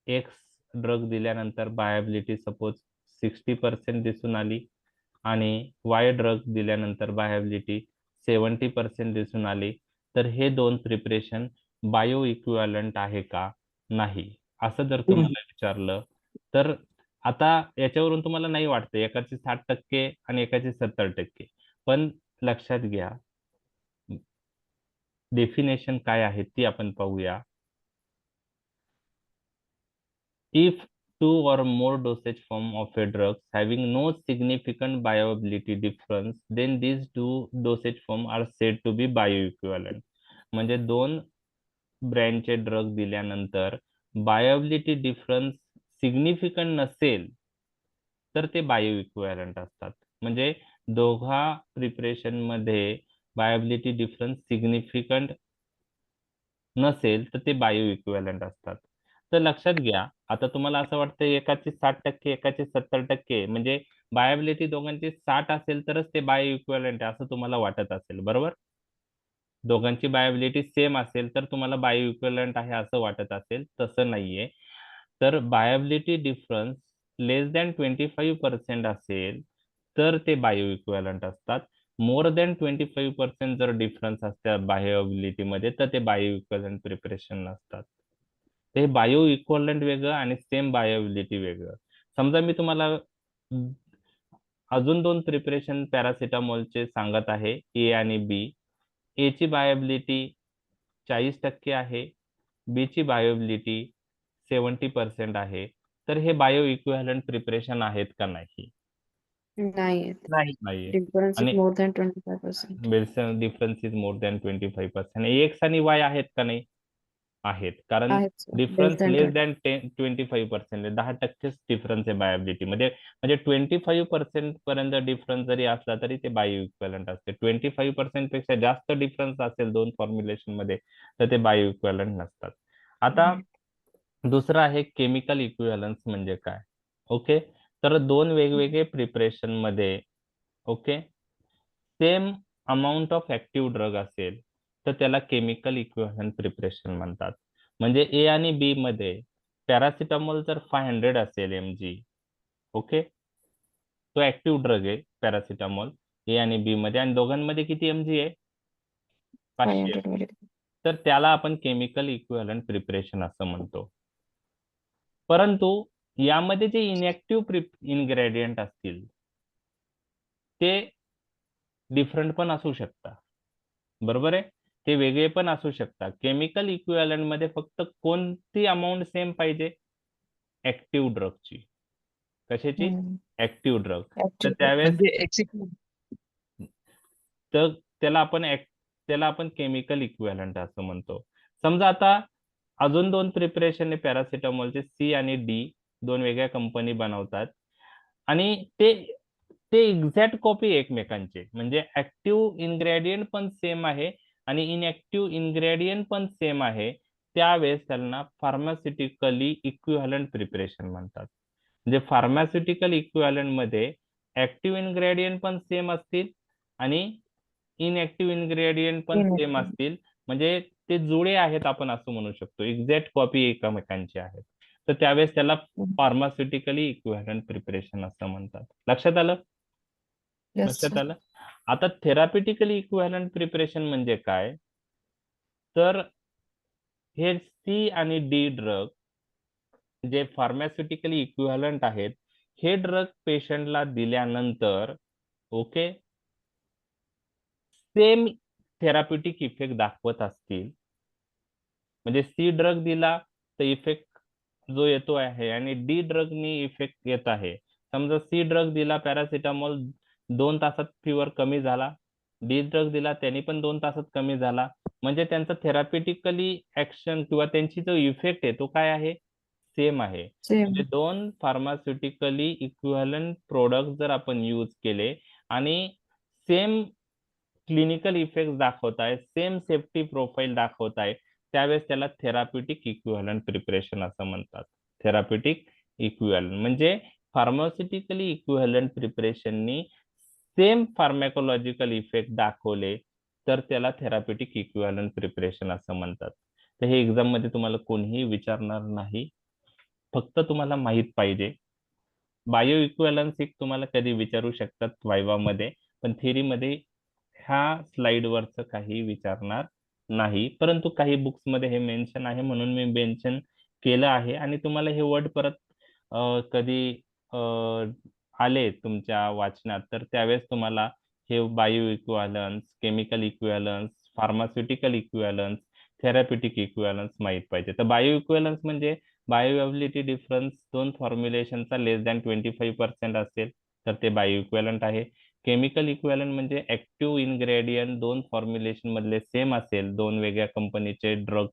एक्स ड्रग दिल्यानंतर बायोबिलिटी सपोज 60% दिसून आली आणि वाय ड्रग दिल्यानंतर बायोबिलिटी 70% दिसून आली. तर हे 2 प्रिपरेशन बायो इक्विव्हॅलंट आहे का नाही, असं जर तुम्हाला विचारलं तर आता याच्यावरून तुम्हाला नाही वाटतं एकाचे 60% आणि एकाचे 70%, पण लक्षात घ्या डेफिनेशन काय आहे ती आपण पाहूया. If 2 or more dosage form of a drug having no significant bioavailability difference, then these 2 dosage form are said to be bioequivalent. म्हणजे 2 ब्रँडचे ड्रग दिल्यानंतर बायोअबिलिटी डिफरन्स सिग्निफिकंट नसेल तर ते बायो इक्विव्हॅलंट असतात. म्हणजे दोघा प्रिपरेशन मध्ये बायोअबिलिटी डिफरन्स सिग्निफिकंट नसेल तर ते बायो इक्विव्हॅलंट असतात. तर लक्षात घ्या, आता तुम्हाला असं वाटतं एकाचे 60%, एकाचे 70%, म्हणजे बायोअबिलिटी दोघांची 60 असेल तरच ते बायो इक्विव्हॅलंट आहे असं तुम्हाला वाटत असेल, बरोबर? दोघांची बायोअबिलिटी सेम असेल तर तुम्हाला बायो इक्विव्हॅलंट आहे असं वाटत असेल, तसं नाहीये. तर बायोअबिलिटी डिफरन्स लेस दॅन 25% असेल तर ते बायो इक्विव्हॅलंट असतात. मोर दॅन 25% जर डिफरन्स असतात बायोअबिलिटी मध्ये तर ते बायो इक्विव्हॅलंट प्रिपरेशन नसतात. ते बायो इक्विव्हॅलंट वेगळं आणि सेम बायोअबिलिटी वेगळं. समजा मी तुम्हाला अजून 2 प्रिपरेशन पॅरासिटामॉलचे सांगत आहे, ए आणि बी. ए ची बायोअबिलिटी 40% आहे, बी ची बायोअबिलिटी 70% आहे. तर हे बायो इक्विव्हॅलंट प्रिपरेशन आहेत का नाही? नाही. नाहीये. डिफरन्स आणि more than 25%. Difference is more than 25%. X आणि वाय आहेत का नाही? आहेत. कारण आहेत sir. डिफरन्स Less लेस than दॅन 25% 10%च डिफरन्स आहे बायोअबिलिटी मध्ये. म्हणजे 25% पर्यंत डिफरन्स जरी असला तरी ते बायो इक्विव्हॅलंट असते. 25% पेक्षा जास्त डिफरन्स असेल 2 फॉर्म्युलेशन मध्ये तर ते बायो इक्विव्हॅलंट नसतात. आता दुसरं आहे केमिकल इक्विव्हॅलन्स म्हणजे काय? ओके. तर 2 वेगवेगळे प्रिपरेशन मध्ये okay same amount of active drug असेल तर त्याला केमिकल इक्विव्हॅलंट प्रिपरेशन म्हणतात. म्हणजे ए आणि बी मध्ये पॅरासिटामॉल जर 500 असेल mg, ओके, तो ऍक्टिव्ह ड्रग आहे पॅरासिटामॉल ए आणि बी मध्ये, आणि दोघांमध्ये किती mg आहे? 500 500 mg. तर त्याला आपण केमिकल इक्विव्हॅलंट प्रिपरेशन असं म्हणतो. परंतु यामध्ये जे इनएक्टिव्ह इन्ग्रेडियंट असतील ते डिफरंट पण असू शकतात, बरोबर आहे? ते वेगळे पण असू शकतात. केमिकल इक्विव्हॅलंट मध्ये फक्त कोणती अमाऊंट सेम पाहिजे? ऍक्टिव्ह ड्रगची. कशाची? Active drug. तर त्यावेळेस तर त्याला आपण केमिकल इक्विव्हॅलंट असं म्हणतो. समजा आता अजून 2 प्रिपरेशन आहे पॅरासिटामॉलचे, सी आणि डी, 2 वेगळ्या कंपनी बनवतात आणि ते ते एक्झॅक्ट कॉपी एकमेकांचे, म्हणजे ऍक्टिव्ह इन्ग्रेडियंट पण सेम आहे आणि इनऍक्टिव्ह इन्ग्रेडियंट पण सेम आहे, त्यावेळेस त्यांना फार्मास्युटिकली इक्विव्हॅलंट प्रिपरेशन म्हणतात. म्हणजे फार्मास्युटिकल इक्विव्हॅलंट मध्ये ऍक्टिव्ह इन्ग्रेडियंट पण सेम असतील आणि इनऍक्टिव्ह इन्ग्रेडियंट पण सेम Inactive. असतील, म्हणजे ते जुळे आहेत आपण असं म्हणू शकतो, एक्झॅक्ट कॉपी एकमेकांची आहेत. तर त्यावेळेस त्याला हम्म. फार्मास्युटिकली इक्विव्हॅलंट प्रिपरेशन असं म्हणतात. लक्षात आलं? Yes, लक्षात sir. आलं? आता थेरापिटिकली इक्विव्हॅलंट प्रिपरेशन म्हणजे काय? तर हे सी आणि डी ड्रग जे फार्मास्युटिकली इक्विव्हॅलंट आहेत, हे ड्रग पेशंटला दिल्यानंतर ओके सेम थेराप्युटिक इफेक्ट दाखवत असतील. म्हणजे सी ड्रग दिला तर इफेक्ट जो येतो आहे आणि डी ड्रगनी इफेक्ट येत आहे. समजा सी ड्रग दिला पॅरासिटामॉल 2 तासात फिवर कमी झाला, डी ड्रग दिला त्यांनी पण 2 तासात कमी झाला, म्हणजे त्यांचा थेराप्युटिकली ऍक्शन किंवा त्यांची जो इफेक्ट आहे तो काय आहे, सेम आहे. म्हणजे Same. 2 फार्मास्युटिकली इक्विव्हॅलंट प्रोडक्ट जर आपण यूज केले आणि सेम क्लिनिकल इफेक्ट दाखवताय, सेम सेफ्टी प्रोफाईल दाखवताय, त्यावेळेस त्याला थेराप्युटिक इक्विव्हॅलंट प्रिपरेशन असं म्हणतात. थेराप्युटिक इक्विव्हॅलंट म्हणजे फार्मास्युटिकली इक्विव्हॅलंट प्रिपरेशननी सेम फार्मॅकोलॉजिकल इफेक्ट दाखवले तर त्याला थेराप्युटिक इक्विव्हॅलंट प्रिपरेशन असं म्हणतात. तर हे एक्झाम मध्ये तुम्हाला कोणीही विचारणार नाही, फक्त तुम्हाला माहित पाहिजे. बायो इक्विव्हॅलन्स एक तुम्हाला कधी विचारू शकतात वायवा मध्ये, पण थेरी मध्ये ह्या स्लाइड वरच काही विचारणार नाही, परंतु काही बुक्स मध्ये हे मेन्शन आहे म्हणून मी मेन्शन केलं आहे. आणि तुम्हाला हे वर्ड परत कधी आले तुमच्या वाचनात तर त्यावेळेस तुम्हाला हे bio equivalence, chemical equivalence, pharmaceutical equivalence, therapeutic equivalence माहित पाहिजे. तर बायो इक्विव्हॅलन्स म्हणजे बायोअॅबिलिटी डिफरन्स 2 फॉर्म्युलेशनचा लेस दॅन 25% असेल तर ते बायो इक्विव्हॅलंट आहे. केमिकल इक्विव्हॅलंट म्हणजे ऍक्टिव्ह इन्ग्रेडियंट 2 फॉर्म्युलेशन मधले सेम असेल 2 वेगळ्या कंपनीचे ड्रग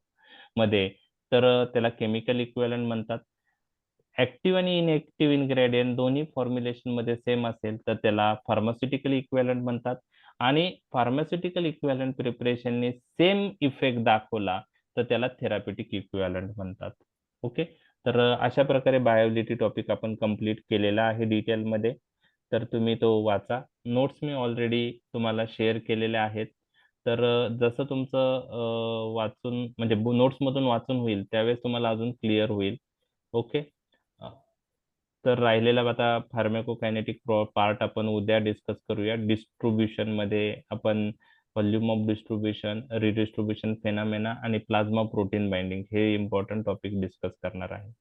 मध्ये तर त्याला केमिकल इक्विव्हॅलंट म्हणतात. ऍक्टिव्ह आणि इनऍक्टिव्ह इन्ग्रेडियंट दोन्ही फॉर्म्युलेशन मध्ये सेम असेल तर त्याला फार्मास्युटिकल इक्विव्हॅलंट म्हणतात. आणि फार्मास्युटिकल इक्विव्हॅलंट प्रिपरेशनने सेम इफेक्ट दाखवला तर त्याला थेराप्युटिक इक्विव्हॅलंट म्हणतात. ओके, तर अशा प्रकारे बायोअॅबिलिटी टॉपिक आपण कंप्लीट केलेला आहे डिटेलमध्ये. तर तुम्ही तो वाचा. नोट्स मी ऑलरेडी तुम्हाला शेअर केलेले आहेत. तर जसं तुमचं वाचून म्हणजे नोट्स मधून वाचून होईल त्यावेळेस तुम्हाला अजून क्लिअर होईल. ओके, तर राहिलेला आता फार्माकोकायनेटिक पार्ट आपण उद्या डिस्कस करूया. डिस्ट्रीब्युशन मध्ये आपण व्हॉल्यूम ऑफ डिस्ट्रीब्युशन, रिडिस्ट्रीब्युशन फेनामेना आणि प्लाझ्मा प्रोटीन बाइंडिंग हे इम्पॉर्टंट टॉपिक डिस्कस करणार आहे.